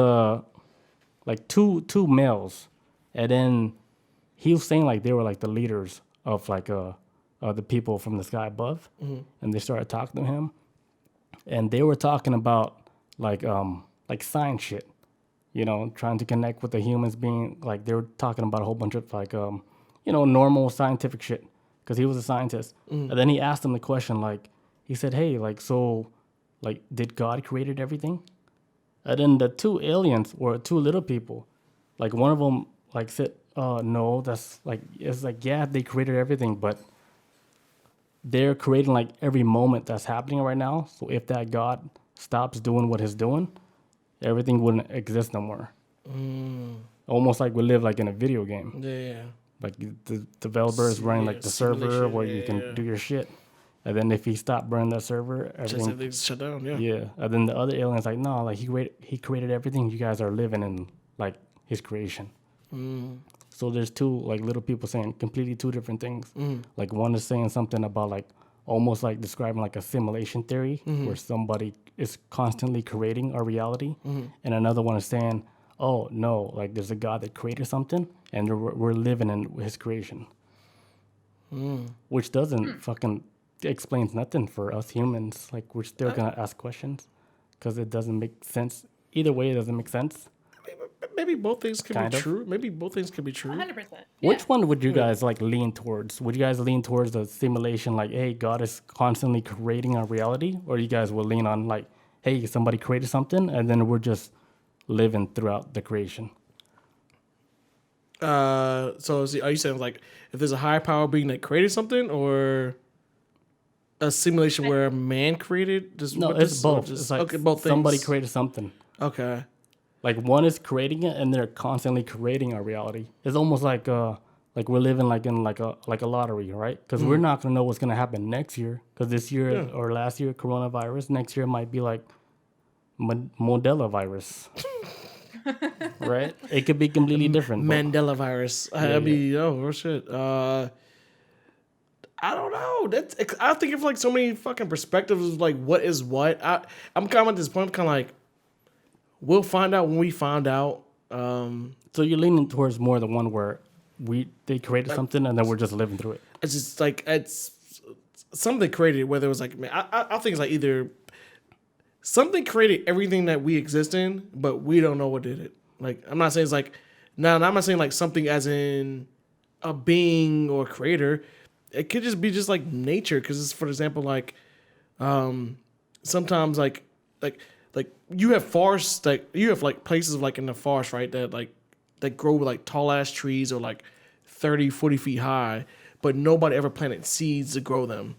like two males, and then he was saying like they were like the leaders of like the people from the sky above, and they started talking to him, and they were talking about like science shit, trying to connect with the humans being like they were talking about a whole bunch of like normal scientific shit because he was a scientist. And then he asked them the question like he said, hey, like so like did God created everything? And then the two aliens or two little people, like one of them like said, no, that's like it's like yeah, they created everything, but they're creating like every moment that's happening right now. So if that God stops doing what he's doing, everything wouldn't exist no more. Almost like we live like in a video game. Yeah. Like the developer is running like the server where you can do your shit. And then if he stopped running that server, everything's shut down. Yeah. Yeah. And then the other alien's like, no, like he created everything. You guys are living in like his creation. So there's two like little people saying completely two different things. Like one is saying something about like almost like describing like a simulation theory where somebody is constantly creating our reality, and another one is saying, oh no, like there's a God that created something and we're living in his creation, which doesn't fucking explains nothing for us humans. Like we're still gonna ask questions because it doesn't make sense. Either way, it doesn't make sense. Maybe both things could be true. Maybe both things could be true. 100%. Which one would you guys like lean towards? Would you guys lean towards the simulation, like, hey, God is constantly creating our reality, or you guys will lean on like, hey, somebody created something, and then we're just living throughout the creation? So are you saying like if there's a higher power being that created something, or a simulation where a man created? It's both. It's like okay, both things. Somebody created something. Okay. Like one is creating it, and they're constantly creating our reality. It's almost like we're living like in like a lottery, right? Because we're not gonna know what's gonna happen next year. Because this year or last year, coronavirus. Next year might be like Modella virus, right? It could be completely different. Mandela virus. Shit. I don't know. I think of like so many fucking perspectives of like what is what. I'm kind of at this point, kind of like. We'll find out when we find out. So you're leaning towards more the one where they created something and then we're just living through it. It's just like it's something created. Whether it was like I think it's like either something created everything that we exist in, but we don't know what did it. Like, I'm not saying it's like, no, I'm not saying like something as in a being or creator. It could just be just like nature. Because it's, for example, like, sometimes like you have forests, like you have like places like in the forest, right, that grow with like tall ass trees or like 30-40 feet high, but nobody ever planted seeds to grow them.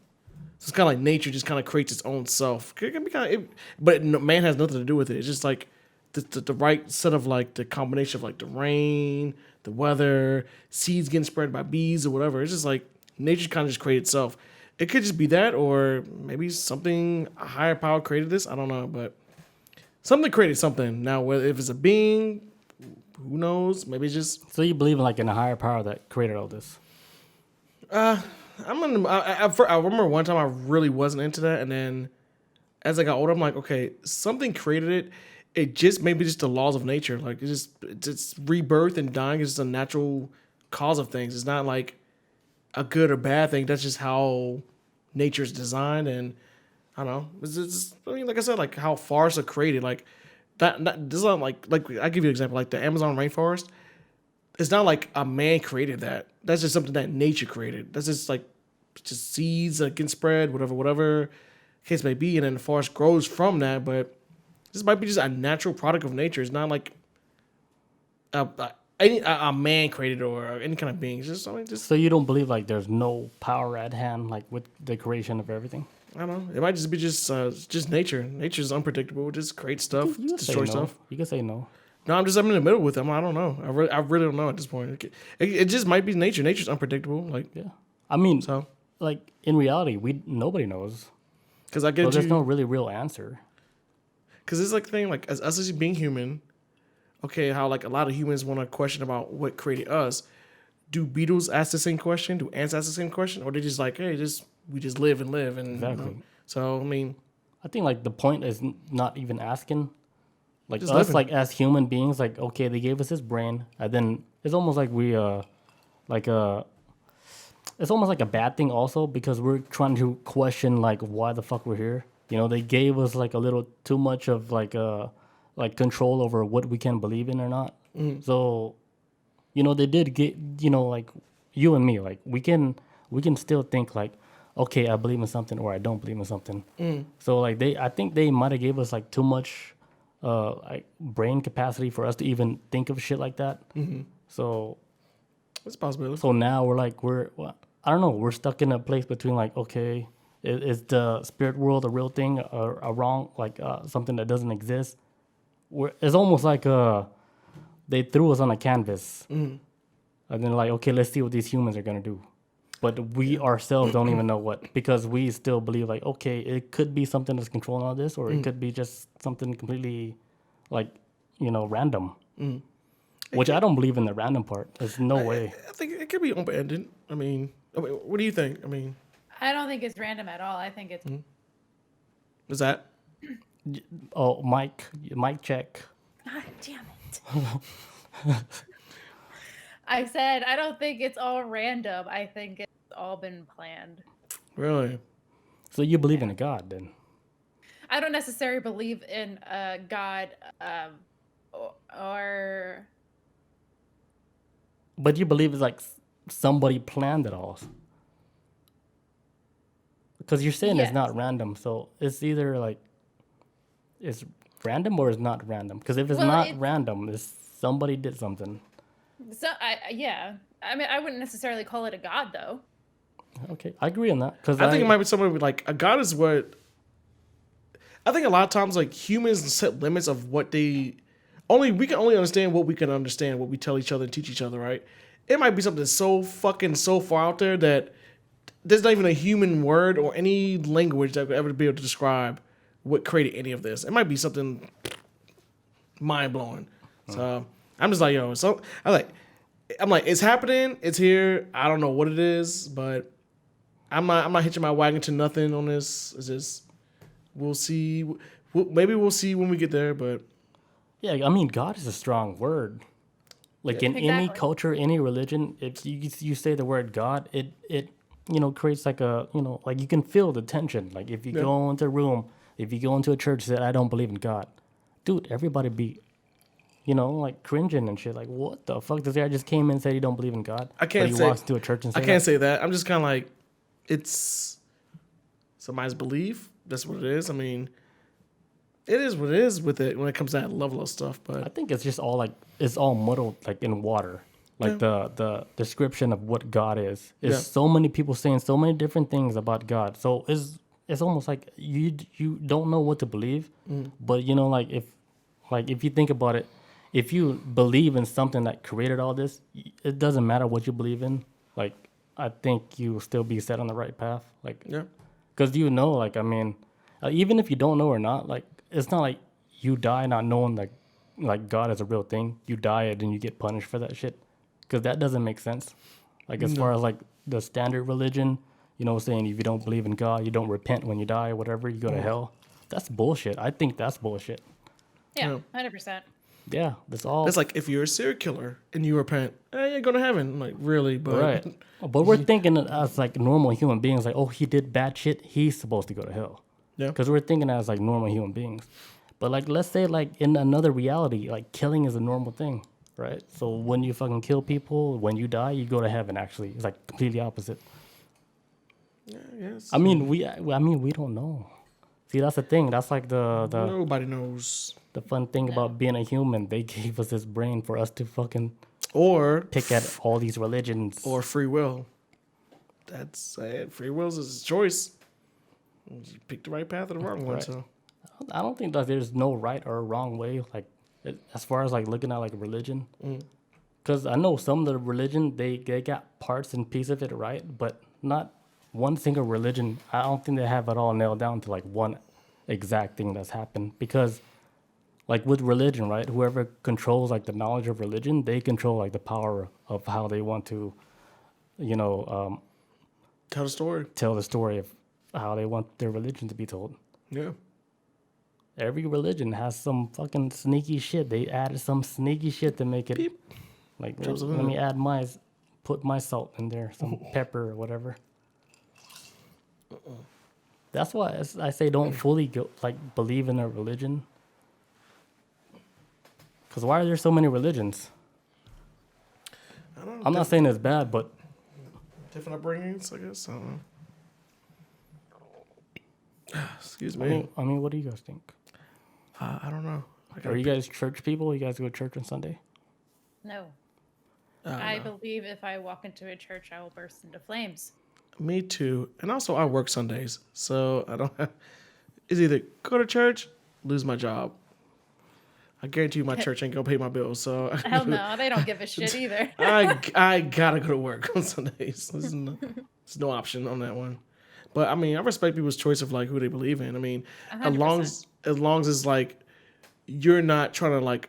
So it's kind of like nature just kind of creates its own self. It can be kind of, but man has nothing to do with it. It's just like the right set of like the combination of like the rain, the weather, seeds getting spread by bees or whatever. It's just like nature kind of just created itself. It could just be that, or maybe something, a higher power created this. I don't know, but something created something. Now, whether if it's a being, who knows? Maybe it's just. So you believe in like in a higher power that created all this? I remember one time I really wasn't into that, and then as I got older, I'm like, okay, something created it. It just maybe just the laws of nature. Like it's rebirth and dying is just a natural cause of things. It's not like a good or bad thing. That's just how nature's designed, and I don't know. It's I mean, like I said, like how forests are created. Like that this is not like I give you an example. Like the Amazon rainforest. It's not like a man created that. That's just something that nature created. That's just like just seeds that can spread, whatever case may be, and then the forest grows from that. But this might be just a natural product of nature. It's not like a man created or any kind of being. It's just something. Just So you don't believe like there's no power at hand, like with the creation of everything? I don't know. It might just be just nature. Nature's unpredictable. It just creates stuff, You can say destroys no. stuff. You can say no. No, I'm in the middle with them. I don't know. I really don't know at this point. It just might be nature. Nature's unpredictable. Like Yeah. I mean, so, like in reality, nobody knows. because I get So there's you. no really real answer. Because it's like the thing, like as us as being human, okay, how like a lot of humans want to question about what created us. Do beetles ask the same question? Do ants ask the same question? Or they just like, hey, we just live and live and Exactly. So I mean, I think like the point is not even asking. Like Just us, living. like as human beings, like okay, they gave us this brain, and then it's almost like it's almost like a bad thing also because we're trying to question like why the fuck we're here. You know, they gave us like a little too much of like control over what we can believe in or not. So, you know, they did get, you know, like you and me, like we can still think like, okay, I believe in something or I don't believe in something. So like I think they might have gave us like too much like brain capacity for us to even think of shit like that. So it's a possibility. so now I don't know, we're stuck in a place between like, okay, is the spirit world a real thing or a wrong, like something that doesn't exist? It's almost like they threw us on a canvas and then like, okay, let's see what these humans are gonna do. But we ourselves don't even know what, because we still believe like, okay, it could be something that's controlling all this, or it could be just something completely like, you know, random. Which I don't believe in the random part. There's no way. I think it could be open-ended. I mean, what do you think? I mean, I don't think it's random at all. I think it's is that? Oh, mic check. God damn it. I said I don't think it's all random. I think it's all been planned. Really? So you believe in a God then? I don't necessarily believe in God or But you believe it's like somebody planned it all. Because you're saying it's not Yes. random, so it's either like it's random or it's not random. Because if it's Well, not it's- random, it's somebody did something. So yeah. I mean, I wouldn't necessarily call it a god though. Okay, I agree on that. Because I think it might be somebody with like a god is what. I think a lot of times like humans set limits of what we can only understand what we can understand, what we tell each other and teach each other, right? It might be something so far out there that there's not even a human word or any language that could ever be able to describe what created any of this. It might be something mind blowing. So I'm just like, yo, so I'm like, it's happening, it's here. I don't know what it is, but I'm not hitching my wagon to nothing on this. It's just we'll see. Maybe we'll see when we get there, but Yeah, I mean, God is a strong word. Like in any Exactly. culture, any religion, if you say the word God, it you know creates like a like you can feel the tension. Like if you go into a room, if you go into a church that I don't believe in God, dude, everybody be like cringing and shit. Like, what the fuck? This guy just came in and said he don't believe in God. I can't but he say walks to a church and I say can't that. say that. I'm just kind of like, it's somebody's belief. That's what it is. I mean, it is what it is with it when it comes to that level of stuff. I But think it's just all like it's all muddled like in water. Like the description of what God is Yeah. so many people saying so many different things about God. So it's almost like you don't know what to believe. But like if you think about it, if you believe in something that created all this, it doesn't matter what you believe in. Like I think you will still be set on the right path. Like yeah, because like I mean, even if you don't know or not, like it's not like you die not knowing like God is a real thing. You die and then you get punished for that shit. Because that doesn't make sense. Like as far as like the standard religion, saying if you don't believe in God, you don't repent when you die or whatever, you go to hell. That's bullshit. I think that's bullshit. Yeah, 100%. Yeah, that's all. that's like if you're a serial killer and you repent, you're going to heaven. I'm like, really? But right. But we're thinking as like normal human beings, like, oh, he did bad shit, he's supposed to go to hell. yeah, Because we're thinking as like normal human beings. But like, let's say like in another reality, like killing is a normal thing, right? So when you fucking kill people, when you die, you go to heaven. Actually, it's like completely opposite. yes. I mean, we don't know. See, that's the thing. That's like the Nobody knows. fun thing about being a human. They gave us this brain for us to fucking Or pick at all these religions. or free will. That's it. Free will is his choice. You pick the right path or the wrong one. Right. So I don't think that there's no right or wrong way. Like as far as like looking at like religion, because I know some of the religion they got parts and pieces of it right, but not one single religion. I don't think they have it all nailed down to like one exact thing that's happened. Because like with religion, right? Whoever controls like the knowledge of religion, they control like the power of how they want to, tell the story. tell the story of how they want their religion to be told. Yeah. Every religion has some fucking sneaky shit. They added some sneaky shit to make it Beep. like Drops let in me add put my salt in there, some pepper or whatever. That's why I say don't fully believe in a religion. Because why are there so many religions? I don't know. I'm not saying it's bad, but Different upbringings, I guess. I don't know. Excuse I me. mean, what do you guys think? I don't know. Are you guys church people? You guys go to church on Sunday? No. I believe if I walk into a church, I will burst into flames. Me too. And also, I work Sundays, so I don't. It's either go to church, lose my job. I guarantee you, my church ain't gonna pay my bills. So Hell no, they don't give a shit either. I gotta go to work on Sundays. There's no option on that one. But I mean, I respect people's choice of like who they believe in. I mean, as 100%. long as it's like you're not trying to like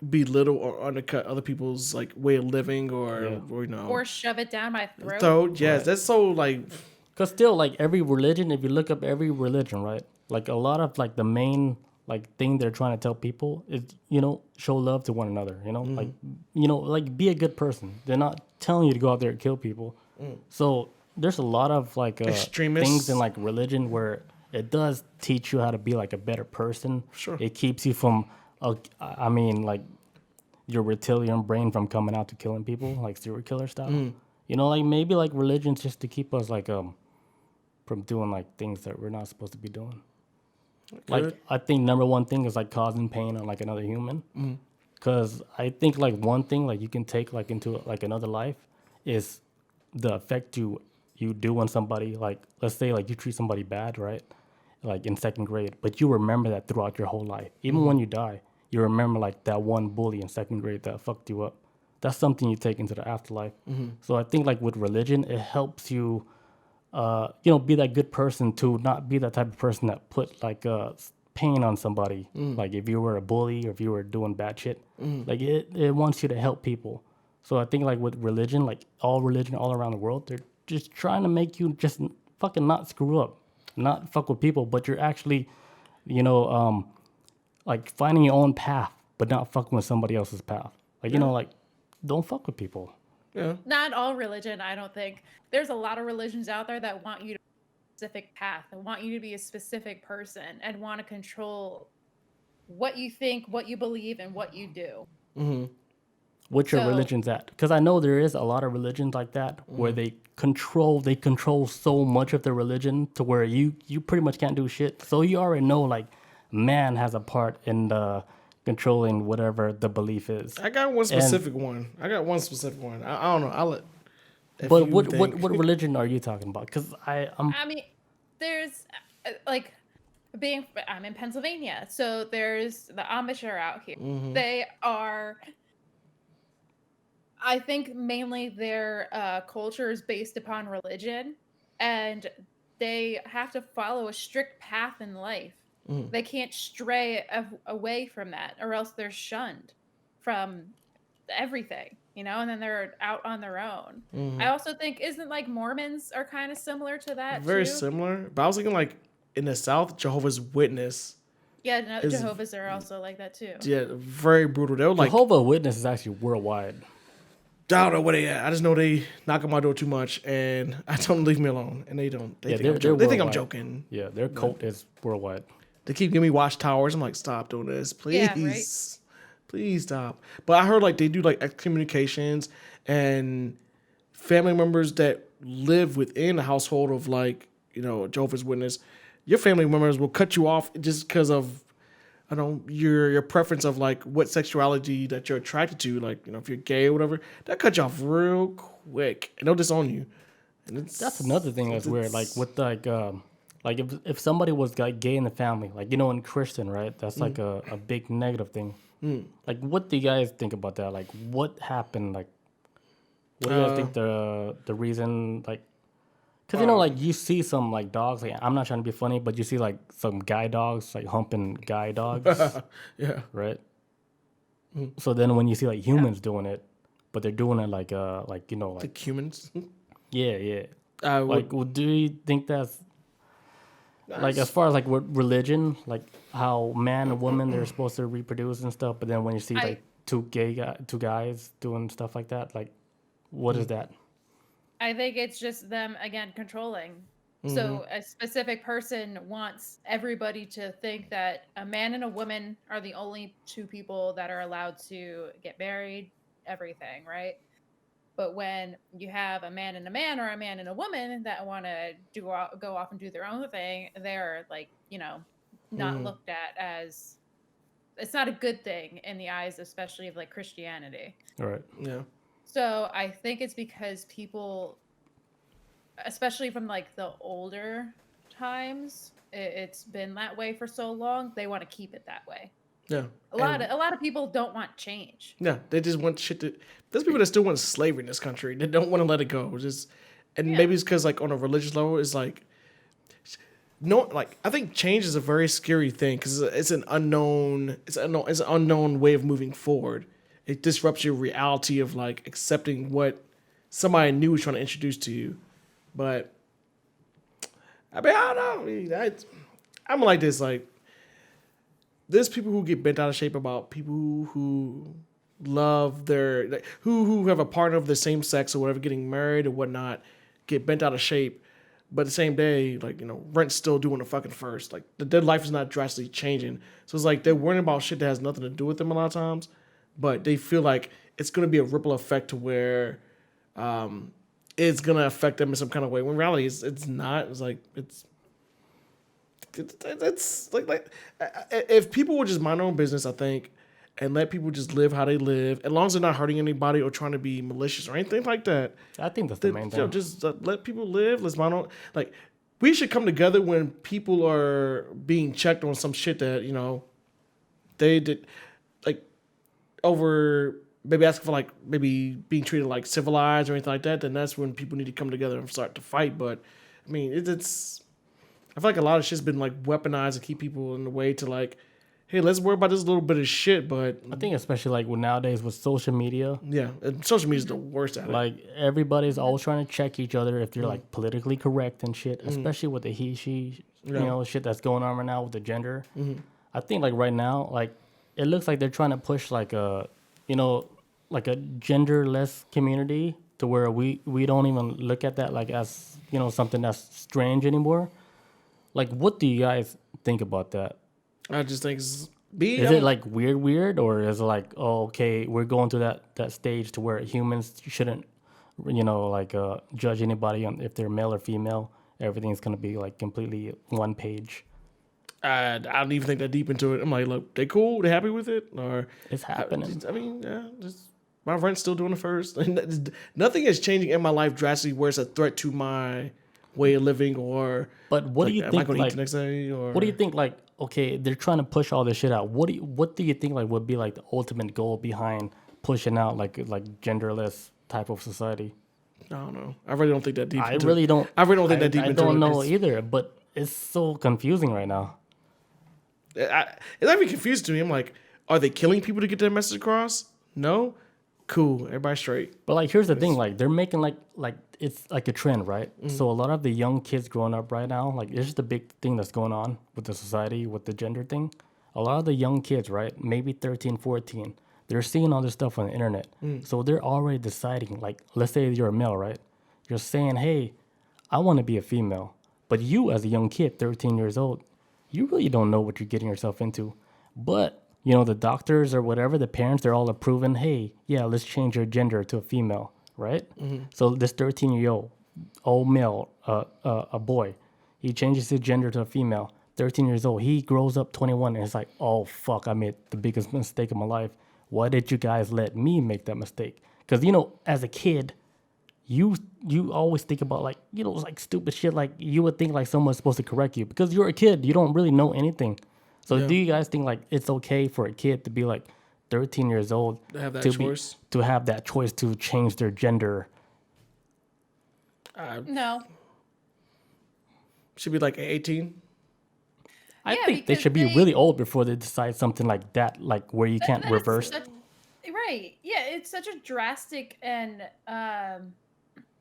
belittle or undercut other people's like way of living or Or shove it down my throat. So yes, that's so like Because still, like every religion, if you look up every religion, right? Like a lot of like the main like thing they're trying to tell people is, show love to one another. Like be a good person. They're not telling you to go out there and kill people. So there's a lot of like Extremists. things in like religion where it does teach you how to be like a better person. Sure. It keeps you from, like your reptilian brain from coming out to killing people, like serial killer style. Like maybe like religion's just to keep us like from doing like things that we're not supposed to be doing. Like I think number one thing is like causing pain on like another human. Because I think like one thing like you can take like into like another life is the effect you do on somebody. Like let's say like you treat somebody bad, right? Like in second grade, but you remember that throughout your whole life. Even when you die, you remember like that one bully in second grade that fucked you up. That's something you take into the afterlife. So I think like with religion, it helps you, be that good person to not be that type of person that put like pain on somebody. Like if you were a bully or if you were doing bad shit, like it wants you to help people. So I think like with religion all around the world, they're just trying to make you just fucking not screw up, not fuck with people, but you're actually, like finding your own path, but not fucking with somebody else's path. Like, like don't fuck with people. yeah. Not all religion, I don't think. There's a lot of religions out there that want you to be a specific path and want you to be a specific person and want to control what you think, what you believe, and what you do. What's your So religion's at? Because I know there is a lot of religions like that where they control so much of the religion to where you pretty much can't do shit. So you already know like man has a part in the controlling whatever the belief is. I got one specific one. I don't know. I'll let. If But you what think. what religion are you talking about? Because I'm I mean, there's like I'm in Pennsylvania, so there's the Amish are out here. They are, I think, mainly their culture is based upon religion, and they have to follow a strict path in life. They can't stray away from that, or else they're shunned from everything, and then they're out on their own. I also think isn't like Mormons are kind of similar to that Very too. similar, but I was thinking like in the South, Jehovah's Witness Yeah, no, is Jehovah's are also like that too. very brutal. They were like, Jehovah Witness is actually worldwide. I don't know where they at. I just know they knock on my door too much, and I tell them to leave me alone, and they don't. They Yeah, think I'm they're joking. They think I'm worldwide. joking. Yeah, their cult is worldwide. They keep giving me watchtowers. I'm like, stop doing this, please, Yeah, right. please stop. But I heard like they do like excommunications and family members that live within the household of like Jehovah's Witness. Your family members will cut you off just because of I don't your preference of like what sexuality that you're attracted to. Like if you're gay or whatever, that cut you off real quick and they'll disown you. And That's another thing that's weird. Like with like if somebody was like gay in the family, like in Christian, right? That's like a big negative thing. Like what do you guys think about that? Like what happened? Like what do you guys think the reason like? Because like you see some like dogs. Like I'm not trying to be funny, but you see like some guy dogs like humping guy dogs, yeah. right? So then when you see like humans doing it, but they're doing it like like Like humans. yeah. Would, Like, well, do you think that's like as far as like with religion, like how man and woman they're supposed to reproduce and stuff, but then when you see like two guys doing stuff like that, like what is that? I think it's just them again controlling. So a specific person wants everybody to think that a man and a woman are the only two people that are allowed to get married, everything, right? But when you have a man and a man or a man and a woman that want to go off and do their own thing, they're like, not looked at as it's not a good thing in the eyes, especially of like Christianity. All right. yeah. So I think it's because people, especially from like the older times, it's been that way for so long. They want to keep it that way. Yeah. A lot of people don't want change. Yeah, they just want shit to. There's people that still want slavery in this country. They don't want to let it go. Maybe it's because like on a religious level, it's like, no, like I think change is a very scary thing because it's an unknown. It's an unknown way of moving forward. It disrupts your reality of like accepting what somebody new is trying to introduce to you. But I mean, I don't know. I'm like this. Like, there's people who get bent out of shape about people who love their like, who have a partner of the same sex or whatever, getting married or whatnot, get bent out of shape. But the same day, like rent's still doing the fucking first. Like their life is not drastically changing. So it's like they're worrying about shit that has nothing to do with them a lot of times. But they feel like it's gonna be a ripple effect to where it's gonna affect them in some kind of way. When in reality, it's not. It's like it's like if people would just mind their own business, I think, and let people just live how they live, as long as they're not hurting anybody or trying to be malicious or anything like that. I think that's the main thing. Just let people live. Let's mind our like. We should come together when people are being checked on some shit that they did, like over maybe asking for like maybe being treated like civilized or anything like that. Then that's when people need to come together and start to fight. But I mean, it's I feel like a lot of shit's been like weaponized to keep people in the way to like, hey, let's worry about this little bit of shit. But I think especially like nowadays with social media, yeah, and social media is the worst at it. like everybody's always trying to check each other if they're like politically correct and shit, especially with the he, she, shit that's going on right now with the gender. I think like right now, like it looks like they're trying to push like a, like a genderless community to where we don't even look at that like as, something that's strange anymore. Like, what do you guys think about that? I just think it's Is it like weird, or is it like, oh, okay, we're going to that stage to where humans shouldn't, judge anybody on if they're male or female? Everything's gonna be like completely one page. I don't even think that deep into it. I'm like, look, they cool, they happy with it, or It's happening. I mean, yeah, just my rent's still doing the first. Nothing is changing in my life drastically where it's a threat to my way of living, or. But what like, do you am think? I gonna Like, eat the next day, or what do you think? Like, okay, they're trying to push all this shit out. What do you think like would be like the ultimate goal behind pushing out like genderless type of society? I don't know. I really don't think that deep. I really don't think that deep. I into don't it. know either. But it's so confusing right now. It's actually confusing to me. I'm like, are they killing people to get their message across? No. Cool. Everybody straight. But like, here's the thing: like, they're making like it's like a trend, right? So a lot of the young kids growing up right now, like, this is the big thing that's going on with the society, with the gender thing. A lot of the young kids, right, maybe 13, 14, they're seeing all this stuff on the internet. So they're already deciding, like, let's say you're a male, right? You're saying, hey, I want to be a female. But you, as a young kid, 13 years old, you really don't know what you're getting yourself into. But the doctors or whatever, the parents, they're all approving, hey, yeah, let's change your gender to a female, right? So this 13-year-old male, a boy, he changes his gender to a female, 13 years old. He grows up 21 and it's like, oh, fuck, I made the biggest mistake of my life. Why did you guys let me make that mistake? Because, as a kid, you always think about like stupid shit. Like, you would think like someone's supposed to correct you because you're a kid. You don't really know anything. So do you guys think like it's okay for a kid to be like 13 years old To have that choice? to have that choice to change their gender? No. Should be like 18. I think they should be really old before they decide something like that, like where you can't reverse. Right. Yeah, it's such a drastic and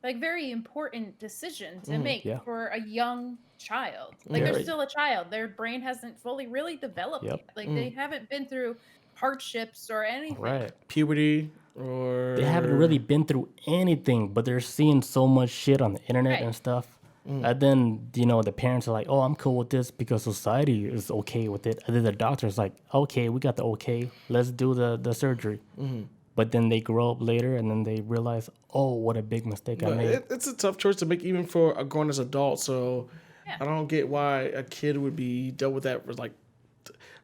very important decision to make for a young child. Like, they're still a child. Their brain hasn't fully really developed yet. Like, they haven't been through hardships or anything. Right. Puberty, or They haven't really been through anything, but they're seeing so much shit on the internet and stuff. And then, the parents are like, oh, I'm cool with this because society is okay with it. And then the doctor's like, okay, we got the okay. Let's do the surgery. But then they grow up later and then they realize, oh, what a big mistake I made. It's a tough choice to make even for a grown-as adult. So I don't get why a kid would be dealt with that. Like,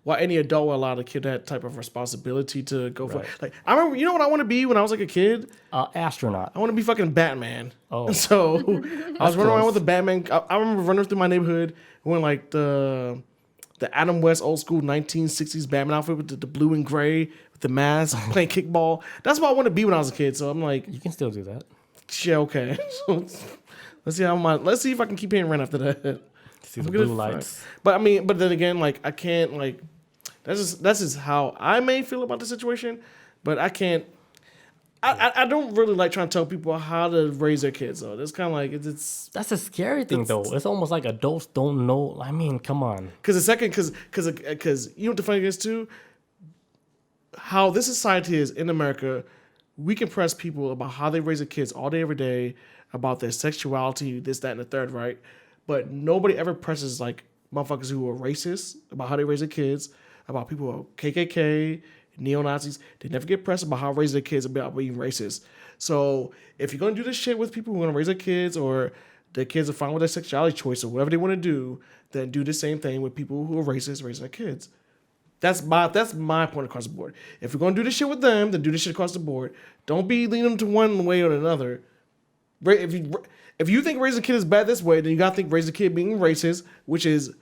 why any adult would allow a kid that type of responsibility to go for. Like, I remember, you know what I want to be when I was like a kid? Astronaut. I want to be fucking Batman. Oh. So I was running around with the Batman. I remember running through my neighborhood wearing like the Adam West old school 1960s Batman outfit with the blue and gray with the mask, playing kickball. That's what I want to be when I was a kid. So I'm like, You can still do that. yeah, okay. So let's see if I can keep paying rent after that. See the blue lights. But then again, like, I can't, like, that's just how I may feel about the situation. But I can't. I don't really like trying to tell people how to raise their kids though. It's kind of like it's. That's a scary thing though. It's almost like adults don't know. I mean, come on. Because you know what the funny thing is too. How this society is in America, we can press people about how they raise their kids all day, every day, about their sexuality, this, that, and the third, right? But nobody ever presses like motherfuckers who are racist about how they raise their kids, about people who are KKK, neo-Nazis. They never get pressed about how to raise their kids about being racist. So if you're going to do this shit with people who are going to raise their kids, or their kids are fine with their sexuality choice or whatever they want to do, then do the same thing with people who are racist raising their kids. That's my point across the board. If you're going to do this shit with them, then do this shit across the board. Don't be leaning to one way or another. If you think raising a kid is bad this way, then you gotta think raising a kid being racist, which is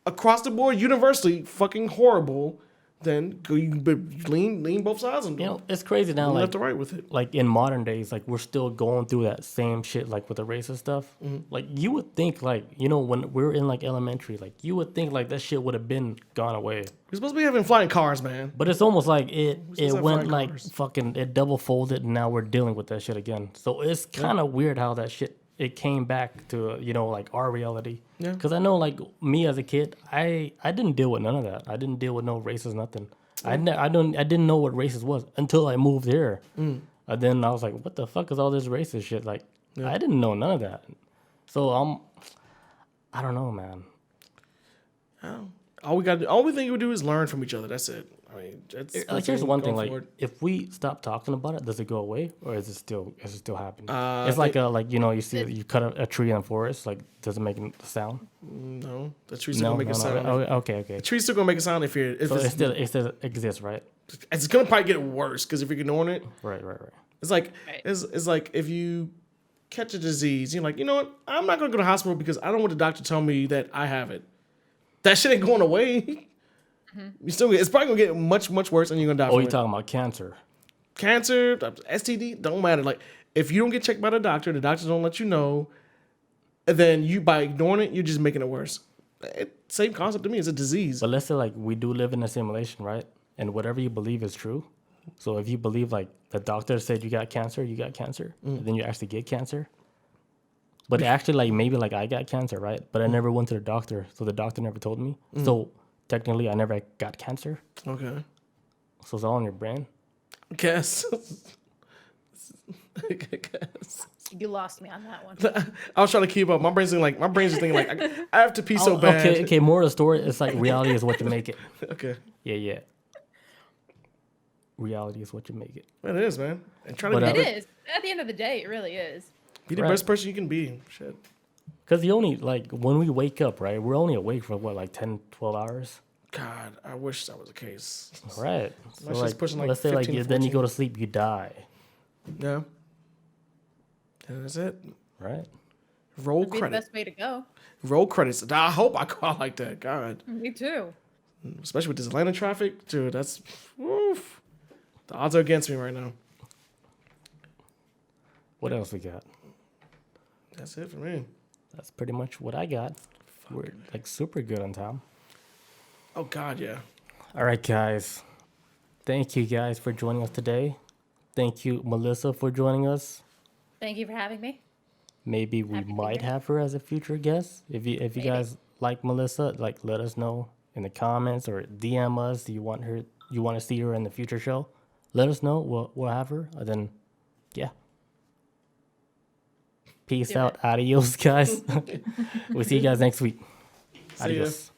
across the board, universally fucking horrible. Then you lean both sides and it's crazy now. lean Like left to right with it. Like in modern days, like we're still going through that same shit, like with the racist stuff. Like you would think, like when we're in like elementary, like you would think like that shit would have been gone away. We're supposed to be having flying cars, man. But it's almost like it went like cars. fucking it double folded, and now we're dealing with that shit again. So it's kind of weird how that shit it came back to like our reality. Yeah. Because I know like me as a kid, I didn't deal with none of that. I didn't deal with no racist nothing. I didn't know what racist was until I moved here. And then I was like, what the fuck is all this racist shit? Like I didn't know none of that. So I don't know, man. all we think we do is learn from each other. That's it. I mean, that's Here's one thing: going like, forward. if we stop talking about it, does it go away, or is it still happening? It's I like you see you cut a tree in the forest. Like, does it make a sound? No, the tree's still gonna make a sound. Oh, okay. The tree's still gonna make a sound if So it still exists, right? it's gonna probably get worse because if you're ignoring it, Right. it's like Right. it's like if you catch a disease, you're like, you know what? I'm not gonna go to the hospital because I don't want the doctor to tell me that I have it. That shit ain't going away. It's probably gonna get much worse, and you're gonna die. Oh, from you're it. talking about cancer. Cancer, STD, don't matter. Like if you don't get checked by the doctors don't let you know, and then you by ignoring it, you're just making it worse. Same concept to me. It's a disease. But let's say like we do live in a simulation, right? And whatever you believe is true. So if you believe like the doctor said you got cancer, and then you actually get cancer. But actually, like maybe like I got cancer, right? But I never went to the doctor, so the doctor never told me. So technically, I never got cancer. Okay. So it's all in your brain. Guess. Guess. You lost me on that one. I was trying to keep up. My brain's just thinking like I have to pee so bad. Okay. More of the story. It's like reality is what you make it. Okay. Yeah. Reality is what you make it. It is, man. And trying But, to It be, is. At the end of the day, it really is. be the Right. best person you can be. Shit. Because you only, like, when we wake up, right, we're only awake for, what, like 10, 12 hours? God, I wish that was the case. Right. So, My shit's like, pushing, like, let's say, like, 15, then you 14. go to sleep, you die. Yeah. And that's it. Right? Roll That'd be the credit. best way to go. Roll credits. I hope I call like that. God. Me too. Especially with this Atlanta traffic. Dude, that's... Oof. The odds are against me right now. What else we got? That's it for me. That's pretty much what I got. We're, like, super good on time. Oh, God, yeah. All right, guys. Thank you, guys, for joining us today. Thank you, Melissa, for joining us. Thank you for having me. Maybe we Happy to be might here. have her as a future guest. If you Maybe. guys like Melissa, like let us know in the comments or DM us. Do you want to see her in the future show? Let us know. We'll have her. And then, yeah. Peace Do out. Adios, guys. We'll see you guys next week. See ya. Adios.